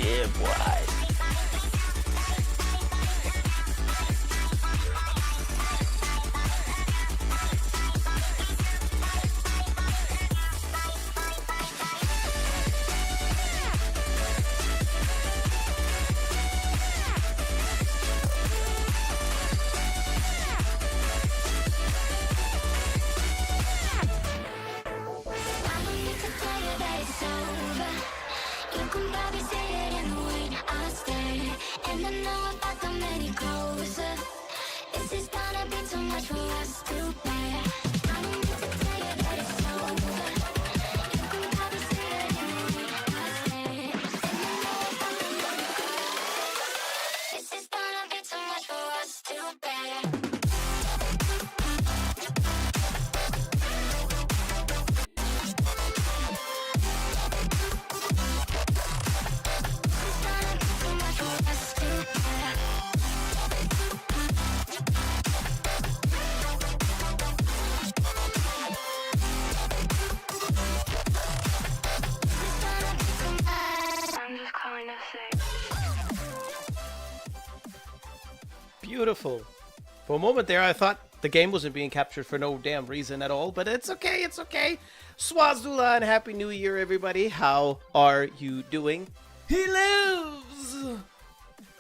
Yeah, boy. Beautiful. For a moment there, I thought the game wasn't being captured for no damn reason at all, but it's okay, it's okay. Swazula and Happy New Year, everybody. How are you doing? He lives!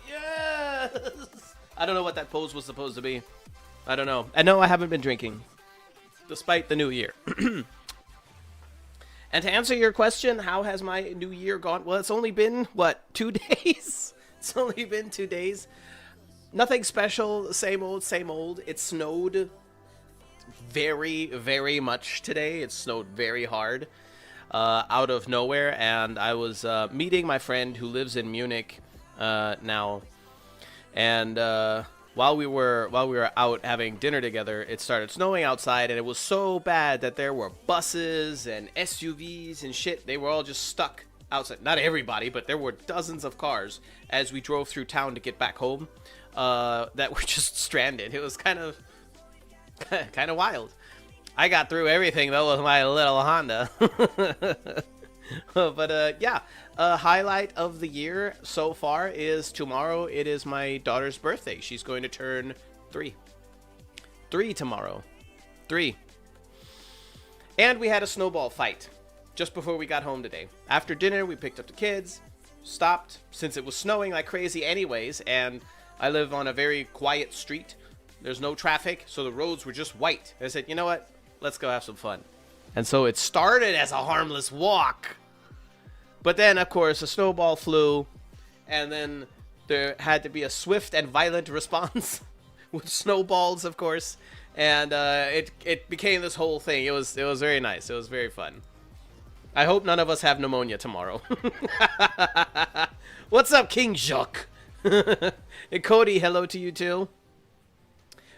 Yes! I don't know what that pose was supposed to be. I don't know. And no, I haven't been drinking, despite the new year. And to answer your question, how has my new year gone? Well, it's only been, what, 2 days? It's only been 2 days. Nothing special, same old, same old. It snowed very, very much today. It snowed very hard out of nowhere, and I was meeting my friend who lives in Munich now, and while we were out having dinner together, it started snowing outside, and it was so bad that there were buses and SUVs and shit. They were all just stuck outside. Not everybody, but there were dozens of cars as we drove through town to get back home. That were just stranded. It was kind of wild. I got through everything though with my little Honda. But yeah, highlight of the year so far is tomorrow. It is my daughter's birthday. She's going to turn 3 tomorrow. 3. And we had a snowball fight just before we got home today. After dinner, we picked up the kids, stopped since it was snowing like crazy anyways, and I live on a very quiet street. There's no traffic, so the roads were just white. I said, you know what? Let's go have some fun. And so it started as a harmless walk. But then, of course, a snowball flew, and then there had to be a swift and violent response with snowballs, of course. And it became this whole thing. It was very nice. It was very fun. I hope none of us have pneumonia tomorrow. What's up, King Jacques? And Cody, hello to you too.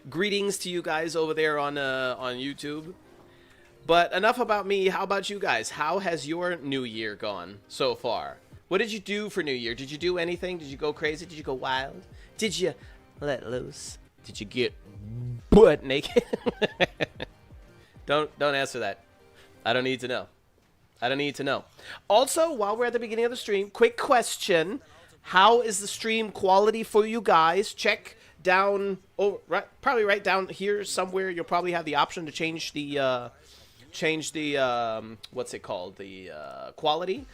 Greetings to you guys over there on YouTube. But enough about me. How about you guys? How has your new year gone so far? What did you do for New Year? Did you do anything? Did you go crazy? Did you go wild? Did you let loose? Did you get butt naked? Don't answer that. I don't need to know. I don't need to know. Also, while we're at the beginning of the stream, quick question. How is the stream quality for you guys? Check down, probably right down here somewhere. You'll probably have the option to change the what's it called? The quality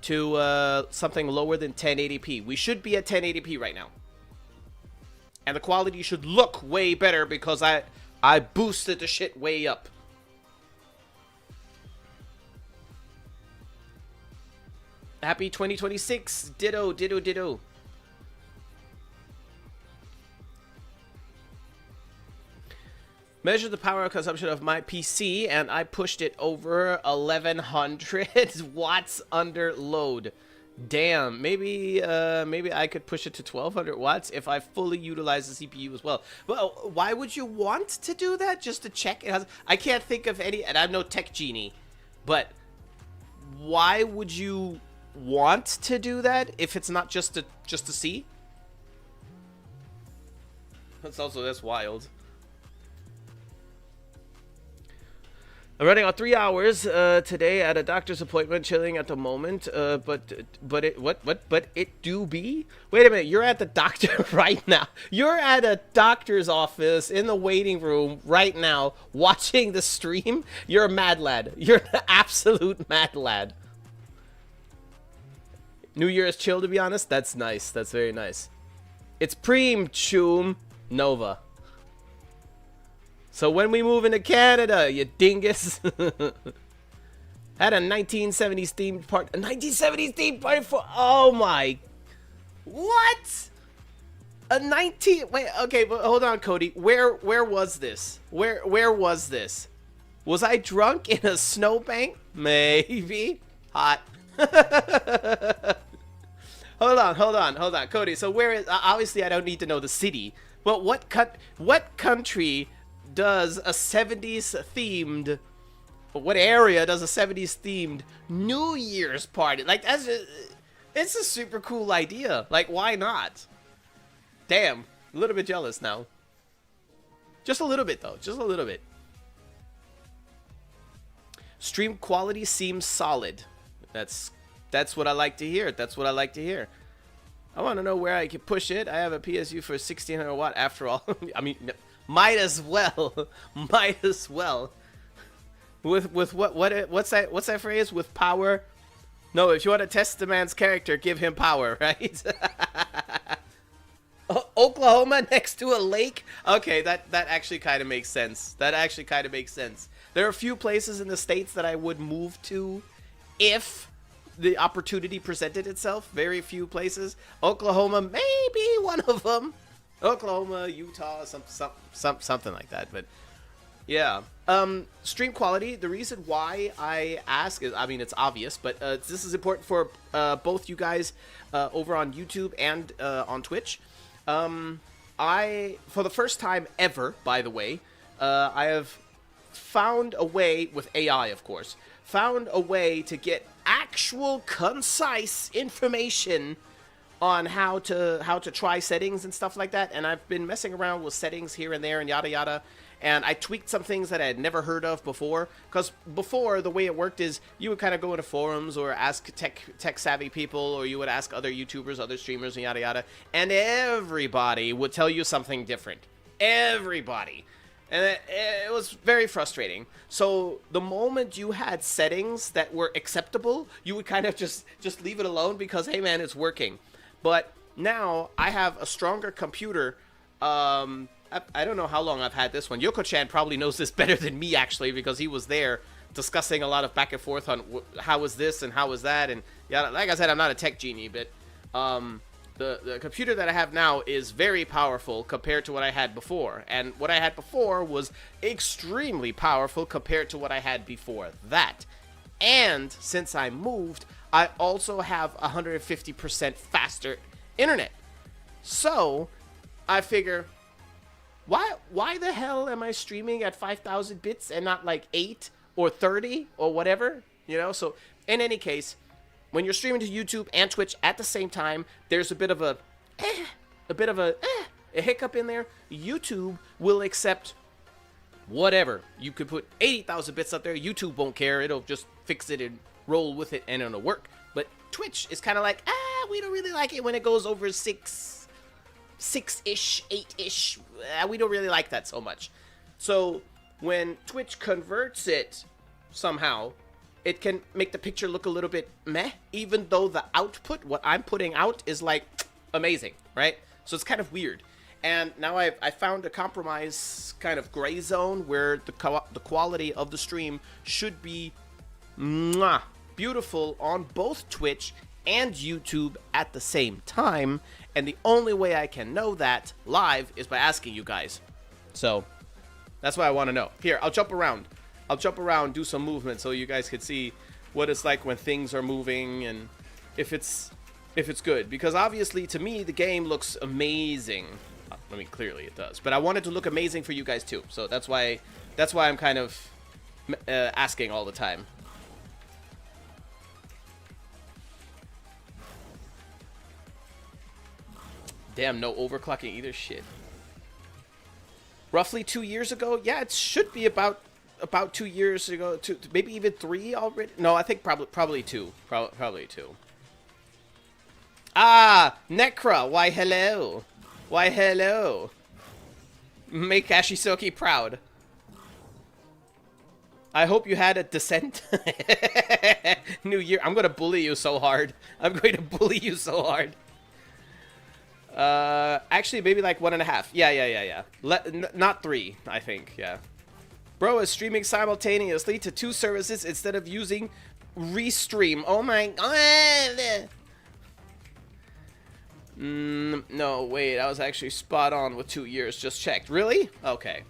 to something lower than 1080p. We should be at 1080p right now. And the quality should look way better because I boosted the shit way up. Happy 2026. Ditto, ditto, ditto. Measure the power consumption of my PC, and I pushed it over 1100 watts under load. Damn, maybe I could push it to 1200 watts if I fully utilize the CPU as well. Well, why would you want to do that? Just to check? I can't think of any, and I'm no tech genie, but why would you want to do that if it's not just to see? That's wild. I'm running on 3 hours today at a doctor's appointment, chilling at the moment. But it do be. Wait a minute, you're at the doctor right now. You're at a doctor's office in the waiting room right now, watching the stream. You're a mad lad. You're an absolute mad lad. New Year is chill, to be honest. That's nice. That's very nice. It's Preem Choom Nova. So when we move into Canada, you dingus. Had a 1970s themed part. A 1970s themed party for. Oh my. What? A 19. Wait. Okay. But hold on, Cody. Where was this? Where was this? Was I drunk in a snowbank? Maybe. Hot. Hold on, Cody. So where is? Obviously, I don't need to know the city. But what country does a 70s themed, what area does a 70s themed New Year's party? Like, it's a super cool idea. Like, why not? Damn, a little bit jealous now. Just a little bit though, just a little bit. Stream quality seems solid. That's what I like to hear. That's what I like to hear. I want to know where I can push it. I have a PSU for 1600 watt after all. I mean, might as well. Might as well. With what's that phrase? With power? No, if you want to test the man's character, give him power, right? Oklahoma next to a lake? Okay, that actually kind of makes sense. That actually kind of makes sense. There are a few places in the States that I would move to if the opportunity presented itself. Very few places. Oklahoma, maybe one of them. Oklahoma, Utah, something like that. But yeah, stream quality. The reason why I ask is, I mean, it's obvious, but this is important for both you guys over on YouTube and on Twitch. For the first time ever, by the way, I have found a way, with AI, of course, found a way to get actual concise information on how to try settings and stuff like that. And I've been messing around with settings here and there and yada yada, and I tweaked some things that I had never heard of before. Because before, the way it worked is you would kind of go into forums or ask tech savvy people, or you would ask other YouTubers, other streamers, and yada yada, and everybody would tell you something different. Everybody. And it was very frustrating. So the moment you had settings that were acceptable, you would kind of just leave it alone because, hey man, it's working. But now I have a stronger computer. I don't know how long I've had this one. Yoko-chan probably knows this better than me, actually, because he was there discussing a lot of back and forth on how was this and how was that. And yeah, like I said, I'm not a tech genie, but the computer that I have now is very powerful compared to what I had before. And what I had before was extremely powerful compared to what I had before that. And since I moved, I also have 150% faster internet. So I figure, why the hell am I streaming at 5,000 bits and not like 8 or 30 or whatever? You know, so in any case, when you're streaming to YouTube and Twitch at the same time, there's a bit of a hiccup in there. YouTube will accept whatever. You could put 80,000 bits up there. YouTube won't care. It'll just fix it and roll with it, and it'll work. But Twitch is kind of like, we don't really like it when it goes over 6-ish, 8-ish. We don't really like that so much. So when Twitch converts it somehow, it can make the picture look a little bit meh, even though the output, what I'm putting out, is like amazing, right? So it's kind of weird. And now I found a compromise kind of gray zone where the quality of the stream should be beautiful on both Twitch and YouTube at the same time. And the only way I can know that live is by asking you guys. So that's what I want to know. Here, I'll jump around. Do some movement so you guys can see what it's like when things are moving and if it's good. Because obviously, to me, the game looks amazing. I mean, clearly it does. But I want it to look amazing for you guys too. So that's why I'm kind of asking all the time. Damn, no overclocking either. Shit. Roughly 2 years ago? Yeah, it should be about about 2 years ago, maybe even 3 already. No, I think probably 2. Probably 2. Ah, Necra. Why hello. Why hello. Make Ashisoki proud. I hope you had a descent. New Year. I'm gonna bully you so hard. I'm going to bully you so hard. Actually, maybe like 1.5. Yeah. Not 3, I think. Yeah. Bro is streaming simultaneously to 2 services instead of using Restream. Oh my god. No, wait. I was actually spot on with 2 years. Just checked. Really? Okay.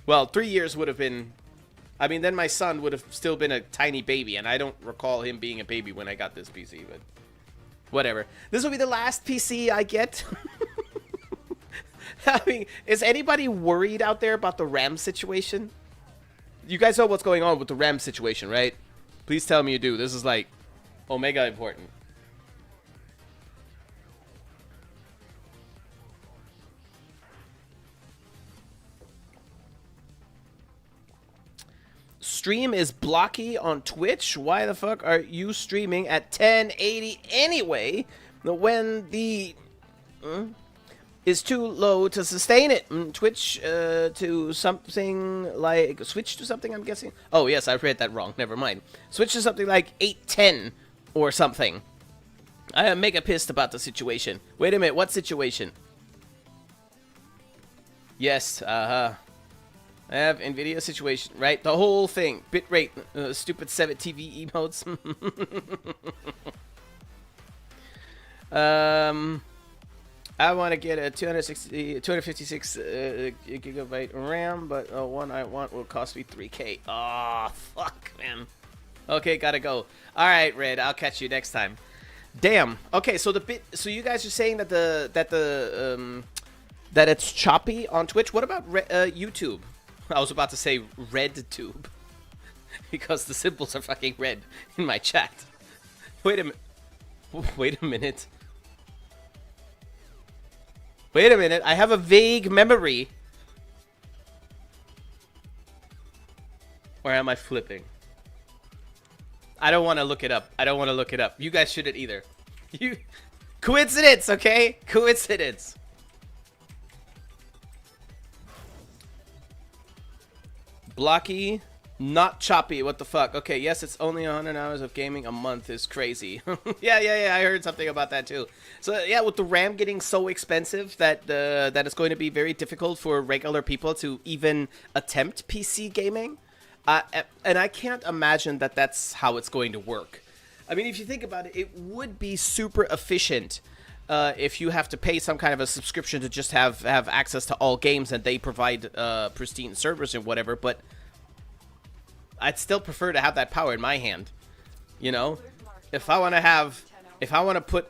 Well, 3 years would have been... I mean, then my son would have still been a tiny baby, and I don't recall him being a baby when I got this PC, but... Whatever. This will be the last PC I get. I mean, is anybody worried out there about the RAM situation? You guys know what's going on with the RAM situation, right? Please tell me you do. This is, like, omega important. Stream is blocky on Twitch. Why the fuck are you streaming at 1080 anyway when the is too low to sustain it? Twitch to something like... Switch to something, I'm guessing? Oh, yes, I read that wrong. Never mind. Switch to something like 810 or something. I am mega pissed about the situation. Wait a minute, what situation? Yes, I have NVIDIA situation, right? The whole thing. Bitrate, stupid 7 TV emotes. I want to get a 256 gigabyte RAM, but one I want will cost me 3K. Oh, fuck, man. Okay, gotta go. All right, Red, I'll catch you next time. Damn. Okay, so so you guys are saying that that it's choppy on Twitch. What about YouTube? I was about to say RedTube because the symbols are fucking red in my chat. Wait a minute. Wait a minute. Wait a minute. I have a vague memory. Or am I flipping? I don't want to look it up. I don't want to look it up. You guys shouldn't either. You coincidence, okay? Coincidence. Blocky, not choppy. What the fuck? Okay, yes, it's only 100 hours of gaming a month is crazy. yeah. I heard something about that too. So yeah, with the RAM getting so expensive that that it's going to be very difficult for regular people to even attempt PC gaming. And I can't imagine that that's how it's going to work. I mean, if you think about it, it would be super efficient if you have to pay some kind of a subscription to just have access to all games and they provide pristine servers and whatever, but I'd still prefer to have that power in my hand. You know? If I want to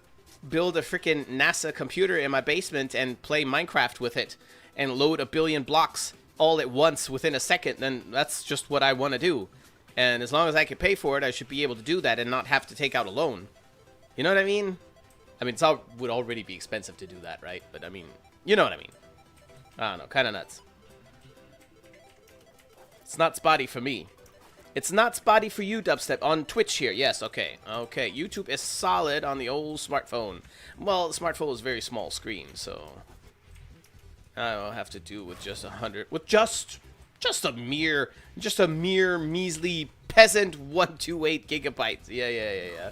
build a freaking NASA computer in my basement and play Minecraft with it and load 1 billion blocks all at once within a second, then that's just what I want to do. And as long as I can pay for it, I should be able to do that and not have to take out a loan. You know what I mean? I mean, it would already be expensive to do that, right? But I mean, you know what I mean. I don't know, kind of nuts. It's not spotty for me. It's not spotty for you, Dubstep. On Twitch here, yes, okay. Okay, YouTube is solid on the old smartphone. Well, the smartphone is very small screen, so... I'll have to do with just 100... With just a mere measly peasant 128 gigabytes. Yeah.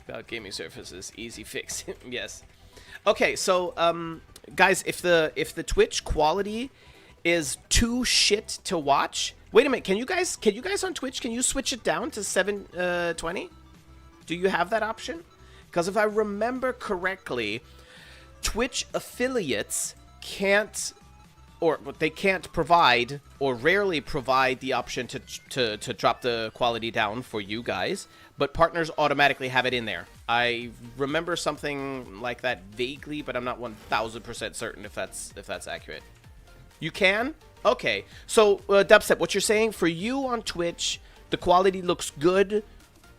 About gaming surfaces, easy fix. Yes. Okay, so guys, if the Twitch quality is too shit to watch, wait a minute. Can you guys on Twitch, can you switch it down to 720? Do you have that option? Because if I remember correctly, Twitch affiliates can't, or they can't provide, or rarely provide the option to drop the quality down for you guys, but partners automatically have it in there. I remember something like that vaguely, but I'm not 1000% certain if that's accurate. You can? Okay. So, Dubstep, what you're saying, for you on Twitch, the quality looks good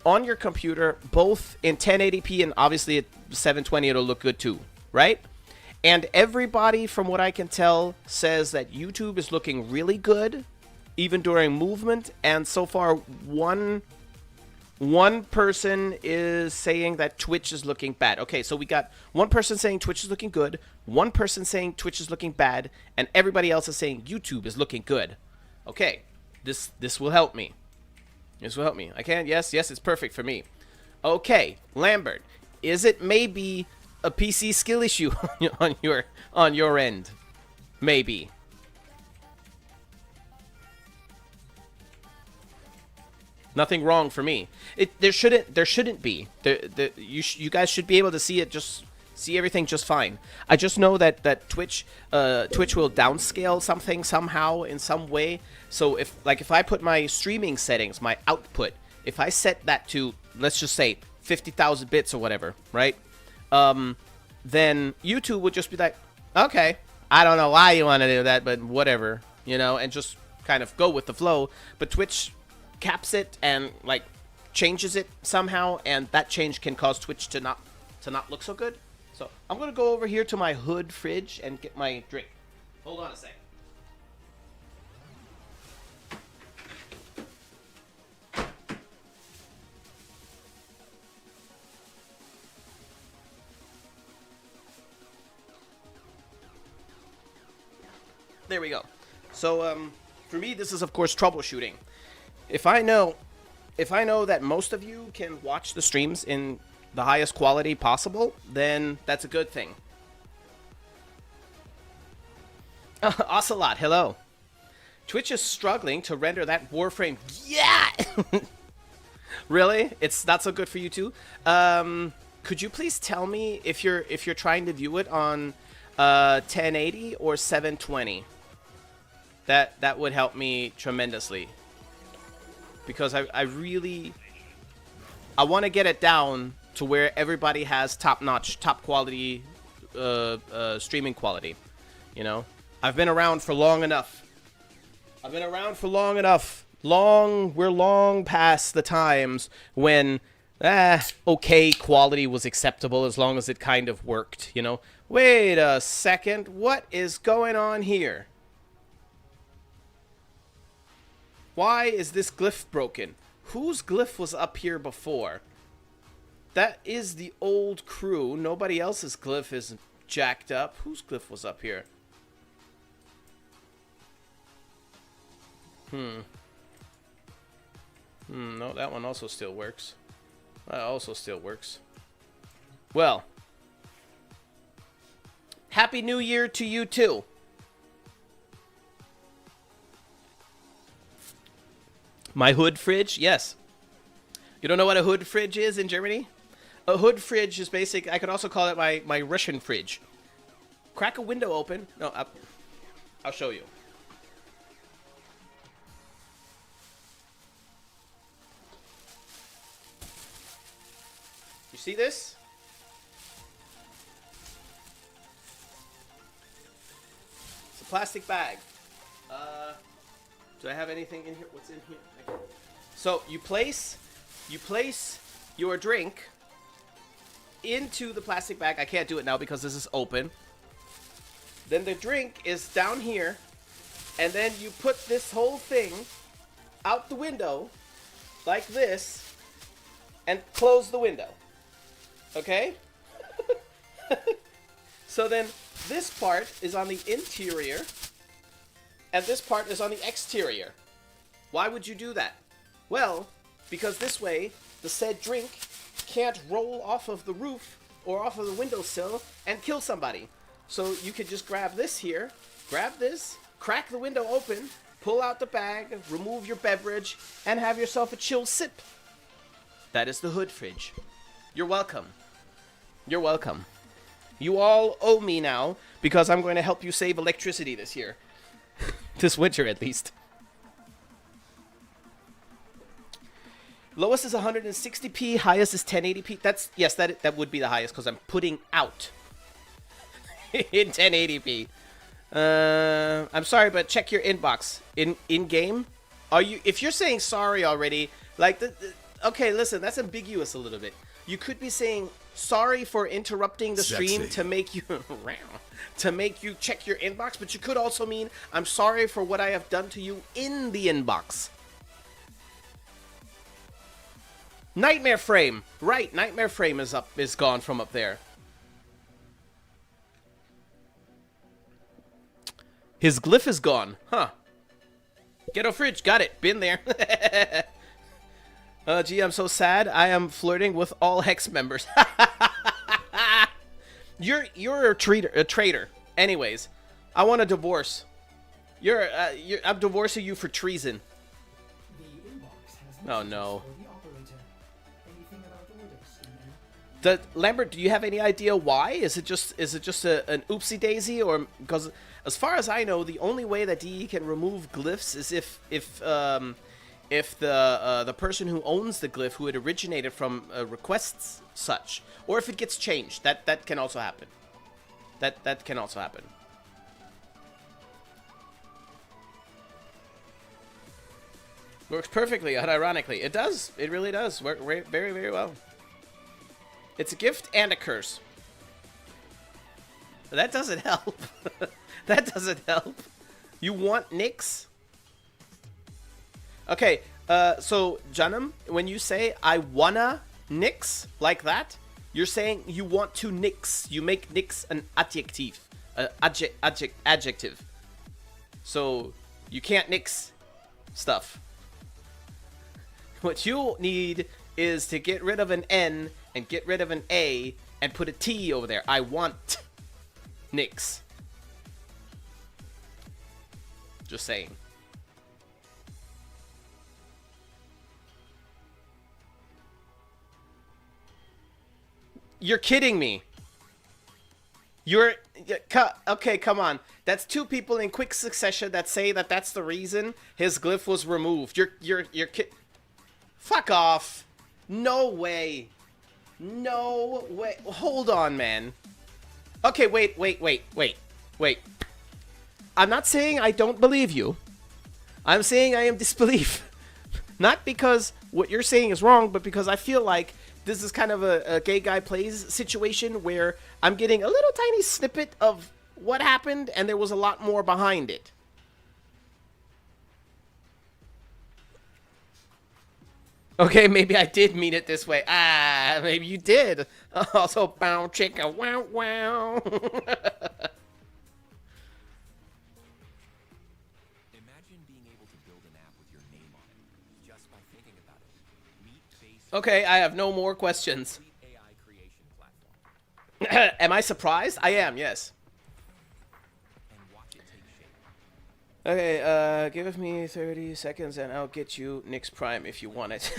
on your computer, both in 1080p and obviously at 720 it'll look good too, right? And everybody, from what I can tell, says that YouTube is looking really good, even during movement. And so far, one person is saying that Twitch is looking bad. Okay, so we got one person saying Twitch is looking good, one person saying Twitch is looking bad, and everybody else is saying YouTube is looking good. Okay, this will help me. This will help me. I can, yes, it's perfect for me. Okay, Lambert, is it maybe a PC skill issue on your end? Maybe. Nothing wrong for me. There shouldn't be. You guys should be able to see it, just see everything just fine. I just know that Twitch will downscale something somehow in some way. So if I put my streaming settings, my output, if I set that to, let's just say 50,000 bits or whatever, right? Then YouTube would just be like, okay, I don't know why you want to do that, but whatever, you know, and just kind of go with the flow. But Twitch caps it and like changes it somehow, and that change can cause Twitch to not look so good. So I'm gonna go over here to my hood fridge and get my drink. Hold on a sec. There we go. So for me, this is of course troubleshooting. If I know that most of you can watch the streams in the highest quality possible, then that's a good thing. Ocelot, hello. Twitch is struggling to render that Warframe. Yeah! Really? It's not so good for you too? Could you please tell me if you're trying to view it on 1080 or 720? That would help me tremendously. Because I really want to get it down to where everybody has top-notch, top quality streaming quality. You know, I've been around for long enough. We're long past the times when okay quality was acceptable as long as it kind of worked. You know. Wait a second, what is going on here? Why is this glyph broken? Whose glyph was up here before? That is the old crew. Nobody else's glyph is jacked up. Whose glyph was up here? No, that one also still works. That also still works. Well. Happy New Year to you too. My hood fridge? Yes. You don't know what a hood fridge is in Germany? A hood fridge is basic. I could also call it my Russian fridge. Crack a window open. No, I'll show you. You see this? It's a plastic bag. Do I have anything in here? What's in here? So you place your drink into the plastic bag. I can't do it now because this is open. Then the drink is down here, and then you put this whole thing out the window like this and close the window. Okay? So then this part is on the interior and this part is on the exterior. Why would you do that? Well, because this way the said drink can't roll off of the roof or off of the windowsill and kill somebody. So you could just grab this here, grab this, crack the window open, pull out the bag, remove your beverage, and have yourself a chill sip. That is the hood fridge. You're welcome. You're welcome. You all owe me now because I'm going to help you save electricity this year. This winter, at least. Lowest is 160p, highest is 1080p. That's, yes, that would be the highest because I'm putting out in 1080p. I'm sorry, but check your inbox. In game, are you? If you're saying sorry already, like okay, listen, that's ambiguous a little bit. You could be saying sorry for interrupting the stream to make you to make you check your inbox, but you could also mean I'm sorry for what I have done to you in the inbox. Nightmare frame. Right, nightmare frame is gone from up there. His glyph is gone. Huh. Ghetto fridge, got it. Been there. Gee, I'm so sad. I am flirting with all Hex members. You're a traitor. Anyways, I want a divorce. I'm divorcing you for treason. Oh no. Lambert, do you have any idea why? Is it just an oopsie daisy, or because as far as I know, the only way that DE can remove glyphs is if the person who owns the glyph, who it originated from, requests such, or if it gets changed. That can also happen. That can also happen. Works perfectly, unironically. It does. It really does work very, very well. It's a gift and a curse. That doesn't help. That doesn't help. You want Nyx? Okay, so, Janum, when you say, I wanna Nyx, like that, you're saying you want to Nyx. You make Nyx an adjective. Adjective. So, you can't Nyx stuff. What you need is to get rid of an N and get rid of an A and put a T over there. I want Nyx. Just saying. You're kidding me. Okay, come on. That's two people in quick succession that say that that's the reason his glyph was removed. You're fuck off. No way. No way. Hold on, man. Okay, wait. I'm not saying I don't believe you. I'm saying I am disbelief. Not because what you're saying is wrong, but because I feel like this is kind of a gay guy plays situation where I'm getting a little tiny snippet of what happened, and there was a lot more behind it. Okay, maybe I did mean it this way. Ah, maybe you did. Also, bow chicka, wow, wow. Imagine being able to build an app with your name on it, just by thinking about it. Meat-based Okay, I have no more questions. AI creation platform. Am I surprised? I am, yes. And watch it take shape. Okay, give me 30 seconds and I'll get you Nyx Prime if you want it.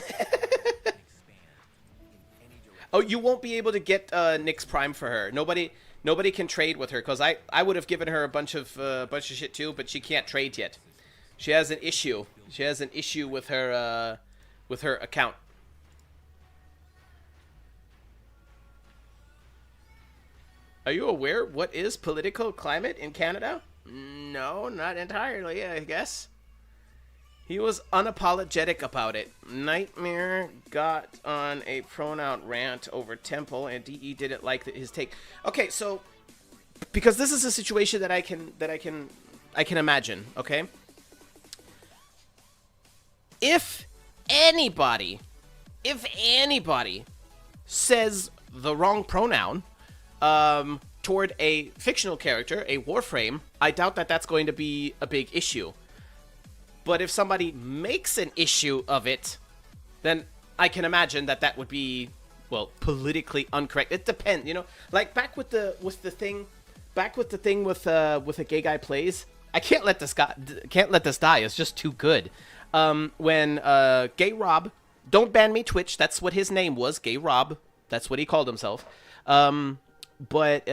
Oh, you won't be able to get Nyx Prime for her. Nobody can trade with her, because I would have given her a bunch of shit too, but she can't trade yet. She has an issue. She has an issue with her account. Are you aware what is political climate in Canada? No, not entirely, I guess. He was unapologetic about it. Nightmare got on a pronoun rant over Temple, and DE didn't like his take. Okay, so because this is a situation that I can imagine. Okay, if anybody says the wrong pronoun toward a fictional character, a Warframe, I doubt that that's going to be a big issue. But if somebody makes an issue of it, then I can imagine that that would be, well, politically incorrect. It depends, you know. Like back with the thing with a gay guy plays. I can't let this die. It's just too good. When Gay Rob, don't ban me Twitch. That's what his name was, Gay Rob. That's what he called himself. But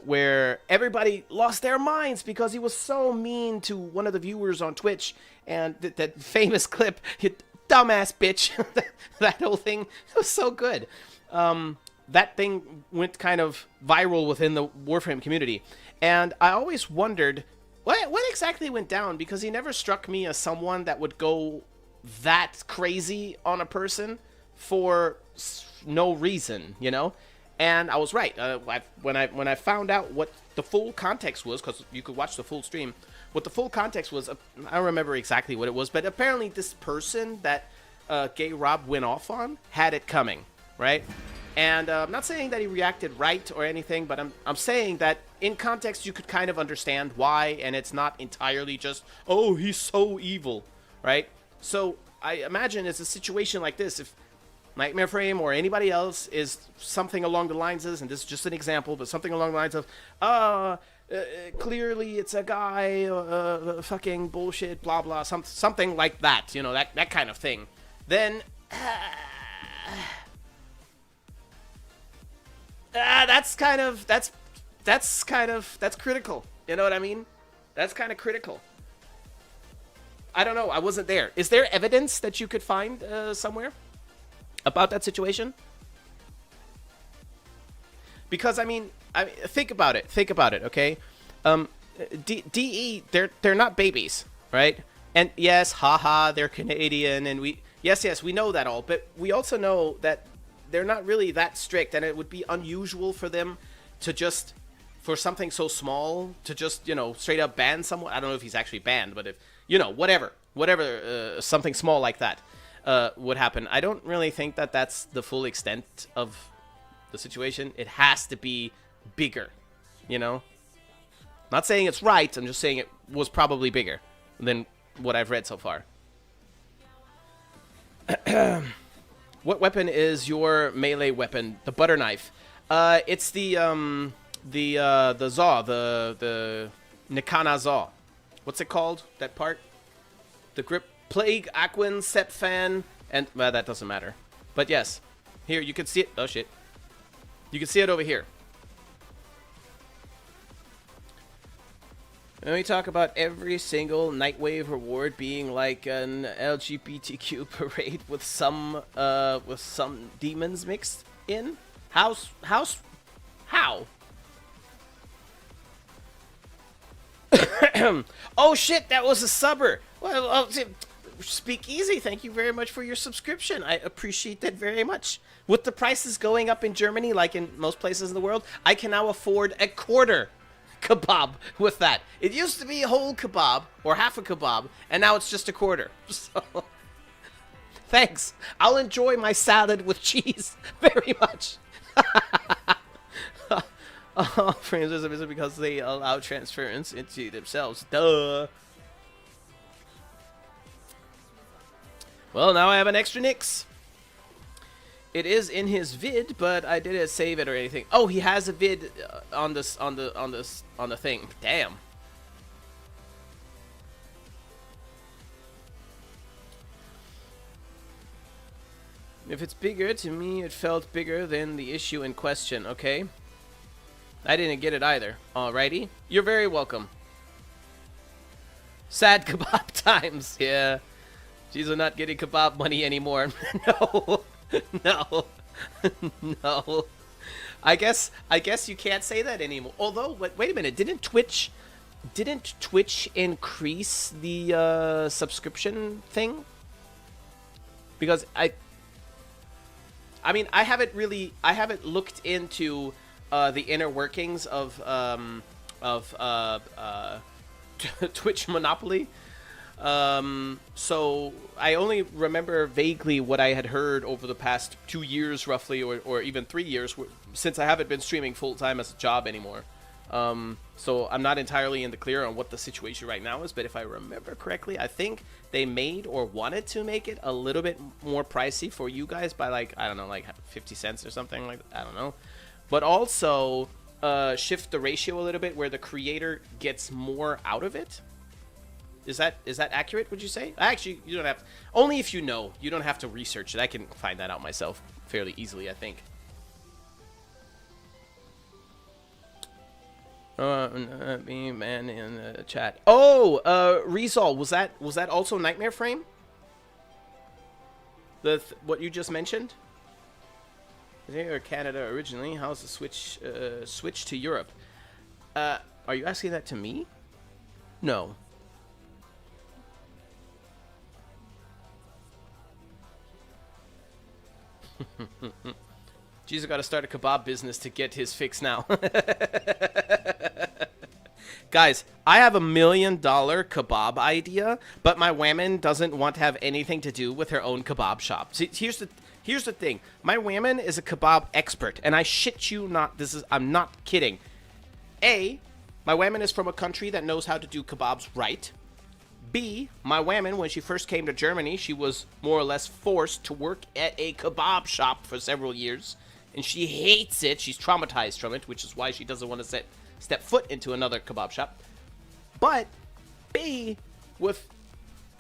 where everybody lost their minds because he was so mean to one of the viewers on Twitch, and that famous clip, you dumbass bitch, that whole thing was so good. That thing went kind of viral within the Warframe community, and I always wondered what exactly went down, because he never struck me as someone that would go that crazy on a person for no reason, you know. And I was right. When I found out what the full context was, because you could watch the full stream, what the full context was, I don't remember exactly what it was, but apparently this person that Gay Rob went off on had it coming, right? And I'm not saying that he reacted right or anything, but I'm saying that in context you could kind of understand why, and it's not entirely just, oh, he's so evil, right? So I imagine it's a situation like this. If Nightmare Frame or anybody else is something along the lines of, and this is just an example, but something along the lines of, clearly it's a guy, fucking bullshit, blah, blah, something like that, you know, that kind of thing, then that's critical. You know what I mean? That's kind of critical. I don't know. I wasn't there. Is there evidence that you could find somewhere about that situation? Because I mean, think about it. Think about it. Okay, DE, they're not babies, right? And yes, haha, they're Canadian, and we know that all, but we also know that they're not really that strict, and it would be unusual for them to just, for something so small, to just, you know, straight up ban someone. I don't know if he's actually banned, but if, you know, whatever, something small like that would happen. I don't really think that that's the full extent of the situation. It has to be bigger, you know? Not saying it's right, I'm just saying it was probably bigger than what I've read so far. What weapon is your melee weapon? The butter knife. It's the Zaw, the Nikana Zaw. What's it called? That part? The grip, Plague, Aquin, Sepfan, and, well, that doesn't matter. But yes, here, you can see it. Oh, shit. You can see it over here. And we talk about every single Nightwave reward being like an LGBTQ parade with some demons mixed in. How? Oh shit, that was a subber. Well, speak easy. Thank you very much for your subscription. I appreciate that very much. With the prices going up in Germany, like in most places in the world, I can now afford a quarter kebab with that. It used to be a whole kebab or half a kebab, and now it's just a quarter. So, thanks. I'll enjoy my salad with cheese very much. Oh, frames is because they allow transference into themselves. Duh. Well, now I have an extra Nix. It is in his vid, but I didn't save it or anything. Oh, he has a vid on the thing. Damn. If it's bigger, to me it felt bigger than the issue in question. Okay. I didn't get it either. Alrighty. You're very welcome. Sad kebab times. Yeah. Jeez, we're not getting kebab money anymore. No. No. No. I guess you can't say that anymore. Although, wait a minute. Didn't Twitch increase the subscription thing? Because I mean, I haven't looked into the inner workings of Twitch monopoly. So I only remember vaguely what I had heard over the past 2 years, roughly, or even 3 years, since I haven't been streaming full time as a job anymore. So I'm not entirely in the clear on what the situation right now is, but if I remember correctly, I think they made or wanted to make it a little bit more pricey for you guys by, like, I don't know, like 50 cents or something like that. I don't know. But also shift the ratio a little bit where the creator gets more out of it. Is that accurate, would you say? Actually, you don't have to. Only if you know. You don't have to research it. I can find that out myself fairly easily, I think. Me, man, in the chat. Oh, Rezol, was that also Nightmare Frame? What you just mentioned? They are Canada originally. How's the switch to Europe? Are you asking that to me? No. Jesus got to start a kebab business to get his fix now. Guys, I have $1 million kebab idea, but my woman doesn't want to have anything to do with her own kebab shop. See, here's the thing. My woman is a kebab expert, and I shit you not. I'm not kidding. My woman is from a country that knows how to do kebabs right. B, my woman, when she first came to Germany, she was more or less forced to work at a kebab shop for several years, and she hates it. She's traumatized from it, which is why she doesn't want to step foot into another kebab shop. But B, with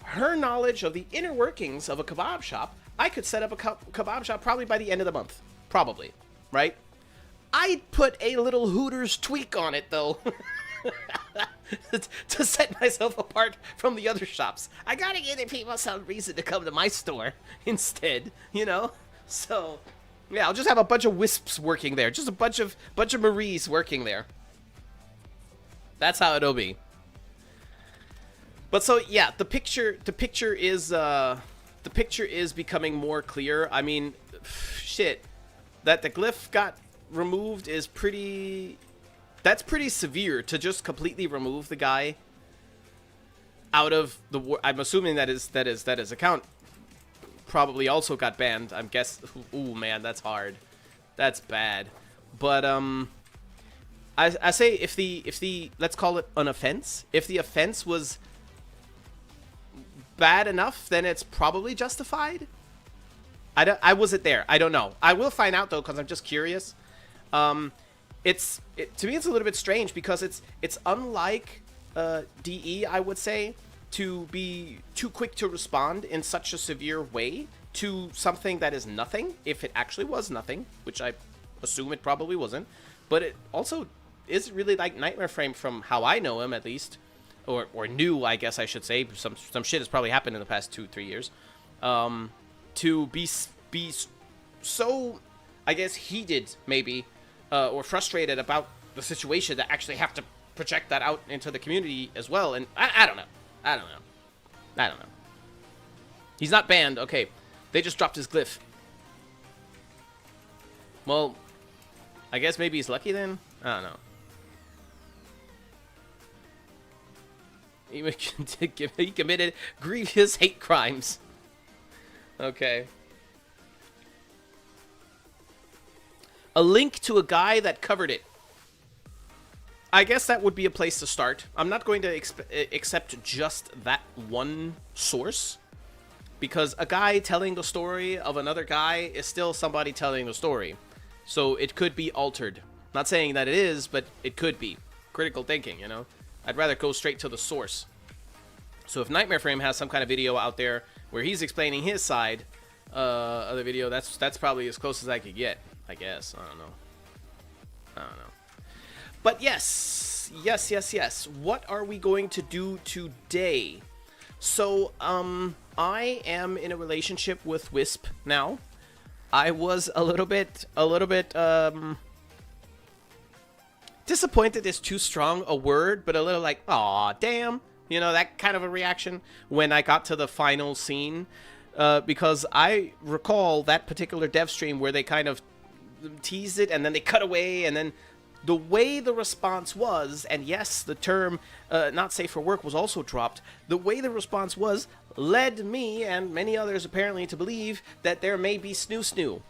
her knowledge of the inner workings of a kebab shop, I could set up a kebab shop probably by the end of the month. Probably, right? I'd put a little Hooters tweak on it, though, to set myself apart from the other shops. I gotta give the people some reason to come to my store instead, you know? So, yeah, I'll just have a bunch of wisps working there. Just a bunch of Maries working there. That's how it'll be. But so, yeah, the picture is becoming more clear. I mean, shit, that the glyph got removed is that's pretty severe, to just completely remove the guy out of the I'm assuming that his account probably also got banned. I'm guess. Ooh, man, that's hard. That's bad. But I say if the let's call it an offense. If the offense was bad enough, then it's probably justified. I wasn't there. I don't know. I will find out though, because I'm just curious. To me, it's a little bit strange because it's unlike DE, I would say, to be too quick to respond in such a severe way to something that is nothing, if it actually was nothing, which I assume it probably wasn't. But it also is really like Nightmare Frame, from how I know him at least, or knew, I guess I should say. Some shit has probably happened in the past 2-3 years. To be so, I guess, heated maybe, or frustrated about the situation that actually have to project that out into the community as well. And I don't know. He's not banned. Okay, they just dropped his glyph. Well, I guess maybe he's lucky then. I don't know. He committed grievous hate crimes. Okay. A link to a guy that covered it. I guess that would be a place to start. I'm not going to accept just that one source, because a guy telling the story of another guy is still somebody telling the story. So it could be altered. Not saying that it is, but it could be. Critical thinking, you know? I'd rather go straight to the source. So if Nightmare Frame has some kind of video out there where he's explaining his side of the video, that's probably as close as I could get, I guess. I don't know. But yes. What are we going to do today? So, I am in a relationship with Wisp now. I was a little bit, disappointed is too strong a word, but a little like, aw, damn. You know, that kind of a reaction when I got to the final scene. Because I recall that particular dev stream where they kind of teased it and then they cut away, and then the way the response was, and yes, the term not safe for work was also dropped, the way the response was led me and many others apparently to believe that there may be snoo.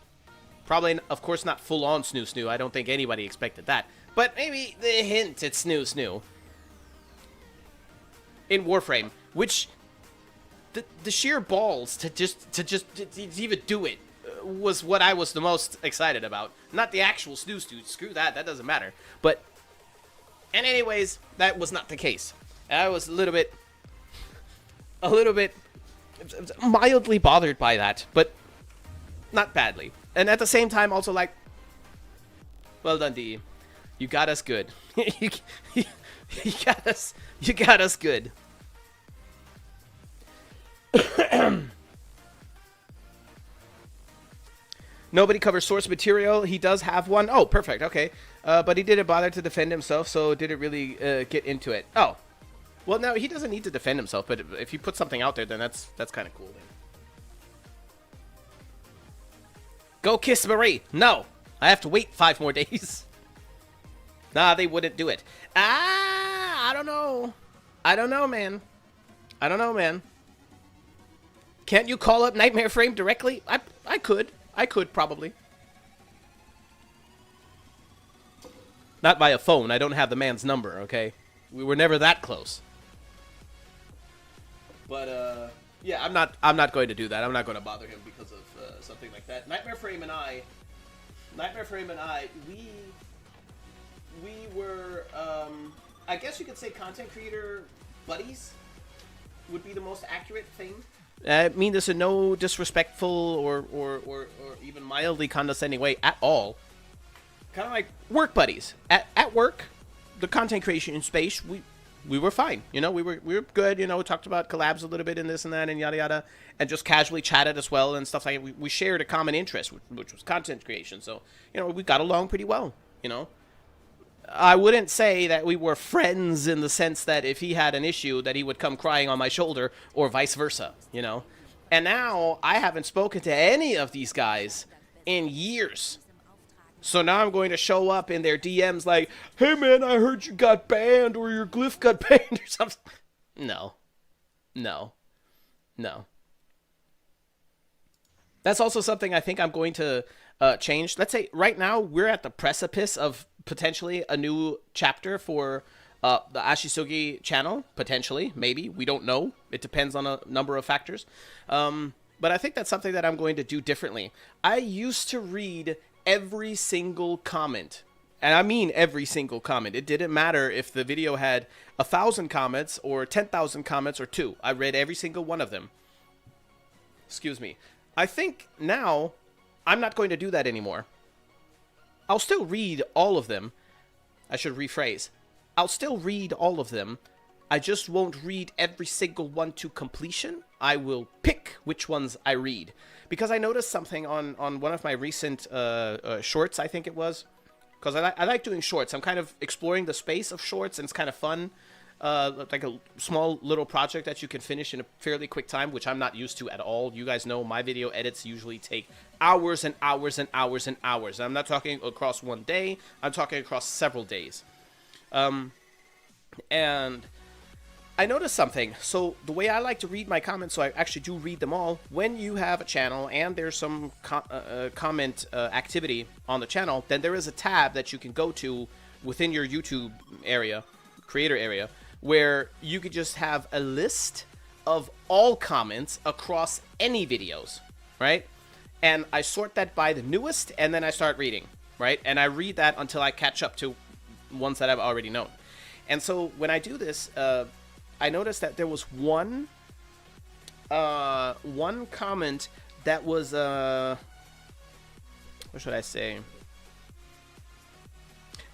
Probably, of course, not full-on snoo. I don't think anybody expected that. But maybe the hint at snoo. In Warframe, which the sheer balls to even do it was what I was the most excited about. Not the actual snoo. Screw that. That doesn't matter. But, and anyways, that was not the case. I was a little bit mildly bothered by that, but not badly. And at the same time, also like, well done, D. You got us good. you got us good. Nobody covers source material. He does have one. Oh, perfect. Okay. But he didn't bother to defend himself, so didn't really get into it. Oh. Well, no, he doesn't need to defend himself, but if you put something out there, then that's kind of cool. Then. Go kiss Marie. No, I have to wait 5 more days. Nah, they wouldn't do it. I don't know. I don't know, man. I don't know, man. Can't you call up Nightmare Frame directly? I could. I could, probably. Not via phone. I don't have the man's number, okay? We were never that close. But, yeah, I'm not going to do that. I'm not going to bother him because of something like that. Nightmare Frame and I, we were, I guess you could say content creator buddies would be the most accurate thing. I mean this in no disrespectful or even mildly condescending way at all. Kind of like work buddies. At work, the content creation space, we were fine. You know, we were good. You know, we talked about collabs a little bit and this and that and yada yada, and just casually chatted as well and stuff like that. We shared a common interest, which was content creation. So, you know, we got along pretty well, you know. I wouldn't say that we were friends in the sense that if he had an issue that he would come crying on my shoulder or vice versa, you know. And now I haven't spoken to any of these guys in years. So now I'm going to show up in their DMs like, hey man, I heard you got banned or your glyph got banned or something. No. No. No. That's also something I think I'm going to change. Let's say right now we're at the precipice of potentially a new chapter for the Ashisugi channel. Potentially, maybe. We don't know. It depends on a number of factors. But I think that's something that I'm going to do differently. I used to read every single comment. And I mean every single comment. It didn't matter if the video had 1,000 comments or 10,000 comments or 2. I read every single one of them. Excuse me. I think now I'm not going to do that anymore. I'll still read all of them. I should rephrase. I'll still read all of them. I just won't read every single one to completion. I will pick which ones I read. Because I noticed something on one of my recent shorts, I think it was. Because I like doing shorts. I'm kind of exploring the space of shorts, and it's kind of fun. Like a small little project that you can finish in a fairly quick time, which I'm not used to at all. You guys know my video edits usually take hours and hours and hours and hours. I'm not talking across one day. I'm talking across several days. And I noticed something. So the way I like to read my comments, so I actually do read them all. When you have a channel and there's some comment activity on the channel, then there is a tab that you can go to within your YouTube area, creator area, where you could just have a list of all comments across any videos, right? And I sort that by the newest, and then I start reading, right? And I read that until I catch up to ones that I've already known. And so when I do this, I noticed that there was one comment that was, what should I say?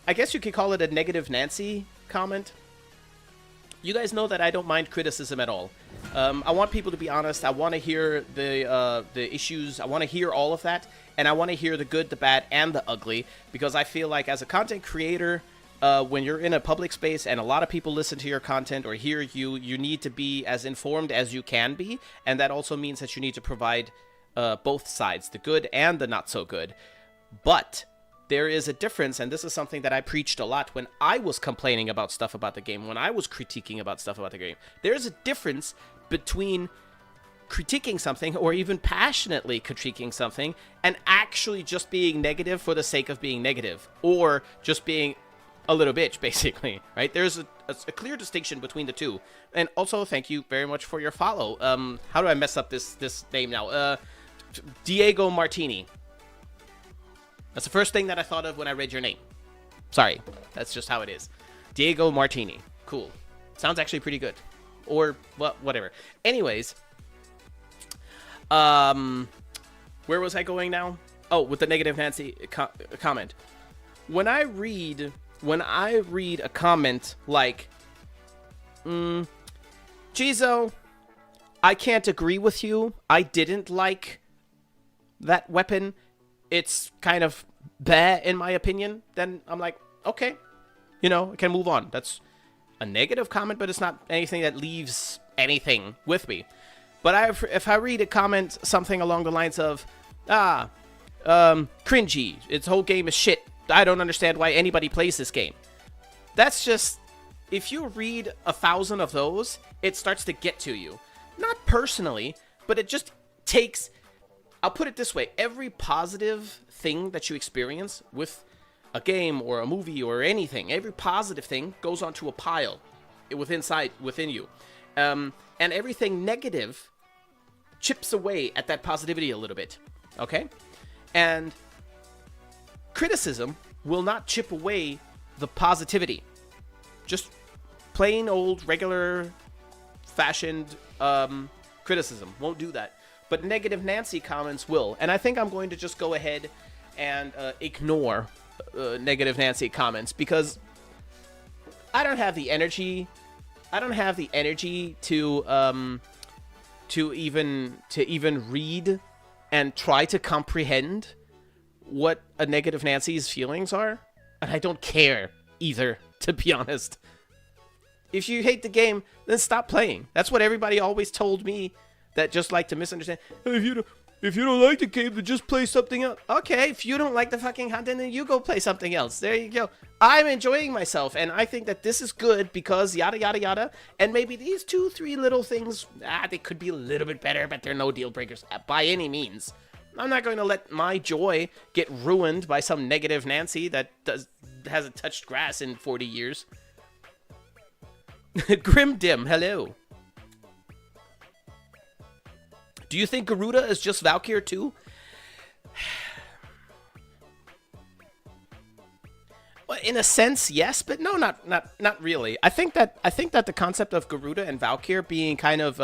I guess you could call it a negative Nancy comment. You guys know that I don't mind criticism at all. I want people to be honest. I want to hear the issues. I want to hear all of that. And I want to hear the good, the bad, and the ugly. Because I feel like as a content creator, when you're in a public space and a lot of people listen to your content or hear you, you need to be as informed as you can be. And that also means that you need to provide both sides, the good and the not so good. But there is a difference, and this is something that I preached a lot when I was complaining about stuff about the game, when I was critiquing about stuff about the game. There's a difference between critiquing something or even passionately critiquing something and actually just being negative for the sake of being negative or just being a little bitch, basically, right? There's a clear distinction between the two. And also, thank you very much for your follow. How do I mess up this name now? Diego Martini. That's the first thing that I thought of when I read your name. Sorry, that's just how it is. Diego Martini. Cool. Sounds actually pretty good. Or, well, whatever. Anyways, where was I going now? Oh, with the negative Nancy comment. When I read a comment like, Jizo, I can't agree with you. I didn't like that weapon. It's kind of bad in my opinion. Then I'm like, okay, you know, I can move on. That's a negative comment, but it's not anything that leaves anything with me. But if I read a comment, something along the lines of, cringy. Its whole game is shit. I don't understand why anybody plays this game. That's just, if you read 1,000 of those, it starts to get to you. Not personally, but it just takes, I'll put it this way, every positive thing that you experience with a game or a movie or anything, every positive thing goes onto a pile within you. And everything negative chips away at that positivity a little bit, okay? And criticism will not chip away the positivity. Just plain old, regular, fashioned criticism won't do that. But negative Nancy comments will. And I think I'm going to just go ahead and ignore negative Nancy comments, because I don't have the energy. I don't have the energy to even read and try to comprehend what a negative Nancy's feelings are. And I don't care either, to be honest. If you hate the game, then stop playing. That's what everybody always told me that just like to misunderstand. If you don't like the game, then just play something else. Okay, if you don't like the fucking content, then you go play something else. There you go. I'm enjoying myself, and I think that this is good because yada, yada, yada. And maybe these 2-3 little things, they could be a little bit better, but they're no deal breakers by any means. I'm not going to let my joy get ruined by some negative Nancy that hasn't touched grass in 40 years. Grim Dim, hello. Do you think Garuda is just Valkyr too? Well, in a sense, yes, but no, not really. I think that the concept of Garuda and Valkyr being kind of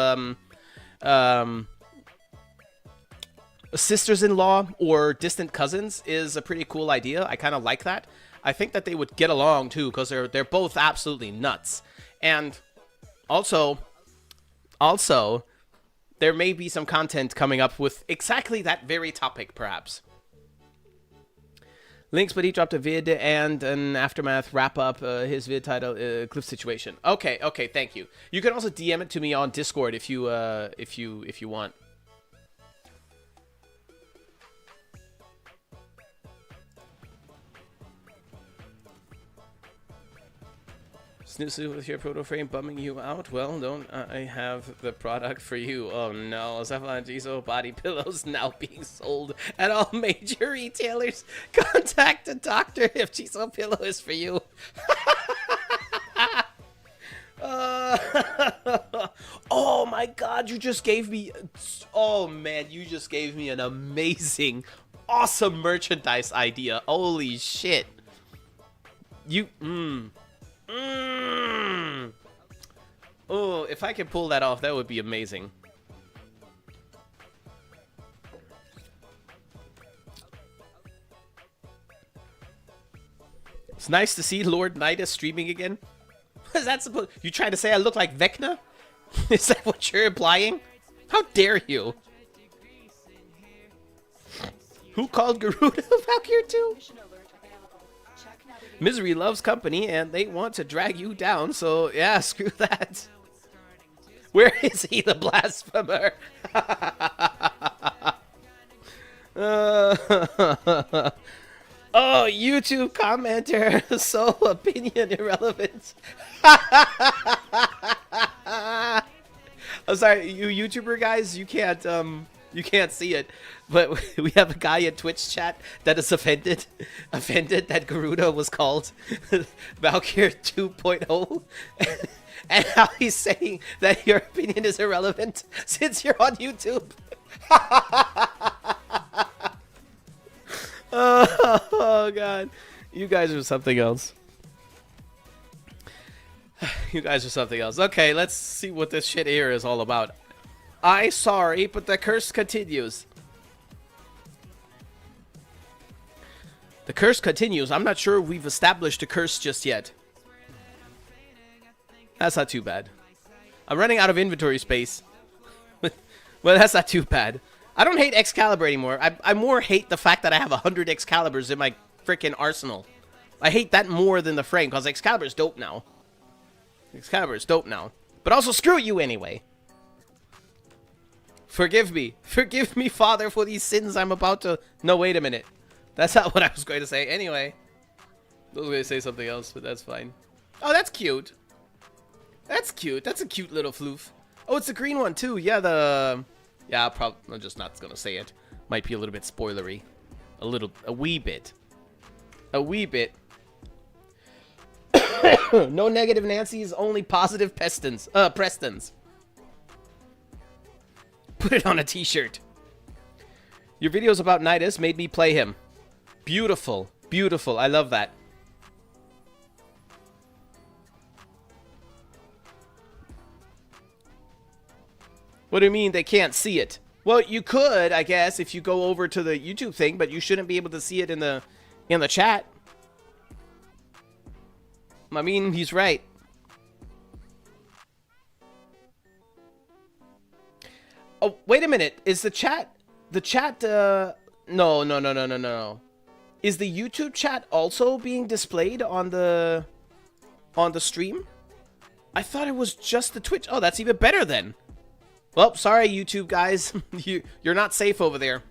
sisters-in-law or distant cousins is a pretty cool idea. I kind of like that. I think that they would get along too, because they're both absolutely nuts. And also, there may be some content coming up with exactly that very topic, perhaps. Links, but he dropped a vid and an Aftermath wrap-up, his vid title, Cliff Situation. Okay, thank you. You can also DM it to me on Discord if you want. Snooze with your proto frame bumming you out? Well, don't I have the product for you? Oh no, Cephalon Jiso body pillows now being sold at all major retailers. Contact a doctor if Jiso pillow is for you. Oh my god, you just gave me... Oh man, you just gave me an amazing, awesome merchandise idea. Holy shit. You... Oh, if I could pull that off, that would be amazing. It's nice to see Lord Nida streaming again. Is that supposed? You trying to say I look like Vecna? Is that what you're implying? How dare you? Who called Garuda Valkyr 2? Misery loves company, and they want to drag you down, so yeah, screw that. Where is he, the blasphemer? Oh, YouTube commenter, so opinion irrelevant. I'm sorry, you YouTuber guys, you can't see it, but we have a guy in Twitch chat that is offended that Garuda was called Valkyr 2.0, and how he's saying that your opinion is irrelevant since you're on YouTube. Oh god, you guys are something else. You guys are something else. Okay, let's see what this shit here is all about. Sorry, but the curse continues. The curse continues. I'm not sure we've established a curse just yet. That's not too bad. I'm running out of inventory space. Well, that's not too bad. I don't hate Excalibur anymore. I more hate the fact that I have 100 Excaliburs in my freaking arsenal. I hate that more than the frame, because Excalibur's dope now. Excalibur's dope now. But also, screw you anyway. Forgive me. Forgive me, Father, for these sins I'm about to... No, wait a minute. That's not what I was going to say. Anyway. I was going to say something else, but that's fine. Oh, that's cute. That's cute. That's a cute little floof. Oh, it's the green one, too. Yeah, the... Yeah, I'm just not going to say it. Might be a little bit spoilery. A wee bit. A wee bit. No negative Nancy's, only positive Prestons. Put it on a t-shirt. Your videos about Nidus made me play him. Beautiful. Beautiful. I love that. What do you mean they can't see it? Well, you could, I guess, if you go over to the YouTube thing, but you shouldn't be able to see it in the chat. I mean, he's right. Oh, wait a minute. Is the chat... No. Is the YouTube chat also being displayed on the stream? I thought it was just the Twitch. Oh, that's even better then. Well, sorry, YouTube guys. You're not safe over there.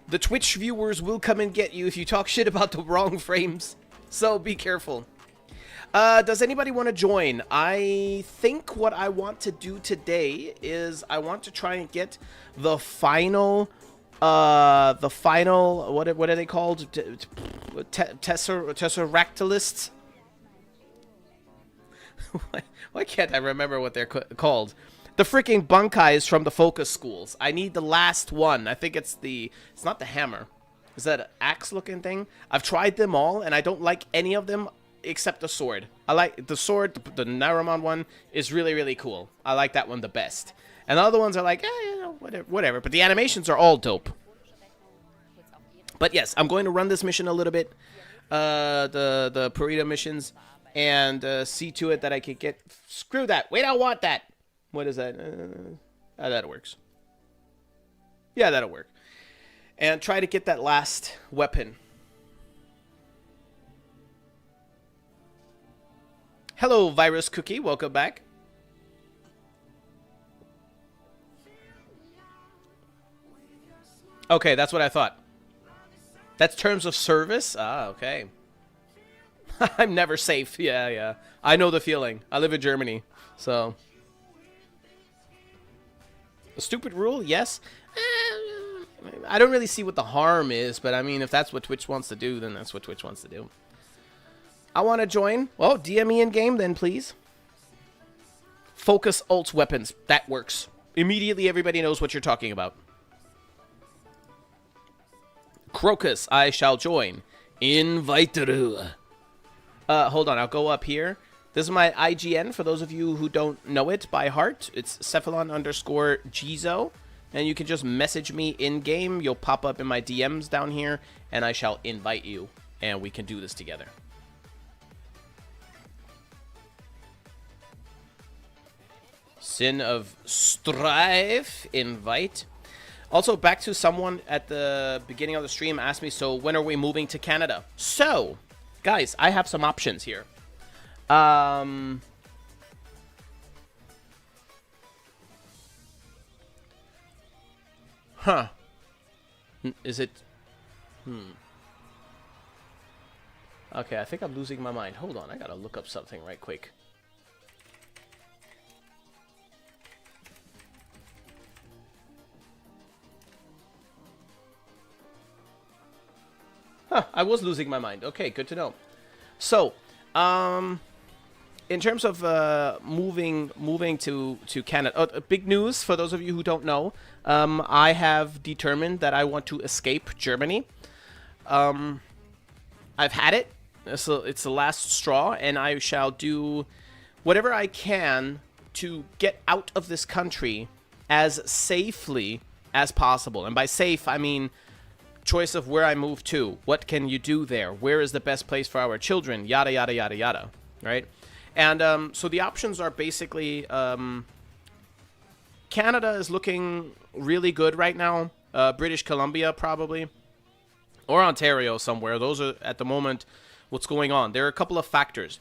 The Twitch viewers will come and get you if you talk shit about the wrong frames. So be careful. Does anybody want to join? I think what I want to do today is I want to try and get the final, what are they called? Tesseractalists? Why can't I remember what they're called? The freaking bunkais from the focus schools. I need the last one. I think it's not the hammer. Is that an axe looking thing? I've tried them all and I don't like any of them except the sword. I like the sword. The Naramon one is really, really cool. I like that one the best. And the other ones are like, you know, whatever. But the animations are all dope. But yes, I'm going to run this mission a little bit. The Purita missions. And see to it that I can get... Screw that. Wait, I want that. What is that? That works. Yeah, that'll work. And try to get that last weapon. Hello, Virus Cookie. Welcome back. Okay, that's what I thought. That's terms of service? Ah, okay. I'm never safe. Yeah. I know the feeling. I live in Germany, so... A stupid rule? Yes. I don't really see what the harm is, but I mean, if that's what Twitch wants to do, then that's what Twitch wants to do. I want to join. Well, DM me in game then, please. Focus ults weapons. That works. Immediately everybody knows what you're talking about. Crocus, I shall join. Invite. Hold on, I'll go up here. This is my IGN, for those of you who don't know it by heart. It's Cephalon_Gizo. And you can just message me in-game. You'll pop up in my DMs down here. And I shall invite you. And we can do this together. Sin of Strife. Invite. Also, back to someone at the beginning of the stream asked me, so when are we moving to Canada? So, guys, I have some options here. Huh. Is it... Okay, I think I'm losing my mind. Hold on, I gotta look up something right quick. Huh, I was losing my mind. Okay, good to know. So, in terms of moving to Canada, big news for those of you who don't know. I have determined that I want to escape Germany. I've had it. It's the last straw, and I shall do whatever I can to get out of this country as safely as possible. And by safe, I mean choice of where I move to. What can you do there? Where is the best place for our children? Yada, yada, yada, yada. Right? And so the options are basically... Canada is looking really good right now. British Columbia, probably. Or Ontario somewhere. Those are, at the moment, what's going on. There are a couple of factors.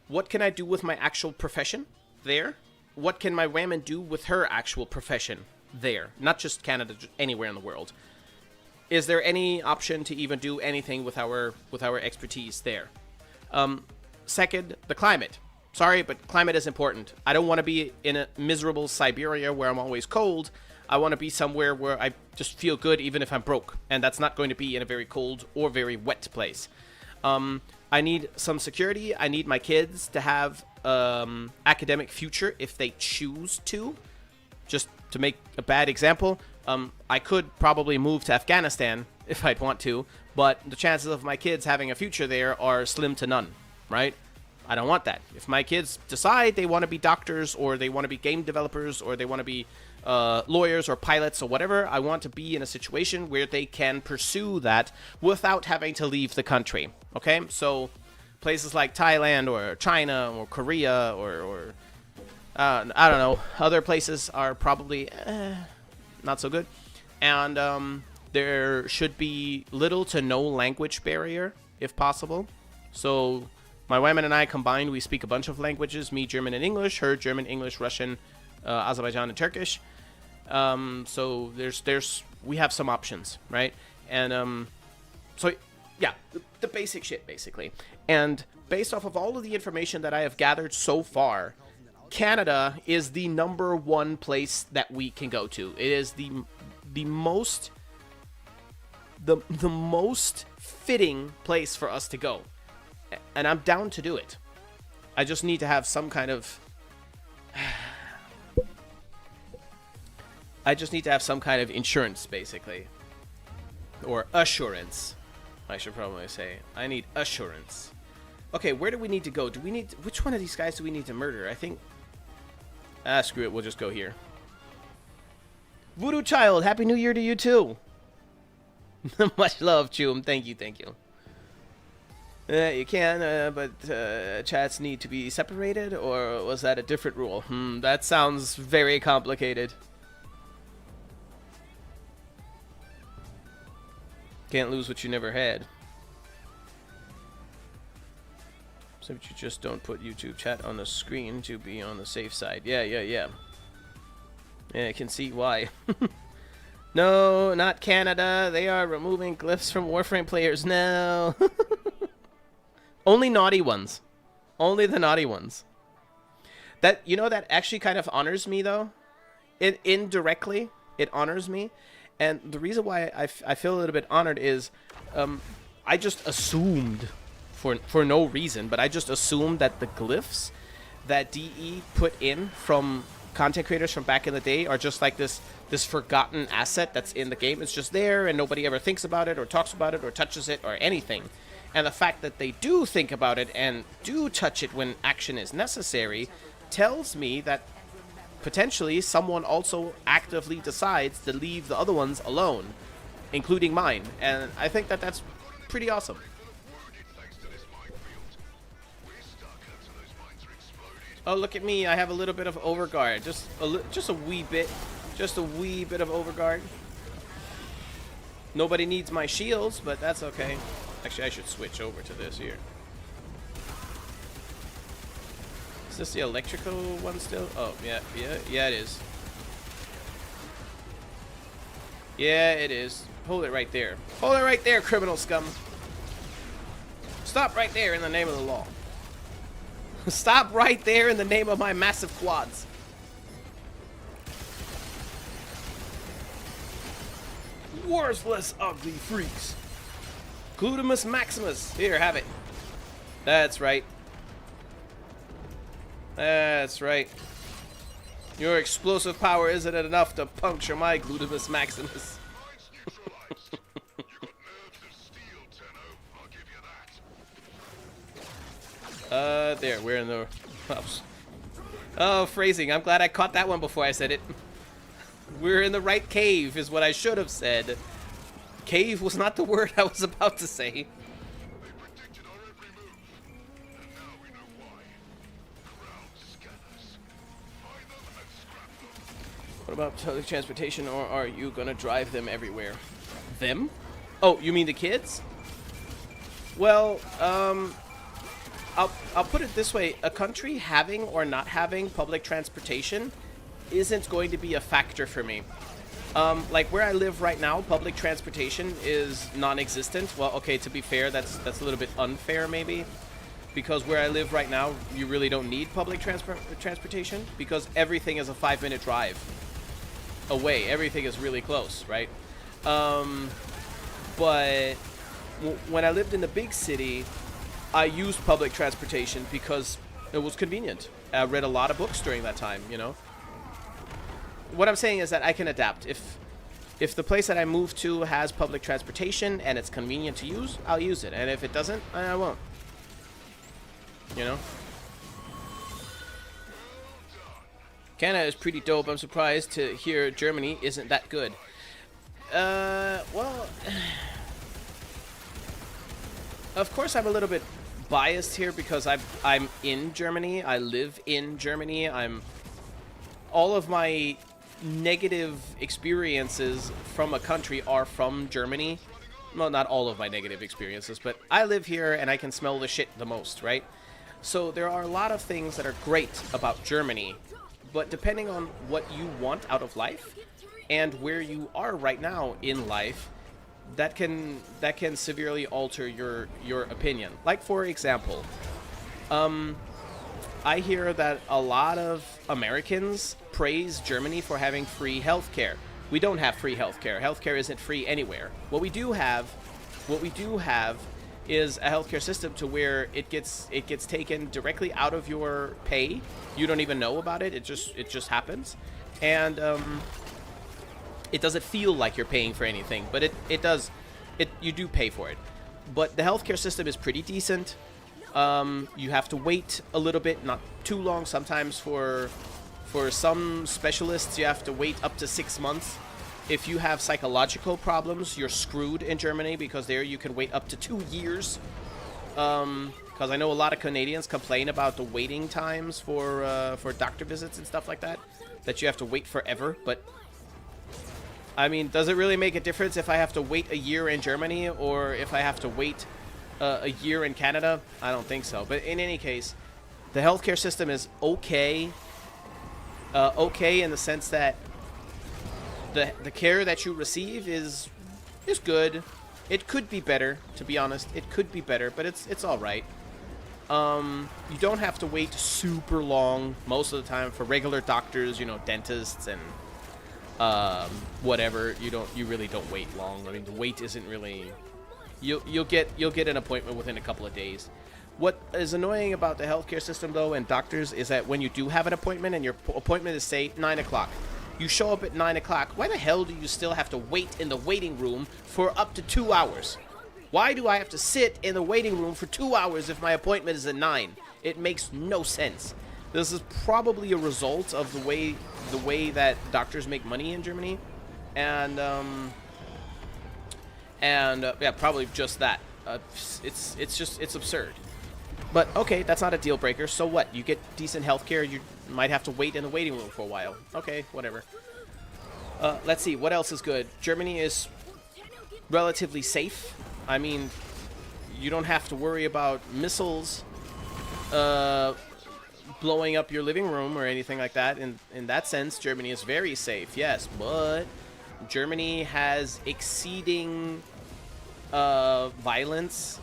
What can I do with my actual profession there? What can my woman do with her actual profession there, not just Canada, just anywhere in the world. Is there any option to even do anything with our expertise there? Second, the climate. Sorry, but climate is important. I don't want to be in a miserable Siberia where I'm always cold. I want to be somewhere where I just feel good even if I'm broke. And that's not going to be in a very cold or very wet place. I need some security. I need my kids to have academic future if they choose to. Just to make a bad example, I could probably move to Afghanistan if I'd want to, but the chances of my kids having a future there are slim to none, right? I don't want that. If my kids decide they want to be doctors or they want to be game developers or they want to be lawyers or pilots or whatever, I want to be in a situation where they can pursue that without having to leave the country, okay? So places like Thailand or China or Korea or I don't know, other places are probably not so good. And there should be little to no language barrier if possible. So my women and I combined, we speak a bunch of languages. Me, German and English. Her, German, English, Russian, Azerbaijan, and Turkish. So we have some options, right? And so yeah, the basic shit, basically. And based off of all of the information that I have gathered so far, Canada is the #1 place that we can go to. It is the most fitting place for us to go. And I'm down to do it. I just need to have some kind of insurance, basically. Or assurance, I should probably say. I need assurance. Okay, where do we need to go? Which one of these guys do we need to murder? I think... screw it, we'll just go here. Voodoo Child, Happy New Year to you too. Much love, Chum. Thank you. You can, but chats need to be separated, or was that a different rule? That sounds very complicated. Can't lose what you never had. So you just don't put YouTube chat on the screen to be on the safe side. Yeah, I can see why. No, not Canada. They are removing glyphs from Warframe players now. Only naughty ones. Only the naughty ones. That actually kind of honors me, though. Indirectly, it honors me. And the reason why I feel a little bit honored is I just assumed, for no reason, but I just assumed that the glyphs that DE put in from content creators from back in the day are just like this forgotten asset that's in the game. It's just there and nobody ever thinks about it or talks about it or touches it or anything. And the fact that they do think about it and do touch it when action is necessary tells me that potentially someone also actively decides to leave the other ones alone, including mine. And I think that that's pretty awesome. Oh, look at me. I have a little bit of overguard. Just a wee bit. Just a wee bit of overguard. Nobody needs my shields, but that's okay. Actually, I should switch over to this here. Is this the electrical one still? Oh, yeah, it is. Yeah, it is. Hold it right there. Hold it right there, criminal scum. Stop right there in the name of the law. Stop right there in the name of my massive quads. Worthless, ugly freaks. Gluteus Maximus. Here, have it. That's right. That's right. Your explosive power isn't enough to puncture my Gluteus Maximus. There, we're in the... Oh, phrasing. I'm glad I caught that one before I said it. We're in the right cave, is what I should have said. Cave was not the word I was about to say. What about public transportation, or are you gonna drive them everywhere? Them? Oh, you mean the kids? Well, I'll put it this way. A country having or not having public transportation isn't going to be a factor for me. Like where I live right now, public transportation is non-existent. Well, okay, to be fair, that's a little bit unfair maybe, because where I live right now, you really don't need public transportation because everything is a 5-minute drive away. Everything is really close, right? But when I lived in the big city, I used public transportation because it was convenient. I read a lot of books during that time, you know. What I'm saying is that I can adapt. If the place that I move to has public transportation and it's convenient to use, I'll use it. And if it doesn't, I won't. You know? Canada is pretty dope. I'm surprised to hear Germany isn't that good. Well, of course I'm a little bit biased here because I'm in Germany. I live in Germany. All of my negative experiences from a country are from Germany. Well, not all of my negative experiences, but I live here and I can smell the shit the most, right? So there are a lot of things that are great about Germany, but depending on what you want out of life and where you are right now in life, that can severely alter your opinion. Like, for example, I hear that a lot of Americans praise Germany for having free healthcare. We don't have free healthcare. Healthcare isn't free anywhere. What we do have is a healthcare system to where it gets taken directly out of your pay. You don't even know about it. It just happens, and it doesn't feel like you're paying for anything, but it does. You do pay for it. But the healthcare system is pretty decent. You have to wait a little bit, not too long. Sometimes for some specialists, you have to wait up to 6 months. If you have psychological problems, you're screwed in Germany because there you can wait up to 2 years. Because I know a lot of Canadians complain about the waiting times for doctor visits and stuff like that you have to wait forever. But I mean, does it really make a difference if I have to wait a year in Germany or if I have to wait a year in Canada? I don't think so. But in any case, the healthcare system is okay. Okay in the sense that the care that you receive is good. It could be better, to be honest. It could be better, but it's all right. You don't have to wait super long most of the time for regular doctors, you know, dentists and whatever. You really don't wait long. I mean, the wait isn't really. You'll get an appointment within a couple of days. What is annoying about the healthcare system, though, and doctors, is that when you do have an appointment and your appointment is, say, 9 o'clock, you show up at 9 o'clock, why the hell do you still have to wait in the waiting room for up to 2 hours? Why do I have to sit in the waiting room for 2 hours if my appointment is at 9? It makes no sense. This is probably a result of the way that doctors make money in Germany, and yeah, probably just that. It's absurd. But okay, that's not a deal breaker. So what? You get decent healthcare. You might have to wait in the waiting room for a while. Okay, whatever. Let's see. What else is good? Germany is relatively safe. I mean, you don't have to worry about missiles blowing up your living room or anything like that. In that sense, Germany is very safe. Yes, but Germany has exceeding violence.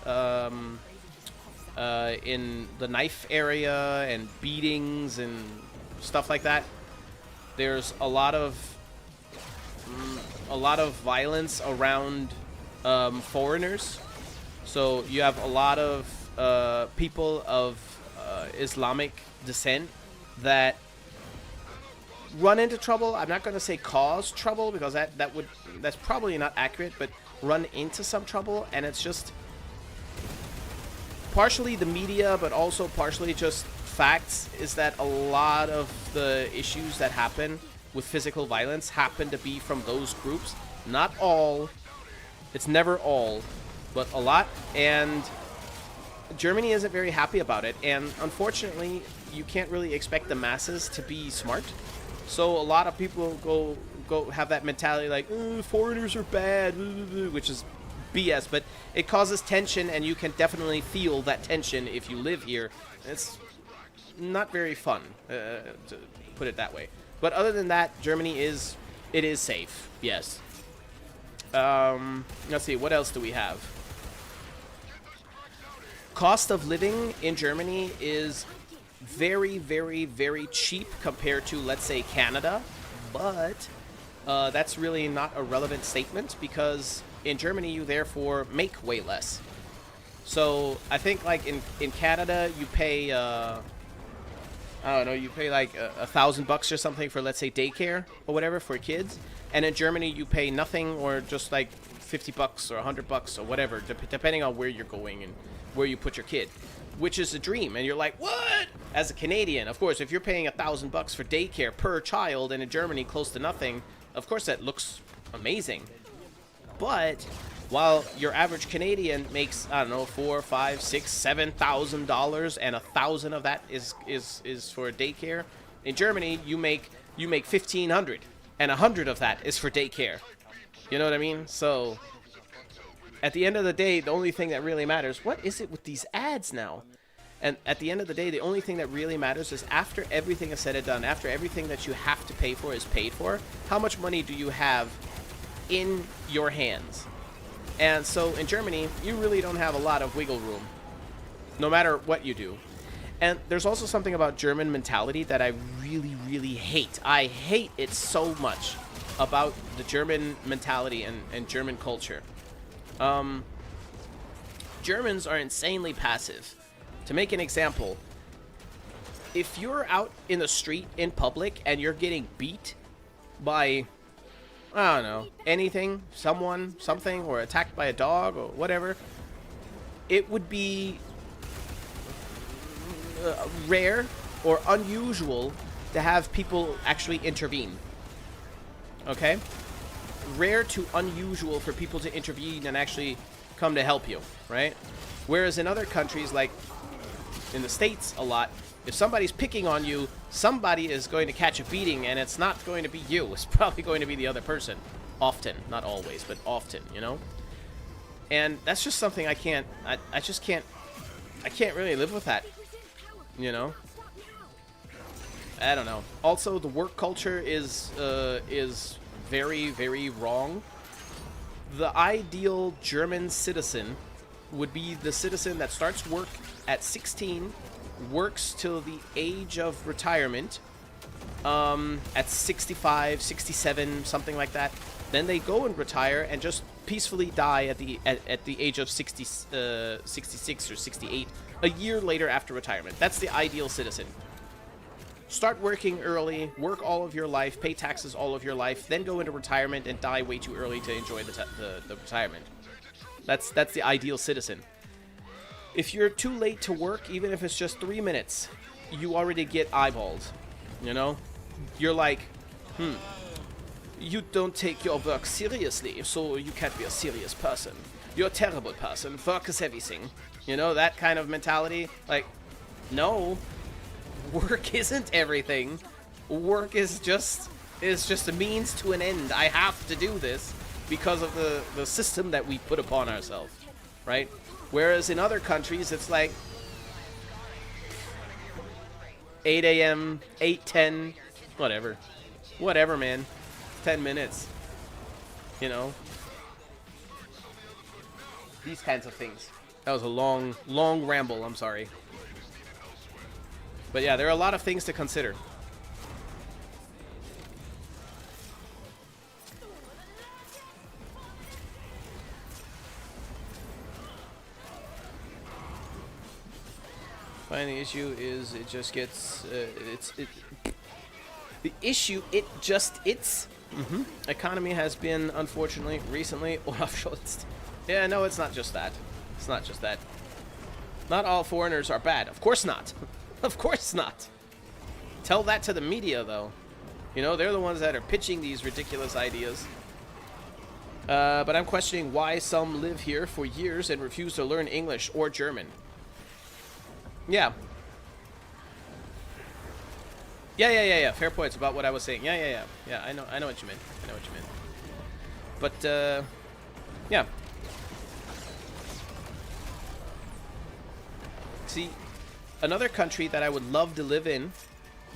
In the knife area and beatings and stuff like that. There's a lot of violence around foreigners. So you have a lot of people of Islamic descent that run into trouble. I'm not going to say cause trouble because that's probably not accurate, but run into some trouble, and it's just partially the media, but also partially just facts, is that a lot of the issues that happen with physical violence happen to be from those groups. Not all. It's never all, but a lot. And Germany isn't very happy about it. And unfortunately, you can't really expect the masses to be smart. So a lot of people go have that mentality like, foreigners are bad, which is BS, but it causes tension, and you can definitely feel that tension if you live here. It's not very fun, to put it that way. But other than that, Germany is safe. Yes. Let's see, what else do we have? Cost of living in Germany is very, very, very cheap compared to, let's say, Canada. But that's really not a relevant statement because in Germany you therefore make way less. So I think like in Canada you pay I don't know, you pay like $1,000 or something for, let's say, daycare or whatever for kids, and in Germany you pay nothing or just like $50 or $100 or whatever, depending on where you're going and where you put your kid, which is a dream. And you're like, what? As a Canadian, of course, if you're paying $1,000 for daycare per child, and in Germany close to nothing, of course that looks amazing. But while your average Canadian makes, I don't know, $4,000, $5,000, $6,000, $7,000, and $1,000 of that is for daycare, in Germany you make $1,500, and $100 of that is for daycare. You know what I mean? So at the end of the day, the only thing that really matters, what is it with these ads now? And at the end of the day, the only thing that really matters is after everything is said and done, after everything that you have to pay for is paid for, how much money do you have in your hands? And so in Germany, you really don't have a lot of wiggle room, no matter what you do. And there's also something about German mentality that I really, really hate. I hate it so much about the German mentality and German culture. Germans are insanely passive. To make an example, if you're out in the street in public and you're getting beat by, I don't know, anything, someone, something, or attacked by a dog or whatever, it would be rare or unusual to have people actually intervene. Okay? Rare to unusual for people to intervene and actually come to help you, right? Whereas in other countries, like in the States a lot, if somebody's picking on you, somebody is going to catch a beating, and it's not going to be you. It's probably going to be the other person. Often. Not always, but often, you know? And that's just something I can't really live with that, you know? I don't know. Also, the work culture is very, very wrong. The ideal German citizen would be the citizen that starts work at 16, works till the age of retirement, at 65, 67, something like that. Then they go and retire and just peacefully die at the age of 66 or 68, a year later after retirement. That's the ideal citizen. Start working early, work all of your life, pay taxes all of your life, then go into retirement and die way too early to enjoy the retirement. That's the ideal citizen. If you're too late to work, even if it's just 3 minutes, you already get eyeballed, you know? You're like, you don't take your work seriously, so you can't be a serious person. You're a terrible person. Work is everything. You know, that kind of mentality. Like, no. Work isn't everything. Work is just a means to an end. I have to do this because of the system that we put upon ourselves, right? Whereas in other countries, it's like 8 a.m., 8:10, whatever. Whatever, man. 10 minutes. You know? These kinds of things. That was a long, long ramble. I'm sorry. But yeah, there are a lot of things to consider. Finding the issue is it just gets the issue economy has been, unfortunately, recently offshore. Yeah, no, it's not just that. It's not just that. Not all foreigners are bad. Of course not. Of course not. Tell that to the media, though. You know, they're the ones that are pitching these ridiculous ideas. But I'm questioning why some live here for years and refuse to learn English or German. Yeah. Yeah. Fair points about what I was saying. Yeah. I know what you meant. But, yeah. See, another country that I would love to live in,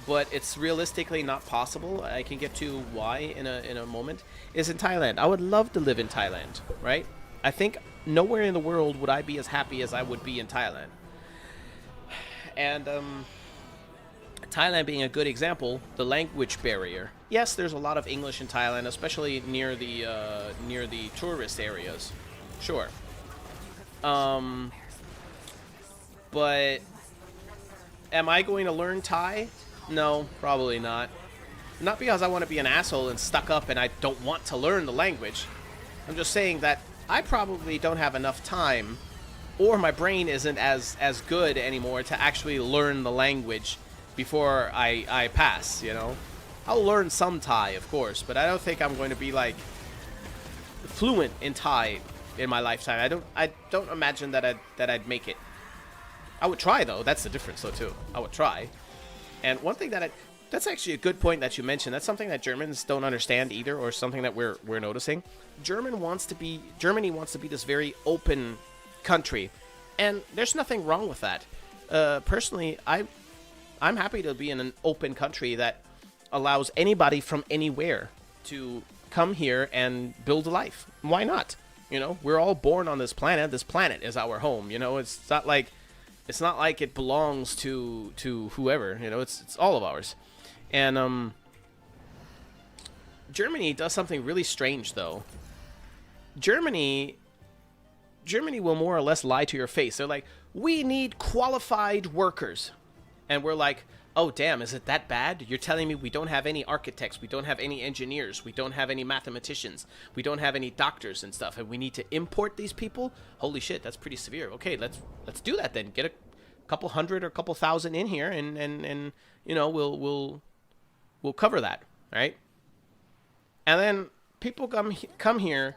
but it's realistically not possible. I can get to why in a moment. Is in Thailand. I would love to live in Thailand, right? I think nowhere in the world would I be as happy as I would be in Thailand. And Thailand being a good example, the language barrier. Yes, there's a lot of English in Thailand, especially near the tourist areas. Sure. But am I going to learn Thai? No, probably not. Not because I want to be an asshole and stuck up and I don't want to learn the language. I'm just saying that I probably don't have enough time, or my brain isn't as good anymore to actually learn the language before I pass, you know? I'll learn some Thai, of course, but I don't think I'm going to be, like, fluent in Thai in my lifetime. I don't imagine that I'd make it. I would try, though. That's the difference, though, too. I would try. And one thing that's actually a good point that you mentioned. That's something that Germans don't understand either, or something that we're noticing. Germany wants to be this very open country, and there's nothing wrong with that. Personally, I'm happy to be in an open country that allows anybody from anywhere to come here and build a life. Why not? You know, we're all born on this planet. This planet is our home. You know, it's not like it belongs to whoever. You know, it's all of ours. And Germany does something really strange, though. Germany will more or less lie to your face. They're like, we need qualified workers. And we're like, oh, damn, is it that bad? You're telling me we don't have any architects, we don't have any engineers, we don't have any mathematicians, we don't have any doctors and stuff, and we need to import these people? Holy shit, that's pretty severe. Okay, let's do that then. Get a couple hundred or a couple thousand in here, and you know, we'll cover that, right? And then people come here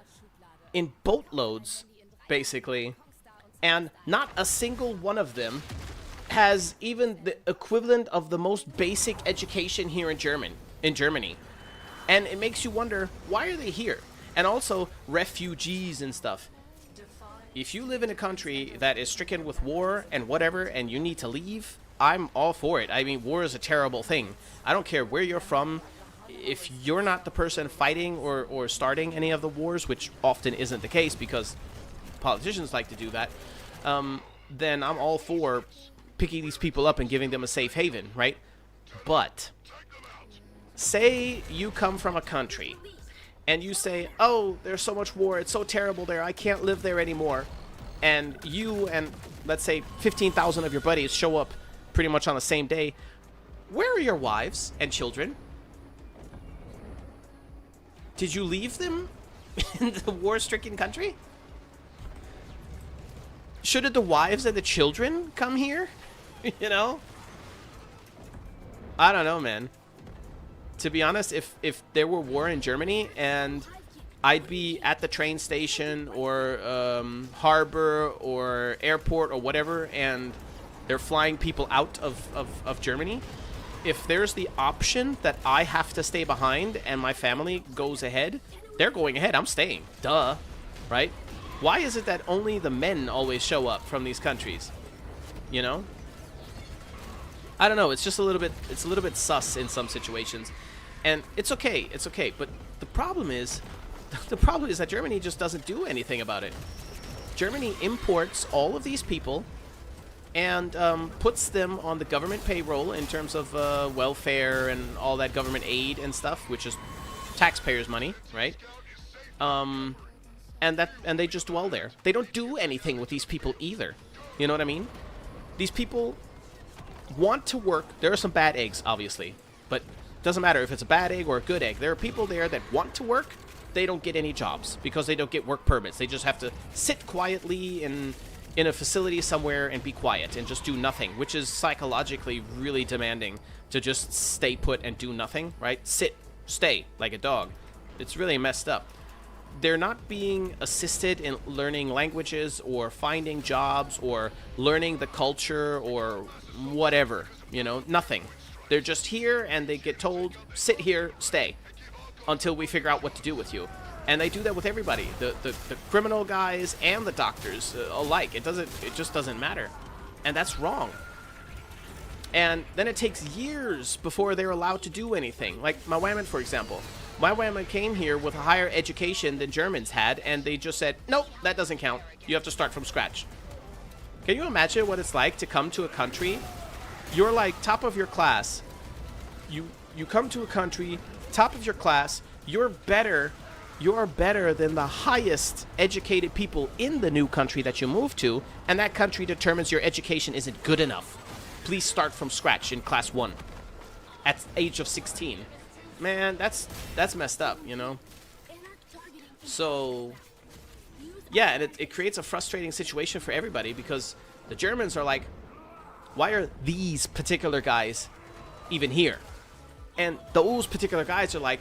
in boatloads, basically, and not a single one of them has even the equivalent of the most basic education here in Germany. And it makes you wonder, why are they here? And also refugees and stuff. If you live in a country that is stricken with war and whatever, and you need to leave, I'm all for it. I mean, war is a terrible thing. I don't care where you're from. If you're not the person fighting or starting any of the wars, which often isn't the case because politicians like to do that, then I'm all for picking these people up and giving them a safe haven, right? But say you come from a country and you say, oh, there's so much war, it's so terrible there, I can't live there anymore. And you and, let's say, 15,000 of your buddies show up pretty much on the same day. Where are your wives and children? Did you leave them in the war-stricken country? Shouldn't the wives and the children come here? You know? I don't know, man. To be honest, if there were war in Germany and I'd be at the train station or harbor or airport or whatever, and they're flying people out of Germany, if there's the option that I have to stay behind and my family goes ahead, they're going ahead. I'm staying. Duh. Right? Why is it that only the men always show up from these countries? You know? I don't know. It's just a little bit sus in some situations. And it's okay. It's okay. But the problem is that Germany just doesn't do anything about it. Germany imports all of these people and puts them on the government payroll in terms of welfare and all that government aid and stuff, which is taxpayers' money, right? And they just dwell there. They don't do anything with these people either. You know what I mean? These people want to work. There are some bad eggs, obviously, but it doesn't matter if it's a bad egg or a good egg. There are people there that want to work. They don't get any jobs because they don't get work permits. They just have to sit quietly in a facility somewhere and be quiet and just do nothing, which is psychologically really demanding, to just stay put and do nothing, right? Sit, stay, like a dog. It's really messed up. They're not being assisted in learning languages or finding jobs or learning the culture or whatever, you know, nothing. They're just here and they get told, sit here, stay, until we figure out what to do with you. And they do that with everybody, the criminal guys and the doctors alike. It just doesn't matter. And that's wrong. And then it takes years before they're allowed to do anything. Like my women, for example. My women came here with a higher education than Germans had, and they just said, nope, that doesn't count. You have to start from scratch. Can you imagine what it's like to come to a country? You're like top of your class. You come to a country, top of your class, you're better than the highest educated people in the new country that you move to, and that country determines your education isn't good enough. Please start from scratch in class 1 at the age of 16. Man, that's messed up, you know? So, yeah, and it creates a frustrating situation for everybody because the Germans are like, why are these particular guys even here? And those particular guys are like,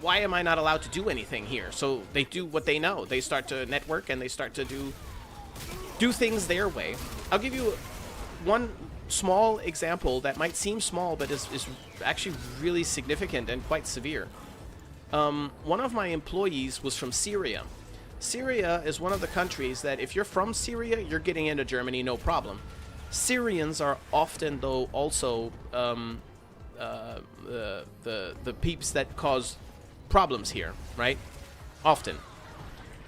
why am I not allowed to do anything here? So they do what they know. They start to network and they start to do things their way. I'll give you one small example that might seem small, but is actually really significant and quite severe. One of my employees was from Syria. Syria is one of the countries that if you're from Syria, you're getting into Germany, no problem. Syrians are often, though, also the peeps that cause problems here, right? Often.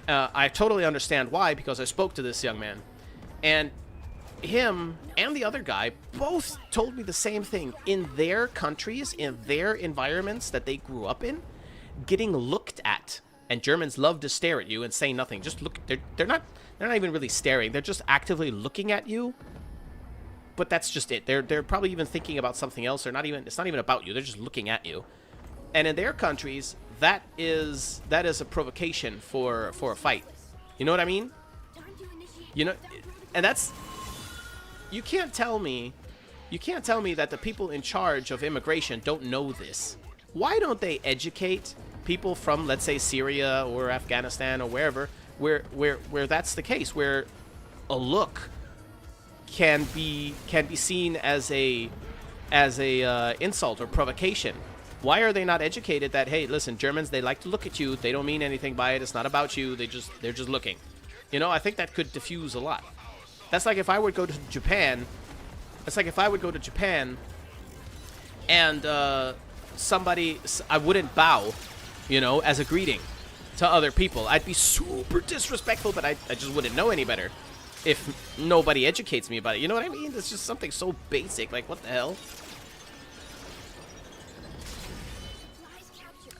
I totally understand why, because I spoke to this young man. And him and the other guy both told me the same thing. In their countries, in their environments that they grew up in, getting looked at, and Germans love to stare at you and say nothing. Just look. They're not even really staring. They're just actively looking at you. But that's just it. They're probably even thinking about something else. It's not even about you. They're just looking at you. And in their countries, that is a provocation for a fight. You know what I mean? You know, and that's. You can't tell me that the people in charge of immigration don't know this. Why don't they educate people from, let's say, Syria or Afghanistan or wherever, where that's the case, where a look can be seen as a insult or provocation? Why are they not educated that, hey, listen, Germans, they like to look at you. They don't mean anything by it. It's not about you. They're just looking. You know, I think that could diffuse a lot. That's like if I would go to Japan. And I wouldn't bow, you know, as a greeting to other people. I'd be super disrespectful, but I just wouldn't know any better if nobody educates me about it. You know what I mean? It's just something so basic. Like, what the hell?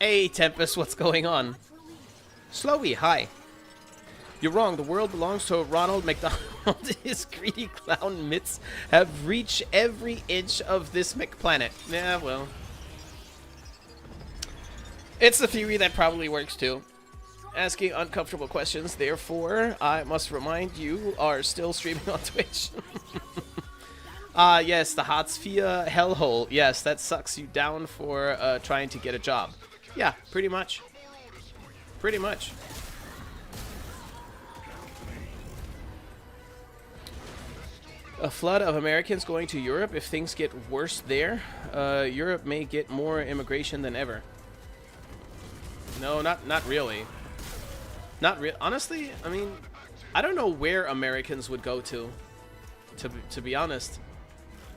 Hey, Tempest, what's going on? Slowy, hi. You're wrong. The world belongs to Ronald McDonald. His greedy clown mitts have reached every inch of this McPlanet. Yeah, well. It's a theory that probably works too. Asking uncomfortable questions, therefore, I must remind you are still streaming on Twitch. Yes, the hot sphere hellhole. Yes, that sucks you down for trying to get a job. Yeah, pretty much. Pretty much. A flood of Americans going to Europe. If things get worse there, Europe may get more immigration than ever. No, not really. Not real. Honestly, I mean, I don't know where Americans would go to be honest.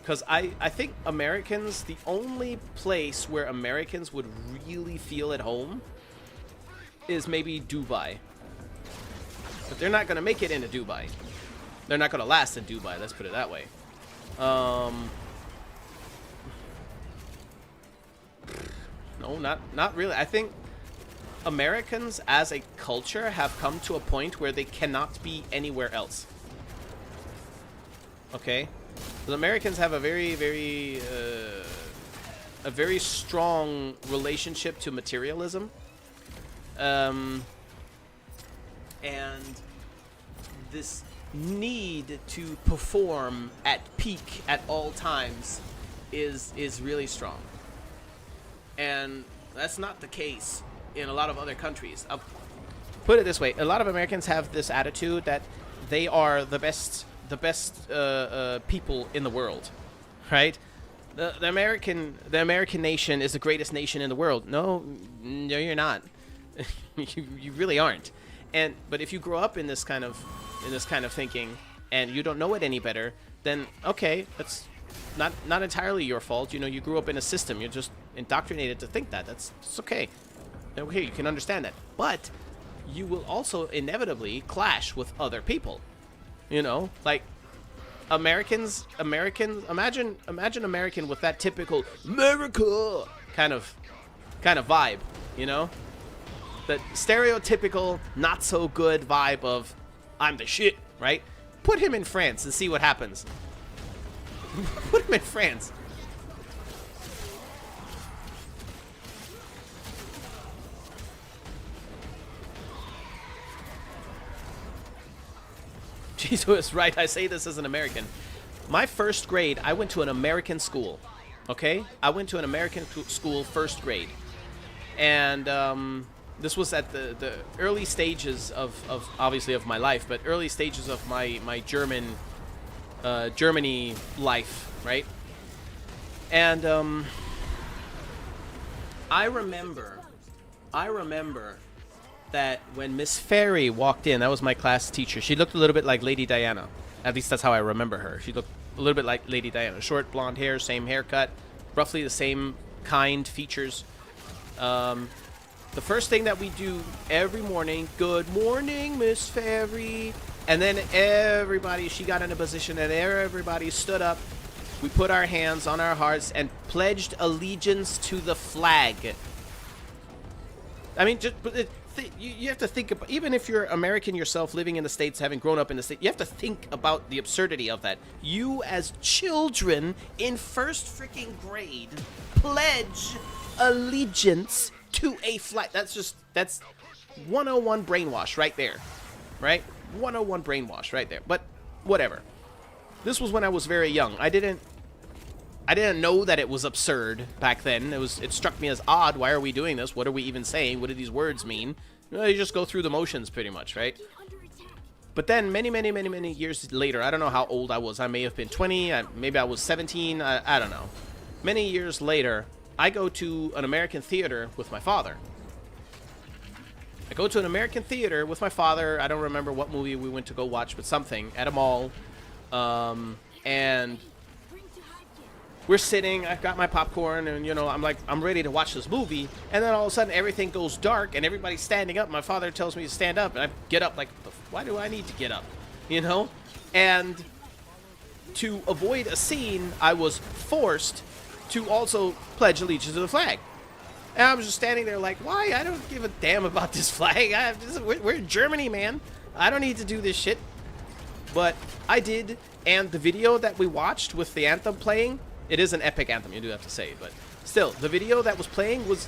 Because I think Americans, the only place where Americans would really feel at home is maybe Dubai. But they're not going to make it into Dubai. They're not going to last in Dubai, let's put it that way. No, not really. I think Americans as a culture have come to a point where they cannot be anywhere else. Okay? The Americans have a very strong relationship to materialism. And this need to perform at peak at all times is really strong. And that's not the case in a lot of other countries. I'll put it this way. A lot of Americans have this attitude that they are the best people in the world, right? The American nation is the greatest nation in the world. No, you're not. you really aren't. But if you grow up in this kind of thinking and you don't know it any better, then okay, not entirely your fault. You know, you grew up in a system. You're just indoctrinated to think that. It's okay. Okay, you can understand that. But you will also inevitably clash with other people. You know, like Americans, imagine American with that typical America kind of vibe, you know? The stereotypical not so good vibe of I'm the shit, right? Put him in France and see what happens. Put him in France. Jesus, right, I say this as an American. My first grade, I went to an American school, okay? I went to an American school first grade. And this was at the early stages of obviously of my life, but early stages of my Germany life, right? And I remember that when Miss Fairy walked in, that was my class teacher. She looked a little bit like Lady Diana. At least that's how I remember her. She looked a little bit like Lady Diana. Short blonde hair, same haircut, roughly the same kind features. The first thing that we do every morning, good morning, Miss Fairy. And then everybody, she got in a position and everybody stood up. We put our hands on our hearts and pledged allegiance to the flag. I mean, you have to think about, even if you're American yourself, living in the States, having grown up in the States, you have to think about the absurdity of that. You, as children in first freaking grade, pledge allegiance to a flag. That's 101 brainwash right there, right? 101 brainwash right there. But whatever. This was when I was very young. I didn't know that it was absurd back then. It struck me as odd. Why are we doing this? What are we even saying? What do these words mean? You just go through the motions pretty much, right? But then many years later, I don't know how old I was. I may have been 20, maybe I was 17, I don't know. Many years later, I go to an American theater with my father. I go to an American theater with my father. I don't remember what movie we went to go watch, but something at a mall. And we're sitting, I've got my popcorn, and, you know, I'm ready to watch this movie. And then all of a sudden, everything goes dark, and everybody's standing up. My father tells me to stand up, and I get up like, why do I need to get up? You know? And to avoid a scene, I was forced to also pledge allegiance to the flag. And I was just standing there like, why? I don't give a damn about this flag. We're in Germany, man. I don't need to do this shit. But I did, and the video that we watched with the anthem playing, it is an epic anthem, you do have to say, but still, the video that was playing was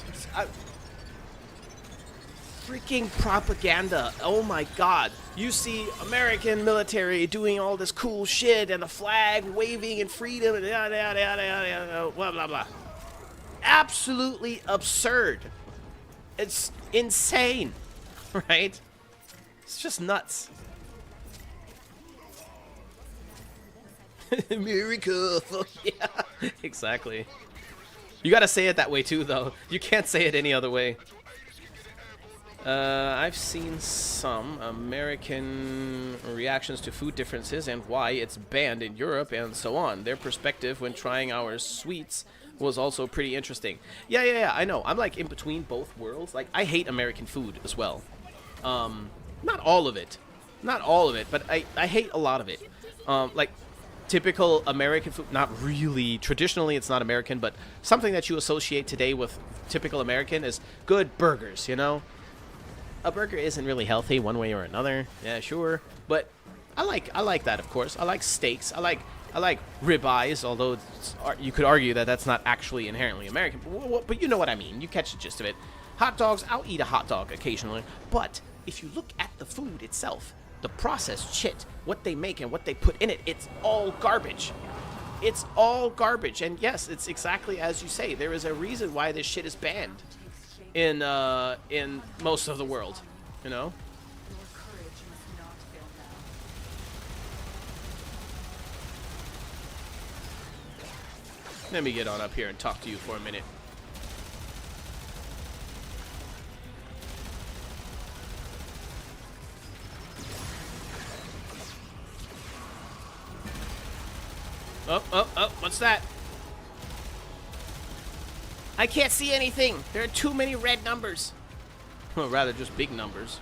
freaking propaganda. Oh my god. You see American military doing all this cool shit, and the flag waving and freedom, and yada, yada, yada, yada, blah, blah, blah. Absolutely absurd. It's insane, right? It's just nuts. America, fuck yeah. Exactly. You gotta say it that way too, though. You can't say it any other way. I've seen some American reactions to food differences and why it's banned in Europe and so on. Their perspective when trying our sweets was also pretty interesting. Yeah, I know. I'm like in between both worlds. Like, I hate American food as well. Not all of it. Not all of it, but I hate a lot of it. Like, typical American food, not really, traditionally it's not American, but something that you associate today with typical American is good burgers, you know? A burger isn't really healthy one way or another, yeah, sure, but I like that, of course. I like steaks, I like ribeyes, although you could argue that that's not actually inherently American, but you know what I mean, you catch the gist of it. Hot dogs, I'll eat a hot dog occasionally, but if you look at the food itself, the processed shit, what they make and what they put in it, it's all garbage. It's all garbage. And yes, it's exactly as you say. There is a reason why this shit is banned in most of the world, you know? Let me get on up here and talk to you for a minute. Oh, oh, oh, what's that? I can't see anything. There are too many red numbers. Or rather, just big numbers.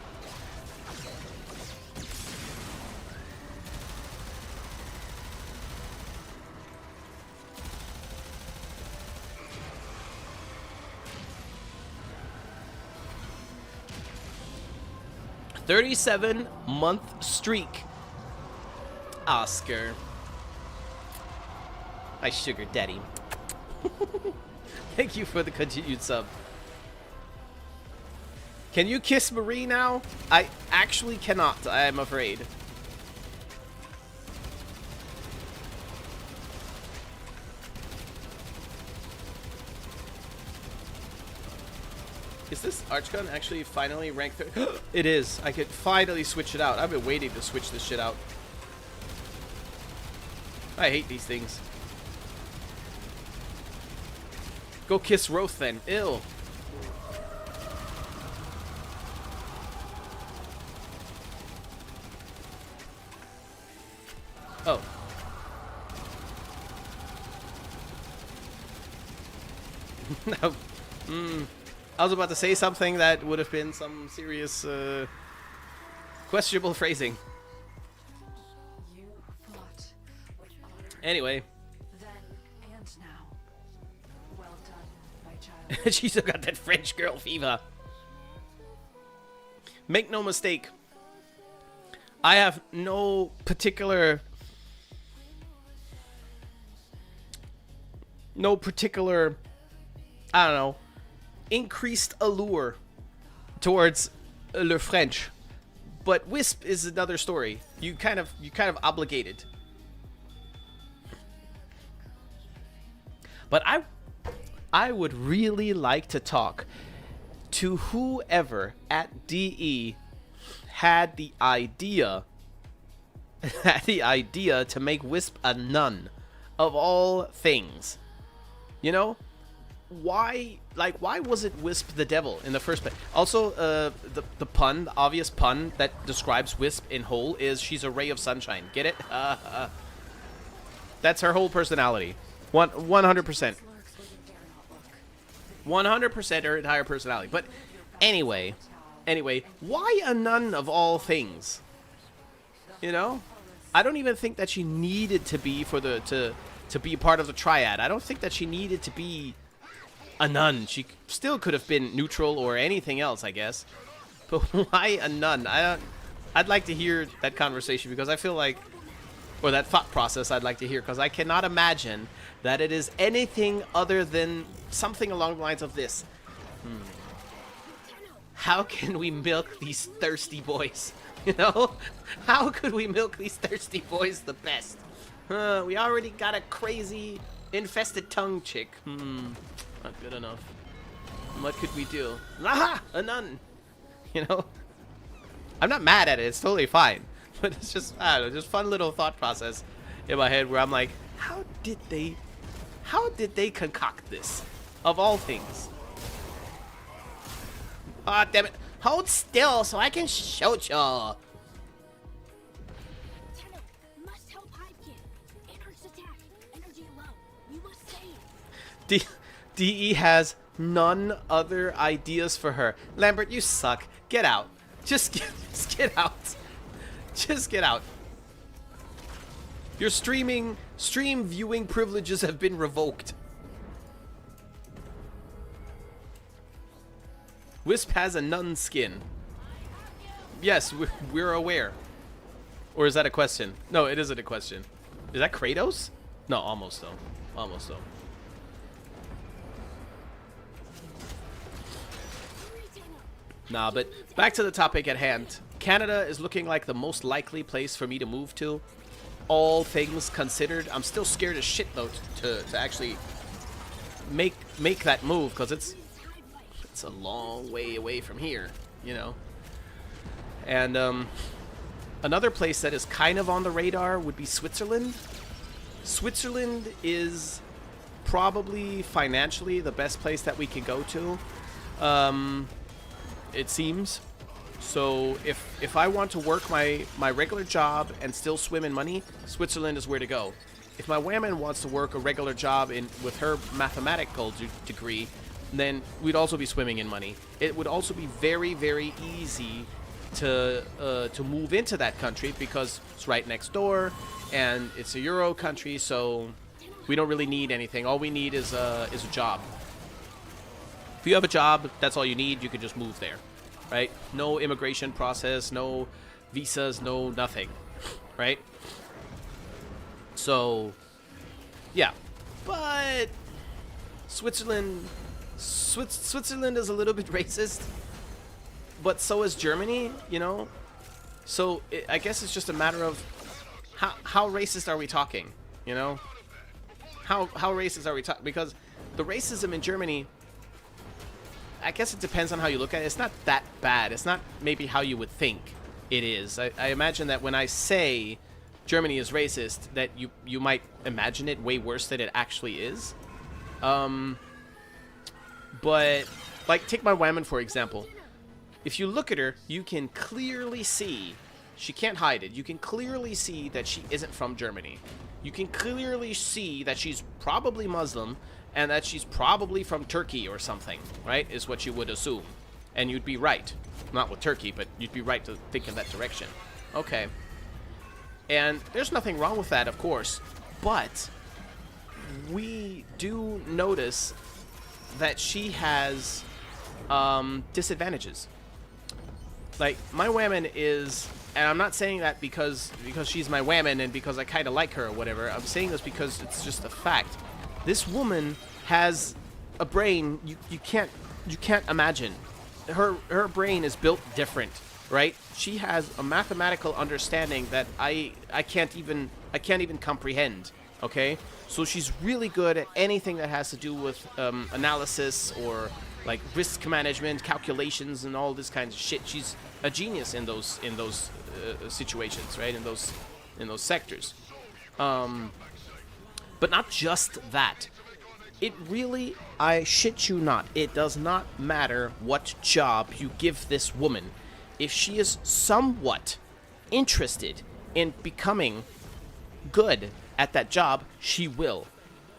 "37-month streak. Oscar. My sugar daddy." Thank you for the continued sub. Can you kiss Marie now? I actually cannot, I am afraid. Is this Archgun actually finally ranked 30? It is. I could finally switch it out. I've been waiting to switch this shit out. I hate these things. Go kiss Roth then. Ew. Oh. No. I was about to say something that would have been some serious, questionable phrasing. You fought with honor Anyway. then and now. Well done, my child. She's still got that French girl fever. Make no mistake. I have no particular... I don't know, increased allure towards le French, but Wisp is another story. You kind of obligated. But I would really like to talk to whoever at DE had the idea to make Wisp a nun of all things. You know? Why wasn't Wisp the devil in the first place? Also, the pun, the obvious pun that describes Wisp in whole is she's a ray of sunshine. Get it? That's her whole personality. 100%. 100% her entire personality. But anyway, why a nun of all things? You know? I don't even think that she needed to be to be part of the triad. I don't think that she needed to be a nun. She still could have been neutral or anything else, I guess. But why a nun? I'd like to hear that conversation, because I feel like, or that thought process I'd like to hear, because I cannot imagine that it is anything other than something along the lines of this. How can we milk these thirsty boys? You know? How could we milk these thirsty boys the best? We already got a crazy infested tongue chick. Not good enough. What could we do? Aha! A nun! You know? I'm not mad at it. It's totally fine. But it's just, I don't know, just fun little thought process in my head where I'm like, how did they concoct this? Of all things. Ah, damn it. Hold still so I can shoot you. Tenno, must help Hypekin. Anarch's attack. Energy low. You must save. DE has none other ideas for her. Lambert, you suck. Get out. Just get out. Just get out. Your stream viewing privileges have been revoked. Wisp has a nun skin. Yes, we're aware. Or is that a question? No, it isn't a question. Is that Kratos? No, almost though. Almost though. Nah, but back to the topic at hand. Canada is looking like the most likely place for me to move to. All things considered. I'm still scared as shit though to actually make that move, because it's a long way away from here, you know. And another place that is kind of on the radar would be Switzerland. Switzerland is probably financially the best place that we can go to. It seems. So if I want to work my regular job and still swim in money, Switzerland is where to go. if my woman wants to work a regular job with her mathematical degree, then we'd also be swimming in money. It would also be very, very easy to move into that country because it's right next door and it's a Euro country, so we don't really need anything. All we need is a job. If you have a job, that's all you need. You can just move there, right? No immigration process, no visas, no nothing, right? So, yeah. But Switzerland is a little bit racist, but so is Germany, you know? So I guess it's just a matter of how racist are we talking, you know? How racist are we talking? Because the racism in Germany, I guess it depends on how you look at it. It's not that bad. It's not maybe how you would think it is. I imagine that when I say Germany is racist, that you might imagine it way worse than it actually is. But, like, take my woman, for example. If you look at her, you can clearly see, she can't hide it, you can clearly see that she isn't from Germany. You can clearly see that she's probably Muslim and that she's probably from Turkey or something, right, is what you would assume. And you'd be right. Not with Turkey, but you'd be right to think in that direction. Okay. And there's nothing wrong with that, of course. But we do notice that she has disadvantages. Like, my woman is, and I'm not saying that because she's my woman and because I kind of like her or whatever. I'm saying this because it's just a fact. This woman has a brain you can't imagine. Her brain is built different, right? She has a mathematical understanding that I can't even comprehend. Okay, so she's really good at anything that has to do with analysis or like risk management, calculations, and all this kind of shit. She's a genius in those situations, right? In those sectors. But not just that. It really, I shit you not, it does not matter what job you give this woman. If she is somewhat interested in becoming good at that job, she will.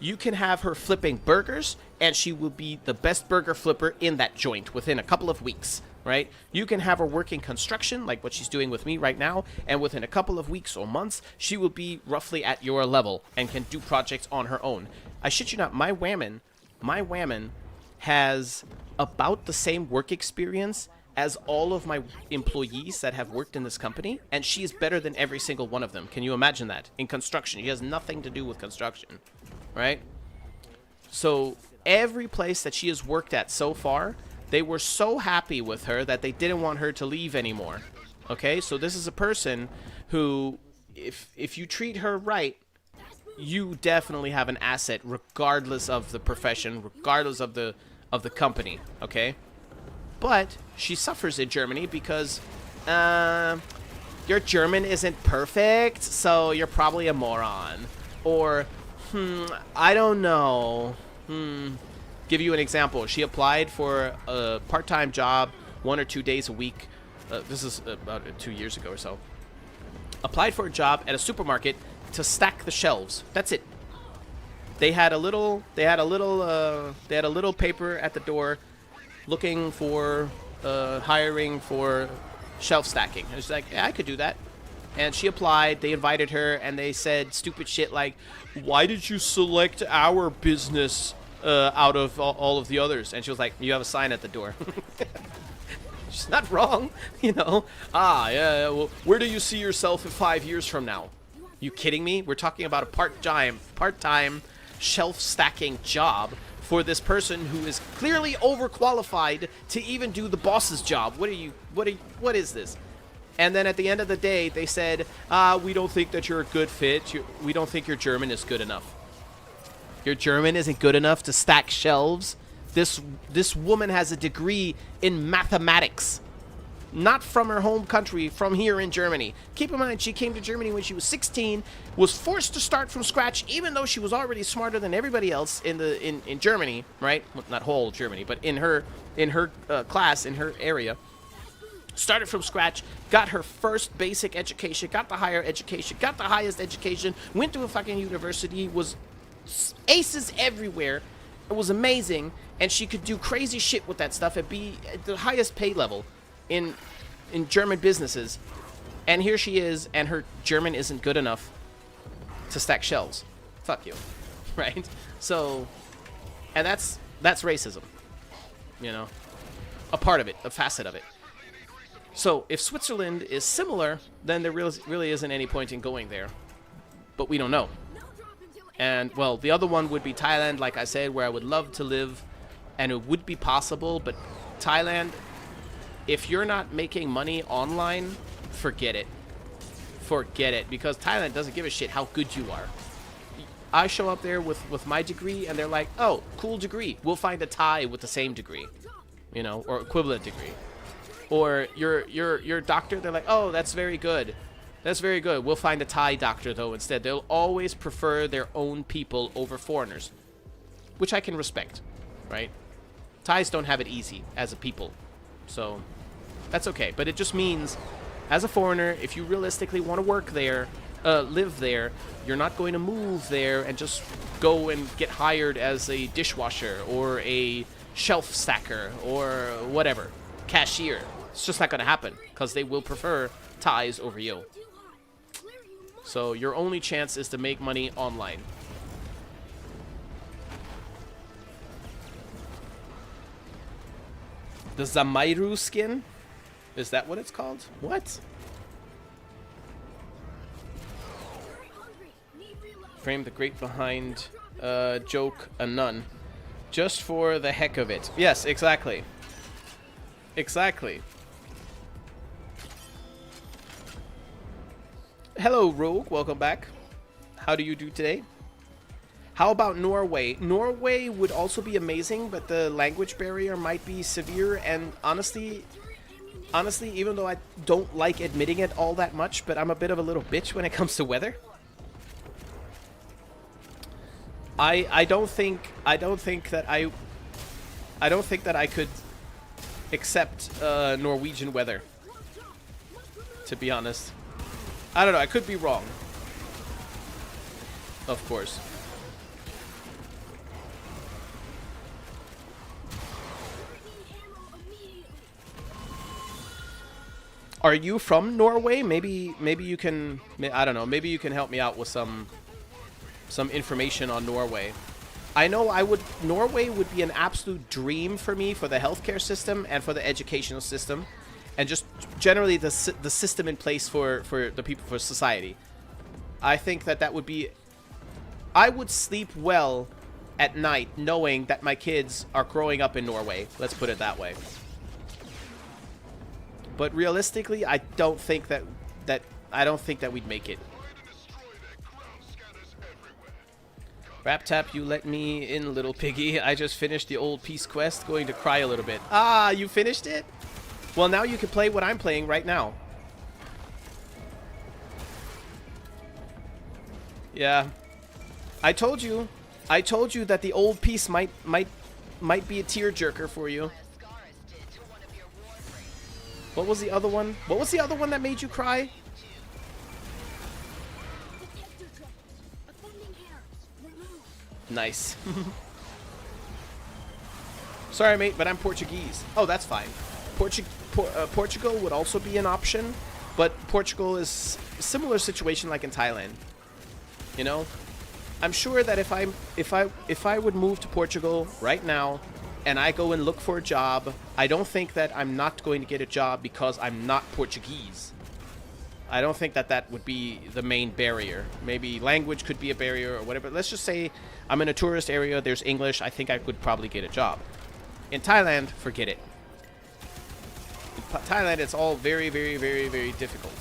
You can have her flipping burgers, and she will be the best burger flipper in that joint within a couple of weeks, right? You can have her working construction, like what she's doing with me right now, and within a couple of weeks or months, she will be roughly at your level and can do projects on her own. I shit you not, my whammon has about the same work experience as all of my employees that have worked in this company, and she is better than every single one of them. Can you imagine that? In construction, she has nothing to do with construction, right? So every place that she has worked at so far, they were so happy with her that they didn't want her to leave anymore. Okay, so this is a person who, if you treat her right, you definitely have an asset, regardless of the profession, regardless of the company. Okay. But she suffers in Germany because your German isn't perfect, so you're probably a moron. Or, I don't know. Give you an example. She applied for a part-time job 1 or 2 days a week. This is about 2 years ago or so. Applied for a job at a supermarket to stack the shelves. That's it. They had a little paper at the door looking for hiring for shelf stacking. And she's like, yeah, I could do that. And she applied. They invited her, and they said stupid shit like, why did you select our business out of all of the others? And she was like, you have a sign at the door. She's not wrong, you know. Yeah, well, where do you see yourself in 5 years from now? You kidding me? We're talking about a part-time shelf stacking job for this person who is clearly overqualified to even do the boss's job. What is this? And then at the end of the day, they said, we don't think that you're a good fit. We don't think your German is good enough. Your German isn't good enough to stack shelves? This woman has a degree in mathematics. Not from her home country, from here in Germany. Keep in mind, she came to Germany when she was 16, was forced to start from scratch, even though she was already smarter than everybody else in Germany, right? Well, not whole Germany, but in her class, in her area. started from scratch, got her first basic education, got the higher education, got the highest education, went to a fucking university, was aces everywhere. It was amazing, and she could do crazy shit with that stuff and be at the highest pay level in German businesses. And here she is, and her German isn't good enough to stack shelves. Fuck you, right? So, and that's racism, you know, a part of it, a facet of it. So if Switzerland is similar, then there really isn't any point in going there, but we don't know. And, well, the other one would be Thailand, like I said, where I would love to live, and it would be possible, but Thailand, if you're not making money online, forget it. Forget it, because Thailand doesn't give a shit how good you are. I show up there with my degree, and they're like, oh, cool degree. We'll find a Thai with the same degree, you know, or equivalent degree. Or your doctor, they're like, oh, that's very good. That's very good. We'll find a Thai doctor, though, instead. They'll always prefer their own people over foreigners, which I can respect, right? Thais don't have it easy as a people, so that's okay. But it just means, as a foreigner, if you realistically want to work there, live there, you're not going to move there and just go and get hired as a dishwasher or a shelf stacker or whatever, cashier. It's just not going to happen, because they will prefer Thais over you. So your only chance is to make money online. The Zamairu skin? Is that what it's called? What? Frame the great behind joke a nun. Just for the heck of it. Yes, exactly. Exactly. Hello, Rogue. Welcome back. How do you do today? How about Norway? Norway would also be amazing, but the language barrier might be severe. And honestly, even though I don't like admitting it all that much, but I'm a bit of a little bitch when it comes to weather. I don't think that I could accept Norwegian weather, to be honest. I don't know, I could be wrong. Of course. Are you from Norway? Maybe you can, I don't know, maybe you can help me out with some information on Norway. I know Norway would be an absolute dream for me for the healthcare system and for the educational system. And just generally the system in place for the people, for society. I think that would be... I would sleep well at night knowing that my kids are growing up in Norway. Let's put it that way. But realistically, I don't think that we'd make it. Rap Tap, you let me in, little piggy. I just finished the old Peace Quest, going to cry a little bit. Ah, you finished it? Well, now you can play what I'm playing right now. Yeah. I told you that the old piece might be a tearjerker for you. What was the other one? What was the other one that made you cry? Nice. Sorry, mate, but I'm Portuguese. Oh, that's fine. Portugal would also be an option, but Portugal is a similar situation like in Thailand. You know, I'm sure that if I would move to Portugal right now and I go and look for a job, I don't think that I'm not going to get a job because I'm not Portuguese. I don't think that would be the main barrier. Maybe language could be a barrier or whatever. Let's just say I'm in a tourist area, there's English, I think I could probably get a job. In Thailand, forget it. In Thailand, it's all very, very, very, very difficult.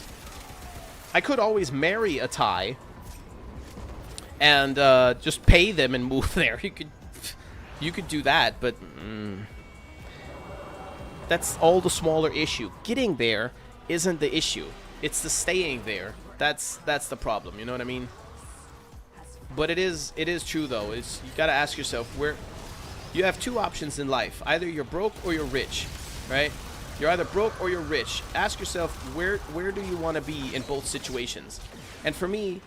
I could always marry a Thai and just pay them and move there. You could do that, but that's all the smaller issue. Getting there isn't the issue. It's the staying there. That's the problem. You know what I mean? But it is true though. You gotta ask yourself where. You have two options in life. Either you're broke or you're rich, right? You're either broke or you're rich. Ask yourself, where do you want to be in both situations? And for me,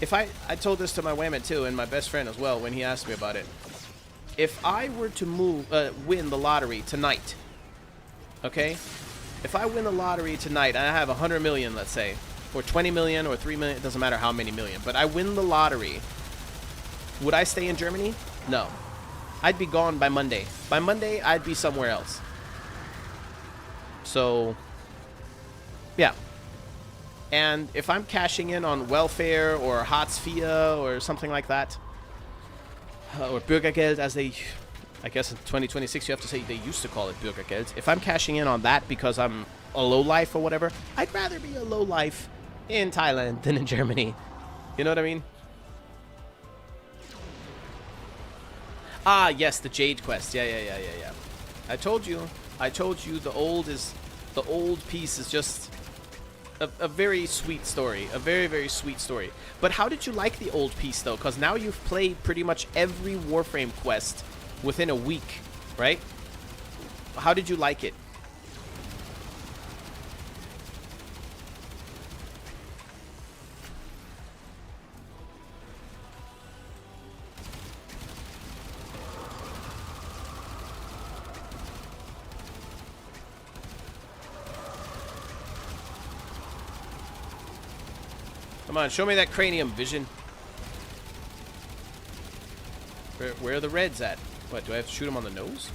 if I told this to my wayman too, and my best friend as well when he asked me about it. If I were to win the lottery tonight, okay? If I win the lottery tonight, and I have 100 million, let's say, or 20 million, or 3 million, it doesn't matter how many million, but I win the lottery, would I stay in Germany? No. I'd be gone by Monday. By Monday, I'd be somewhere else. So, yeah. And if I'm cashing in on welfare or Hartz IV or something like that, or Bürgergeld, as they, I guess in 2026 you have to say they used to call it Bürgergeld. If I'm cashing in on that because I'm a lowlife or whatever, I'd rather be a lowlife in Thailand than in Germany. You know what I mean? Ah, yes, the Jade quest. Yeah. I told you the old piece is just a very sweet story. A very, very sweet story. But how did you like the old piece, though? Because now you've played pretty much every Warframe quest within a week, right? How did you like it? Come on, show me that cranium, Vision. Where are the reds at? What, do I have to shoot them on the nose?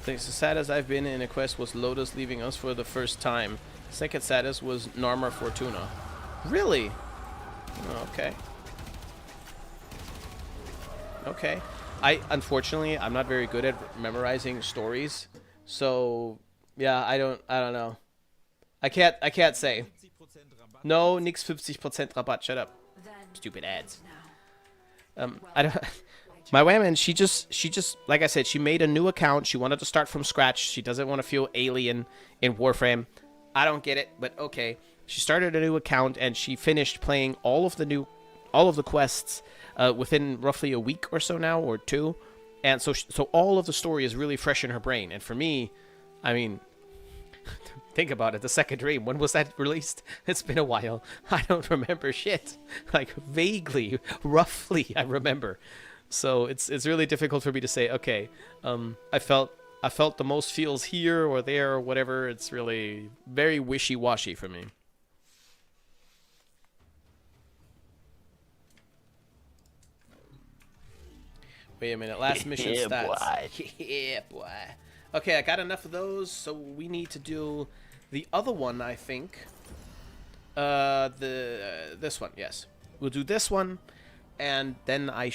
Thanks. The saddest I've been in a quest was Lotus leaving us for the first time. Second saddest was Narmer Fortuna. Really? Oh, okay. Okay. Unfortunately, I'm not very good at memorizing stories. So, yeah, I don't know. I can't say. No, nix 50% Rabatt. Shut up. Stupid ads. I don't. My woman, she just like I said, she made a new account. She wanted to start from scratch. She doesn't want to feel alien in Warframe. I don't get it, but okay. She started a new account and she finished playing all of the quests within roughly a week or so now, or two. And so all of the story is really fresh in her brain. And for me, I mean, think about it. The Second Dream, when was that released? It's been a while. I don't remember shit. Like, vaguely, roughly, I remember. So it's really difficult for me to say, okay, I felt the most feels here or there or whatever. It's really very wishy-washy for me. Wait a minute. Last mission stats. Boy. Yeah, boy. Okay, I got enough of those, so we need to do the other one, I think. This one, yes. We'll do this one, and then I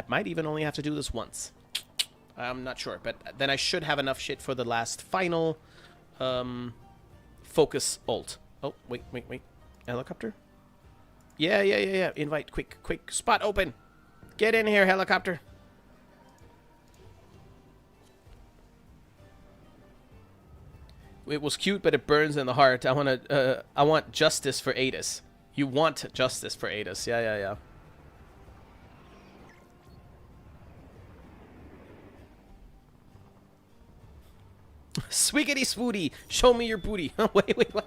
might even only have to do this once. I'm not sure, but then I should have enough shit for the last final focus ult. Oh, wait. Helicopter? Yeah. Invite, quick. Spot open. Get in here, helicopter. It was cute, but it burns in the heart. I want justice for Adis. You want justice for Adis. Yeah. Swiggity swooty, show me your booty. Wait, what?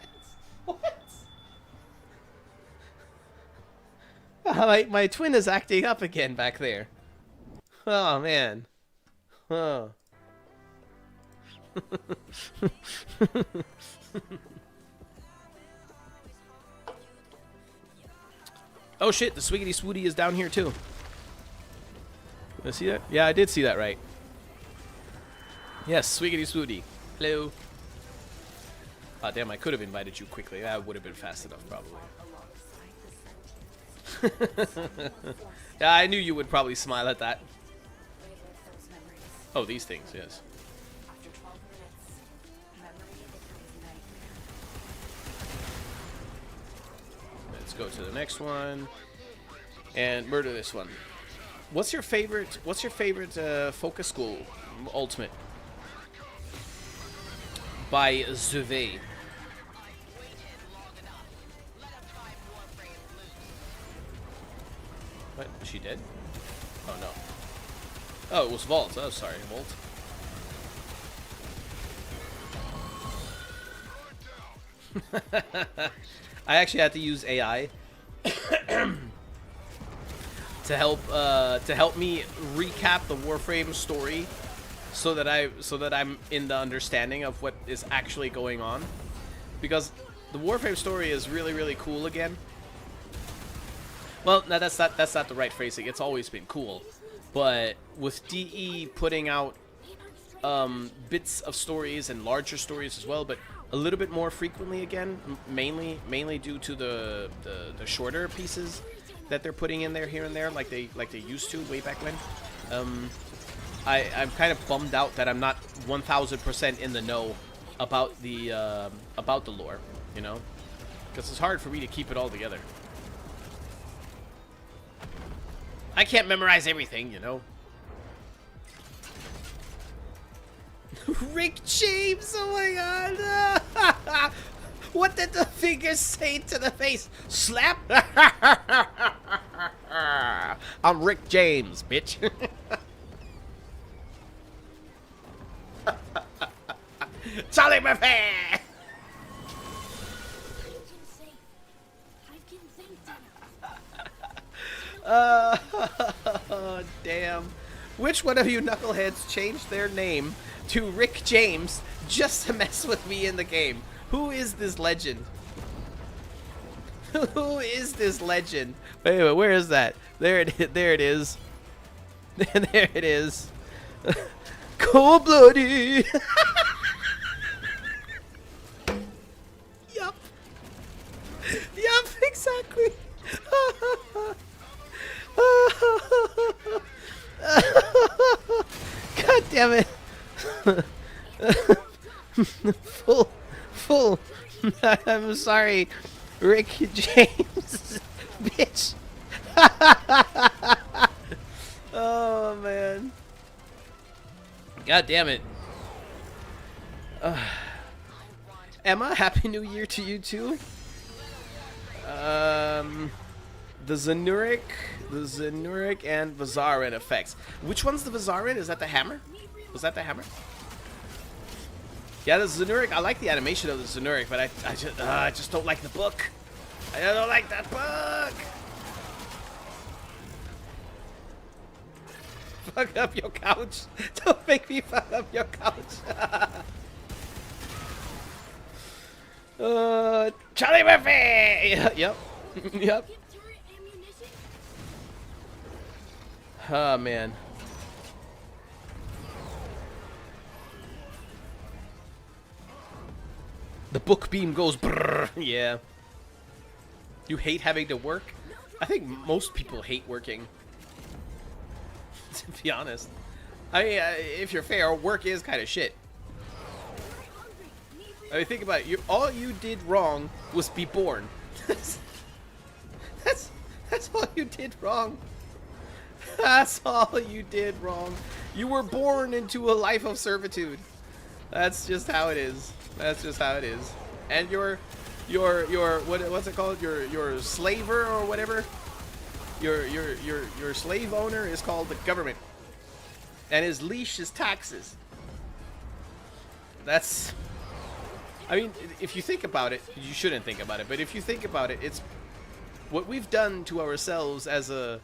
What? My twin is acting up again back there. Oh, man. Oh. Oh shit, the Swiggity Swooty is down here too. Did I see that? Yeah, I did see that right. Yes, Swiggity Swooty. Hello. Oh damn, I could have invited you quickly. That would have been fast enough probably. Yeah, I knew you would probably smile at that. Oh, these things, yes. Let's go to the next one and murder this one. What's your favorite focus school ultimate? By Zuve. she did? Oh no. Oh, it was Vault. Oh, sorry, Volt. I actually had to use AI to help me recap the Warframe story, so that I'm in the understanding of what is actually going on, because the Warframe story is really cool again. Well, no, that's not the right phrasing. It's always been cool, but with DE putting out bits of stories and larger stories as well, but a little bit more frequently again, mainly due to the shorter pieces that they're putting in there here and there, like they used to way back when. I'm kind of bummed out that I'm not 1000% in the know about the lore, you know, because it's hard for me to keep it all together. I can't memorize everything, you know. Rick James, oh my god. What did the fingers say to the face? Slap? I'm Rick James, bitch. Charlie Murphy! Oh, damn. Which one of you knuckleheads changed their name to Rick James just to mess with me in the game? Who is this legend? Who is this legend? Wait, where is that? There it is. There it is. There it is. Cold-blooded. Yup. Yup, exactly. God damn it. Full. I'm sorry, Rick James, bitch. Oh man. God damn it. Emma, Happy New Year to you too. The Zanuric and Vazarin effects. Which one's the Vazarin? Is that the hammer? Was that the hammer? Yeah, the Zanuric. I like the animation of the Zanuric, but I just don't like the book. I don't like that book. Fuck up your couch. Don't make me fuck up your couch. Charlie Murphy. Yep. Yep. Oh man. The book beam goes brrr. Yeah. You hate having to work? I think most people hate working. To be honest. I mean, if you're fair, work is kind of shit. I mean, think about it. All you did wrong was be born. That's all you did wrong. That's all you did wrong. You were born into a life of servitude. That's just how it is. That's just how it is. And your what's it called? Your slaver or whatever. Your slave owner is called the government. And his leash is taxes. That's, I mean, if you think about it, you shouldn't think about it, but if you think about it, it's what we've done to ourselves as a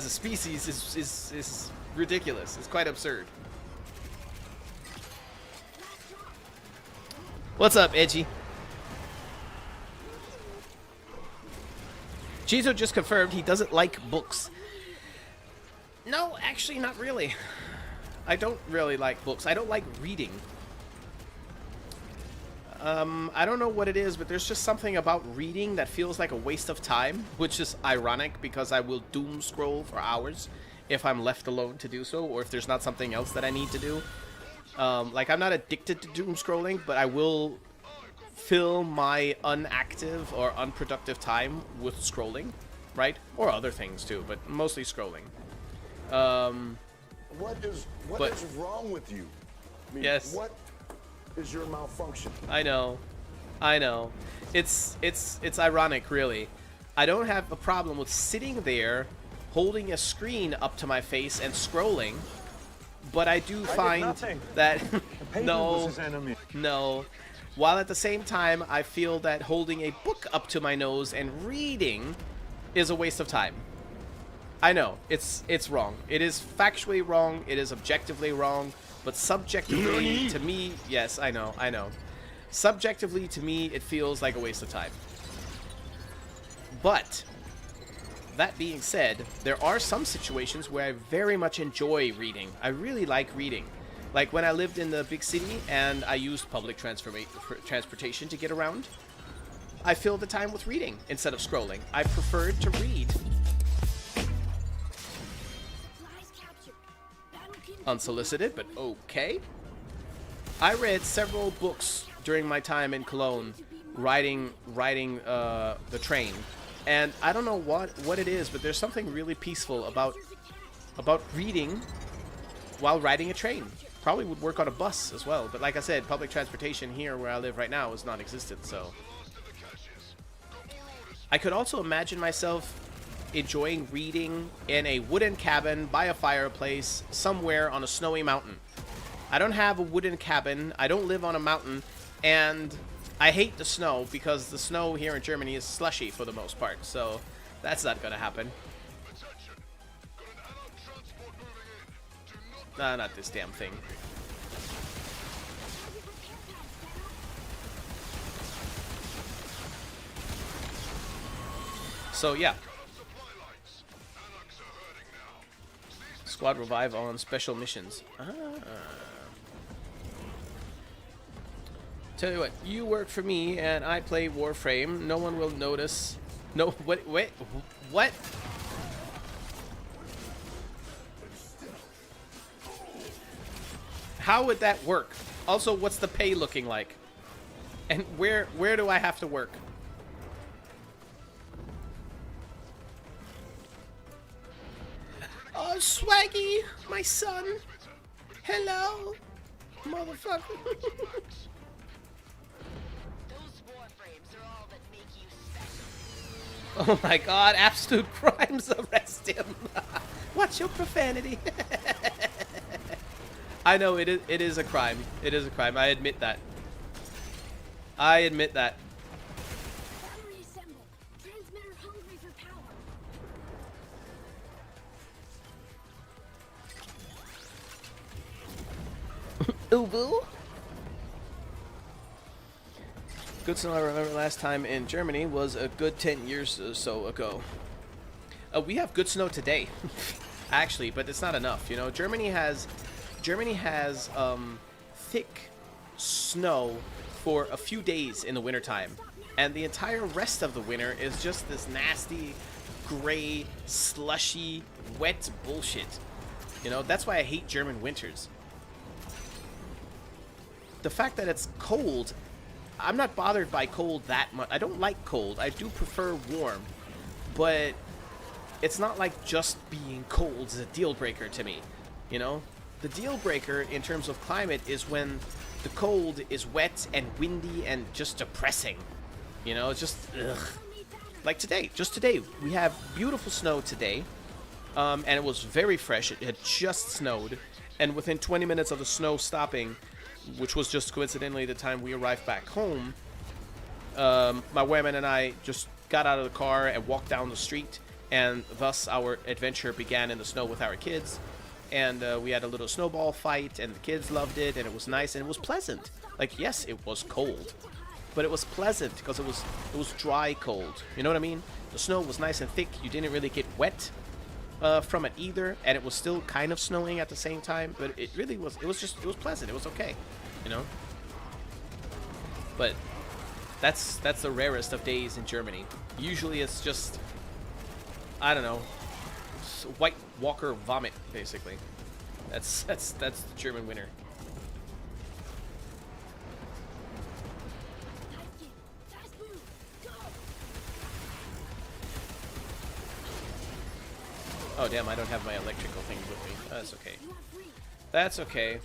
species is ridiculous. It's quite absurd. What's up, Edgy? Chizo just confirmed he doesn't like books. No, actually not really. I don't really like books. I don't like reading. I don't know what it is, but there's just something about reading that feels like a waste of time, which is ironic because I will doom scroll for hours if I'm left alone to do so, or if there's not something else that I need to do. Like, I'm not addicted to doom scrolling, but I will fill my unactive or unproductive time with scrolling, right? Or other things too, but mostly scrolling. What is wrong with you? I mean, yes. What is your malfunction? I know. It's ironic, really. I don't have a problem with sitting there holding a screen up to my face and scrolling, but I do find that no, no. While at the same time, I feel that holding a book up to my nose and reading is a waste of time. I know, it's wrong. It is factually wrong, it is objectively wrong, but subjectively to me, yes, I know. Subjectively to me, it feels like a waste of time. But that being said, there are some situations where I very much enjoy reading. I really like reading. Like when I lived in the big city and I used public transportation to get around, I filled the time with reading instead of scrolling. I preferred to read. Unsolicited, but okay. I read several books during my time in Cologne, riding the train, and I don't know what it is, but there's something really peaceful about reading while riding a train. Probably would work on a bus as well, but like I said, public transportation here where I live right now is non-existent, so I could also imagine myself enjoying reading in a wooden cabin by a fireplace somewhere on a snowy mountain. I don't have a wooden cabin, I don't live on a mountain, and I hate the snow because the snow here in Germany is slushy for the most part, so that's not gonna happen. Nah, not this damn thing. So yeah. Squad revive on special missions. Tell you what, you work for me and I play Warframe. No one will notice. No, wait, what? How would that work? Also, what's the pay looking like? And where do I have to work? Oh, Swaggy, my son. Hello, motherfucker. Those warframes are all that make you special. Oh my God! Absolute crimes. Arrest him. Watch your profanity. I know it is a crime. It is a crime. I admit that. I admit that. Battery assembled. Transmitter hungry for power. Ubu. Good snow. I remember last time in Germany was a good 10 years or so ago. We have good snow today, actually, but it's not enough. You know, Germany has thick snow for a few days in the wintertime, and the entire rest of the winter is just this nasty, gray, slushy, wet bullshit. You know, that's why I hate German winters. The fact that it's cold, I'm not bothered by cold that much. I don't like cold. I do prefer warm, but it's not like just being cold is a deal breaker to me, you know? The deal breaker in terms of climate is when the cold is wet and windy and just depressing. You know, it's just, ugh. Like today, just today, we have beautiful snow today, and it was very fresh. It had just snowed, and within 20 minutes of the snow stopping, which was just coincidentally the time we arrived back home, my woman and I just got out of the car and walked down the street, and thus our adventure began in the snow with our kids. And we had a little snowball fight, and the kids loved it, and it was nice, and it was pleasant. Like, yes, it was cold, but it was pleasant because it was dry cold. You know what I mean? The snow was nice and thick. You didn't really get wet from it either, and it was still kind of snowing at the same time. But it really was. It was pleasant. It was okay. You know. But that's the rarest of days in Germany. Usually, it's just, I don't know, White Walker vomit, basically. That's the German winter. Oh damn, I don't have my electrical thing with me. That's okay. That's okay.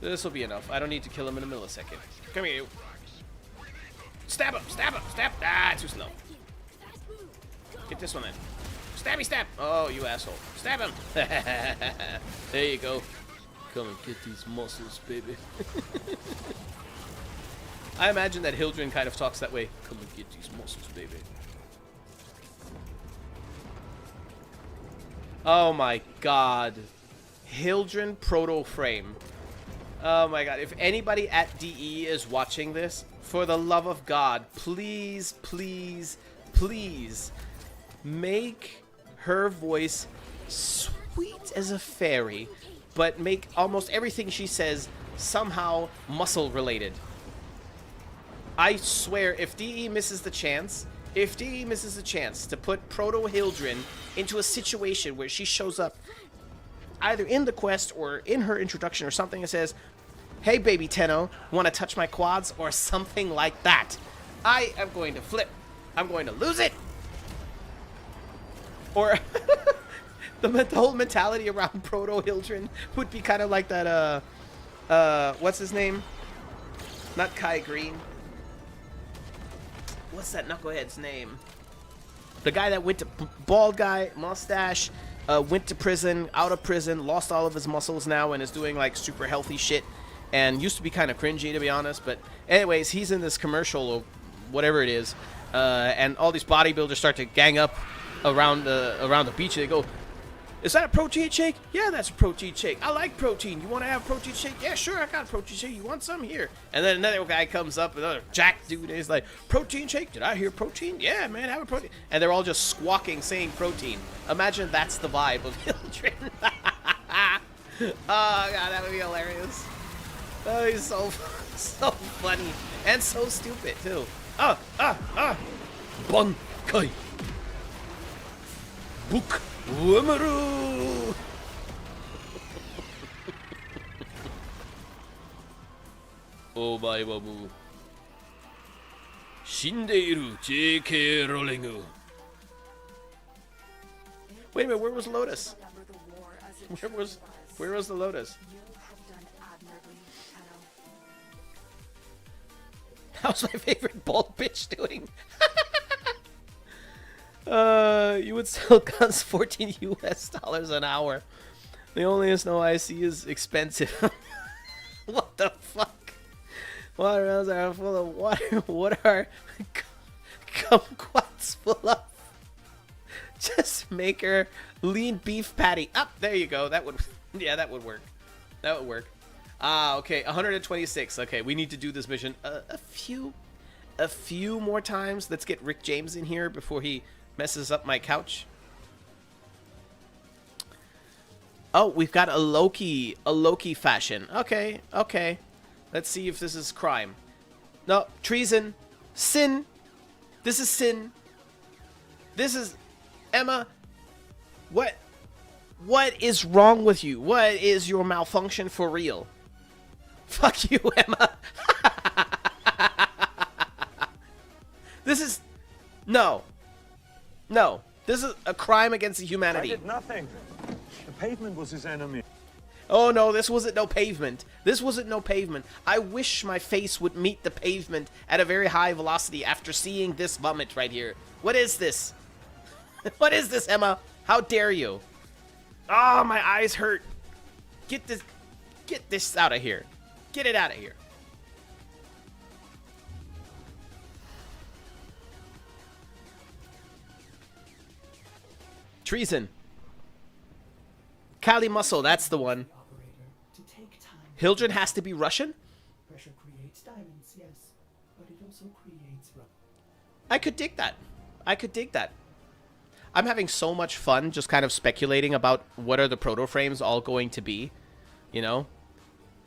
This will be enough. I don't need to kill him in a millisecond. Come here, you. Stab him! Stab him! Stab! Ah, too slow. Get this one in. Stabby stab! Oh, you asshole. Stab him! There you go. Come and get these muscles, baby. I imagine that Hildren kind of talks that way. Come and get these muscles, baby. Oh my god. Hildren Proto Frame. Oh my god. If anybody at DE is watching this, for the love of God, please, please, please make her voice sweet as a fairy, but make almost everything she says somehow muscle related. I swear, if DE misses the chance, to put Proto Hildren into a situation where she shows up either in the quest or in her introduction or something that says, "Hey baby Tenno, wanna touch my quads?" or something like that, I am going to flip. I'm going to lose it. Or the whole mentality around Proto Hildren would be kind of like that, what's his name? Not Kai Green. What's that knucklehead's name? The guy that went to bald guy, mustache, went to prison, out of prison, lost all of his muscles now, and is doing like super healthy shit. And used to be kind of cringy, to be honest. But anyways, he's in this commercial or whatever it is, and all these bodybuilders start to gang up around the beach. And they go, "Is that a protein shake?" "Yeah, that's a protein shake. I like protein. You want to have a protein shake?" "Yeah, sure, I got a protein shake. You want some? Here." And then another guy comes up, another jack dude, and he's like, "Protein shake? Did I hear protein? Yeah, man, have a protein." And they're all just squawking, saying protein. Imagine that's the vibe of children. Oh god, that would be hilarious. Oh, he's so funny and so stupid too. Bon kai. Book Wamaru. Omae wa mou shindeiru, J.K. Rowling. Wait a minute, where was Lotus? Remember the war as it Where was the Lotus? You have done admirably, Tenno. How's my favorite bald bitch doing? You would sell guns $14 US an hour. The only snow I see is expensive. What the fuck? Water rounds are full of water. What are kumquats full of? Just make her lean beef patty. Up, there you go. That would, yeah, that would work. That would work. Okay, 126. Okay, we need to do this mission a few more times. Let's get Rick James in here before he messes up my couch. Oh, we've got a Loki fashion. Okay, okay. Let's see if this is crime. No, treason. Sin. This is sin. This is Emma. What is wrong with you? What is your malfunction for real? Fuck you, Emma. This is no. This is a crime against humanity. I did nothing. The pavement was his enemy. Oh no, this wasn't no pavement. This wasn't no pavement. I wish my face would meet the pavement at a very high velocity after seeing this vomit right here. What is this? What is this, Emma? How dare you? Oh, my eyes hurt. Get this out of here. Get it out of here. Treason. Kali Muscle, that's the one. Hildren has to be Russian? Pressure creates diamonds, yes, but it also creates rubber. I could dig that. I could dig that. I'm having so much fun just kind of speculating about what are the proto frames all going to be, you know?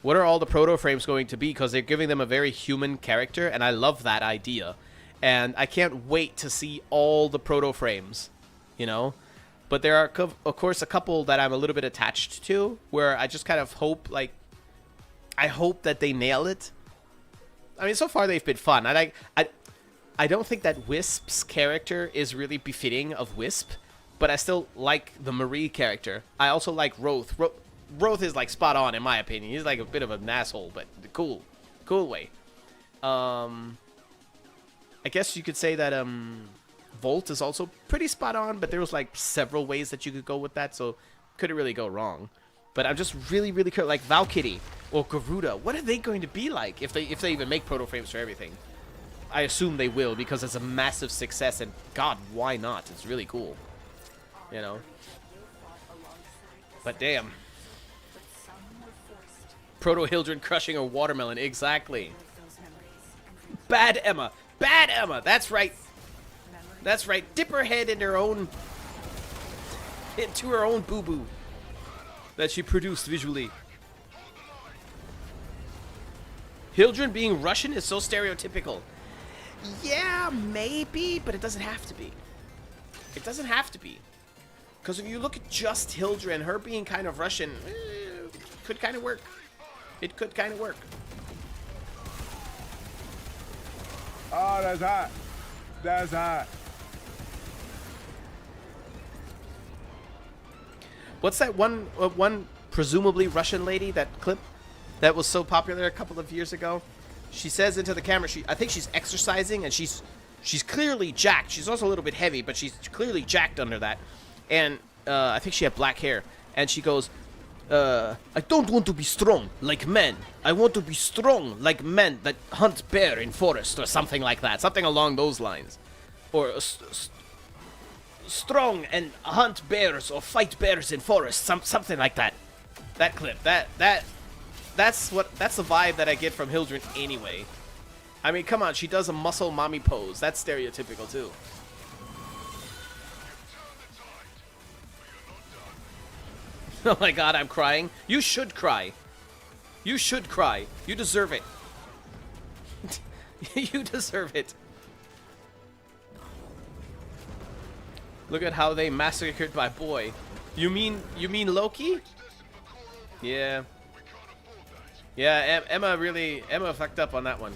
What are all the proto frames going to be? Because they're giving them a very human character, and I love that idea. And I can't wait to see all the proto frames, you know? But there are, of course, a couple that I'm a little bit attached to, where I just kind of hope, like, I hope that they nail it. I mean, so far they've been fun. I don't think that Wisp's character is really befitting of Wisp, but I still like the Marie character. I also like Roth. Roth is, like, spot on, in my opinion. He's, like, a bit of an asshole, but cool. Cool way. I guess you could say that, Volt is also pretty spot on, but there was like several ways that you could go with that, so couldn't really go wrong. But I'm just really, really curious, like Valkyrie or Garuda, what are they going to be like if they even make proto frames for everything? I assume they will, because it's a massive success, and God, why not? It's really cool, you know. But damn, Proto Hildred crushing a watermelon, exactly. Bad Emma, bad Emma. That's right. That's right. Dip her head into her own boo boo that she produced visually. Hildred being Russian is so stereotypical. Yeah, maybe, but it doesn't have to be. It doesn't have to be. Because if you look at just Hildred and her being kind of Russian, could kind of work. It could kind of work. Oh, that's hot. That's hot. What's that one presumably Russian lady, that clip that was so popular a couple of years ago? She says into the camera, I think she's exercising, and she's clearly jacked. She's also a little bit heavy, but she's clearly jacked under that. And I think she had black hair. And she goes, I don't want to be strong like men. I want to be strong like men that hunt bear in forest, or something like that. Something along those lines. Or strong and hunt bears or fight bears in forest. Something like that. That clip. That's the vibe that I get from Hildred anyway. I mean, come on, she does a muscle mommy pose. That's stereotypical too. Oh my god, I'm crying. You should cry. You should cry. You deserve it. You deserve it. Look at how they massacred my boy. You mean Loki? Yeah. Yeah, Emma fucked up on that one.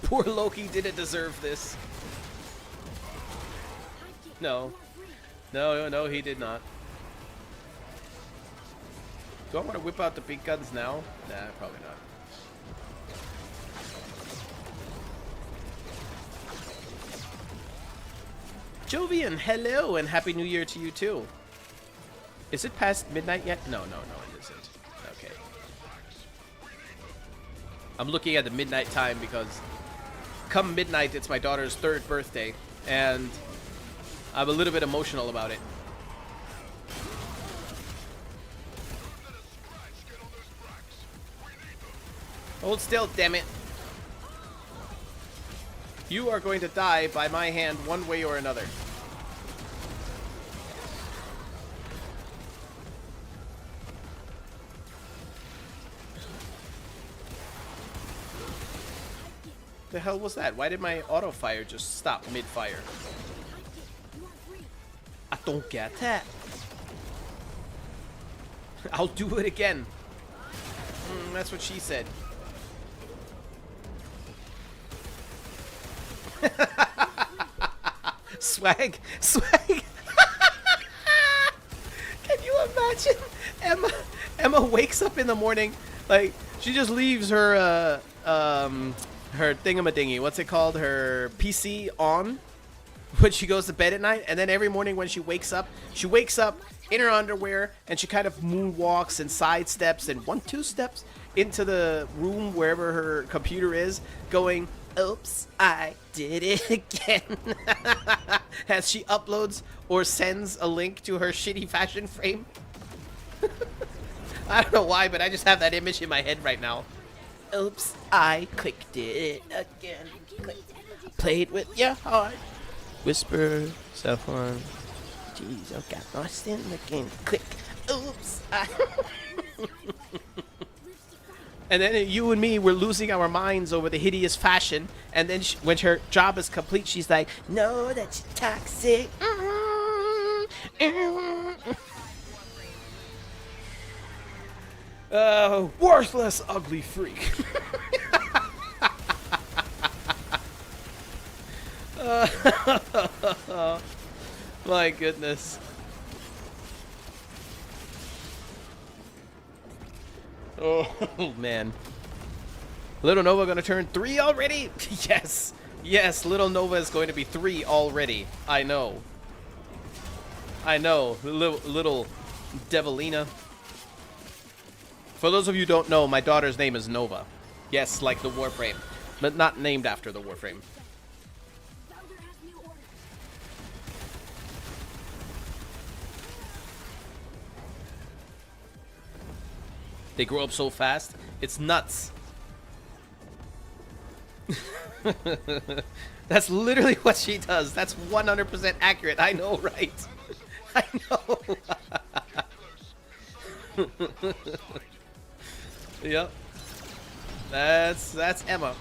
Poor Loki didn't deserve this. No. No, he did not. Do I want to whip out the big guns now? Nah, probably not. Jovian, hello, and Happy New Year to you too. Is it past midnight yet? No, it isn't. Okay. I'm looking at the midnight time because come midnight, it's my daughter's 3rd birthday, and I'm a little bit emotional about it. Hold still, damn it. You are going to die by my hand one way or another. The hell was that? Why did my auto fire just stop mid-fire? I don't get that. I'll do it again. That's what she said. Swag. Can you imagine? Emma wakes up in the morning, like, she just leaves her her thingamadingy, what's it called, her PC on when she goes to bed at night, and then every morning when she wakes up in her underwear, and she kind of moonwalks and sidesteps and 1-2 steps into the room wherever her computer is, going, oops, I did it again. As she uploads or sends a link to her shitty fashion frame. I don't know why, but I just have that image in my head right now. Oops, I clicked it again. Played with your heart. Whisper, cell phone. Jeez, I got lost in the game. Click. Oops. And then you and me were losing our minds over the hideous fashion. And then when her job is complete, she's like, no, that's toxic. Worthless, ugly freak. My goodness. Oh, man. Little Nova gonna turn 3 already? Yes. Yes, Little Nova is going to be 3 already. I know. I know. Little Devilina. For those of you who don't know, my daughter's name is Nova. Yes, like the Warframe. But not named after the Warframe. Bowser has new orders. They grow up so fast. It's nuts. That's literally what she does. That's 100% accurate. I know, right? I know. Yep. That's Emma.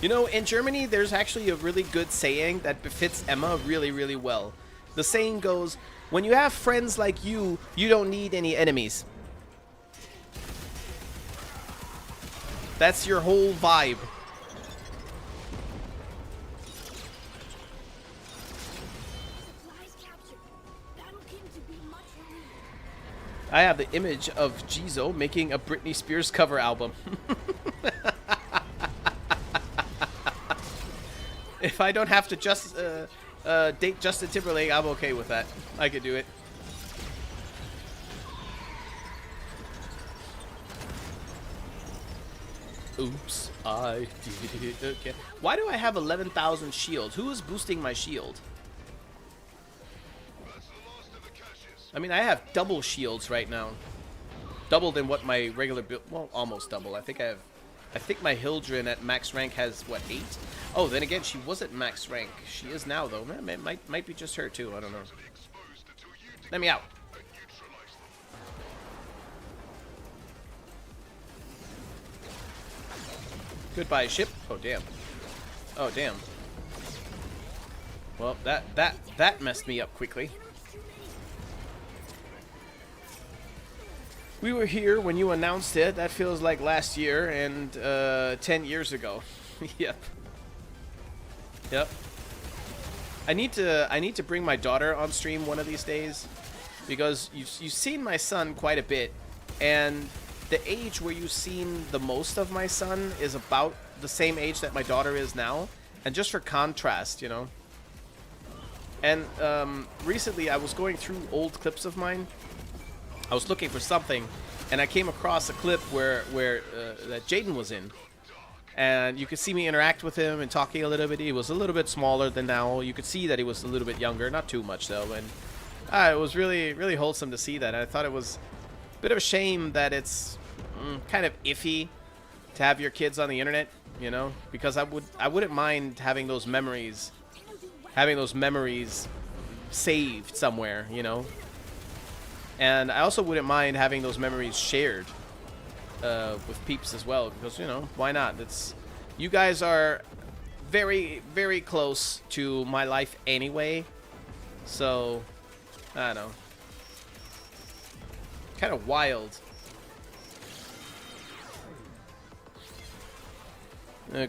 You know, in Germany, there's actually a really good saying that befits Emma really, really well. The saying goes, when you have friends like you don't need any enemies. That's your whole vibe. Supplies captured. Battle came to be much relieved. I have the image of Jizo making a Britney Spears cover album. If I don't have to just date Justin Timberlake, I'm okay with that. I could do it. Oops, I did it again. Why do I have 11,000 shields? Who is boosting my shield? I mean, I have double shields right now. Double than what my regular build. Well, almost double. I think my Hildren at max rank has what, 8? Oh, then again, she was at max rank. She is now though. It might be just her too. I don't know. Let me out. Goodbye, ship. Oh damn. Oh damn. Well, that messed me up quickly. We were here when you announced it. That feels like last year and 10 years ago. Yep. Yep. I need to bring my daughter on stream one of these days, because you've seen my son quite a bit, and the age where you've seen the most of my son is about the same age that my daughter is now, and just for contrast, you know. And recently I was going through old clips of mine. I was looking for something, and I came across a clip where that Jaden was in, and you could see me interact with him and talking a little bit. He was a little bit smaller than now. You could see that he was a little bit younger, not too much though, and it was really, really wholesome to see that. And I thought it was a bit of a shame that it's kind of iffy to have your kids on the internet, you know, because I wouldn't mind having those memories saved somewhere, you know. And I also wouldn't mind having those memories shared with peeps as well, because, you know, why not? You guys are very, very close to my life anyway, so I don't know. Kind of wild.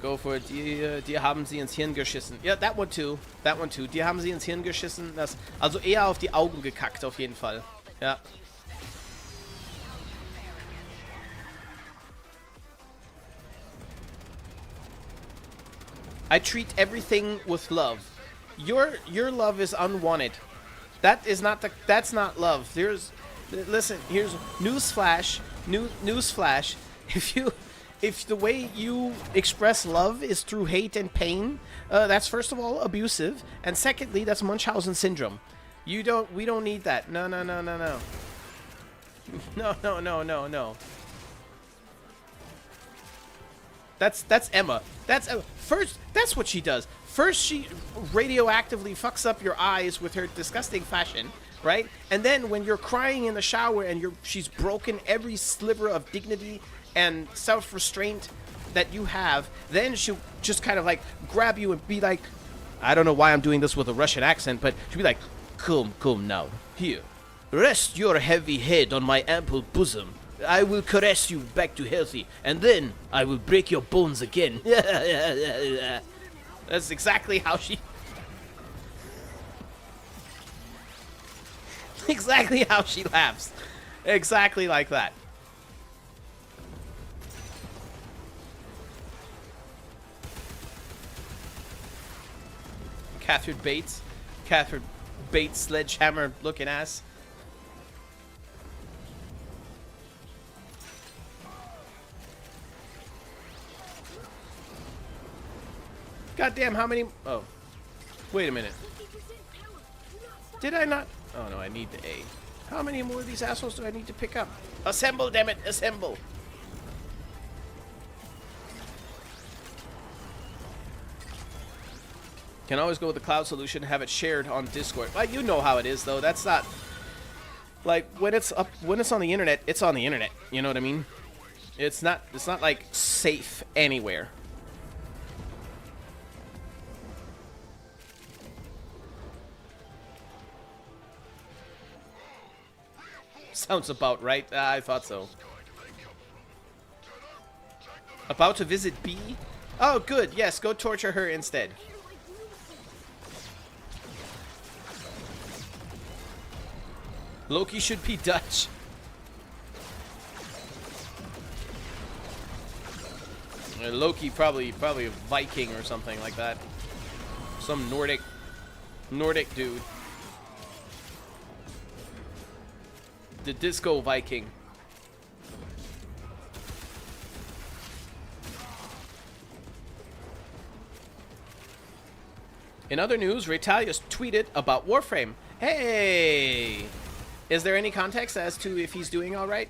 Go for it. Die haben sie ins Hirn geschissen. Ja, that one too. That one too. Die haben sie ins Hirn geschissen. Also eher auf die Augen gekackt, auf jeden Fall. Ja. I treat everything with love. Your love is unwanted. That's not love. Listen, here's newsflash. Newsflash. If the way you express love is through hate and pain, that's first of all abusive, and secondly, that's Munchausen syndrome. We don't need that. No. No. That's Emma. That's Emma. First, that's what she does. First, she radioactively fucks up your eyes with her disgusting fashion, right? And then when you're crying in the shower and she's broken every sliver of dignity and self-restraint that you have, then she'll just kind of like grab you and be like, I don't know why I'm doing this with a Russian accent, but she'll be like, come now, here, rest your heavy head on my ample bosom. I will caress you back to healthy, and then I will break your bones again. That's exactly how she... Exactly how she laughs. Exactly like that. Catherine Bates. Catherine Bates sledgehammer looking ass. Goddamn, how many? Oh. Wait a minute. Did I not? Oh no, I need the A. How many more of these assholes do I need to pick up? Assemble, damn it, assemble. Can always go with the cloud solution, have it shared on Discord. Well, you know how it is though. That's not like when it's on the internet, it's on the internet. You know what I mean? It's not like safe anywhere. Sounds about right. I thought so. About to visit B? Oh, good. Yes, go torture her instead. Loki should be Dutch. Loki probably a Viking or something like that. Some Nordic dude. The Disco Viking. In other news, Retalius tweeted about Warframe. Hey! Is there any context as to if he's doing all right?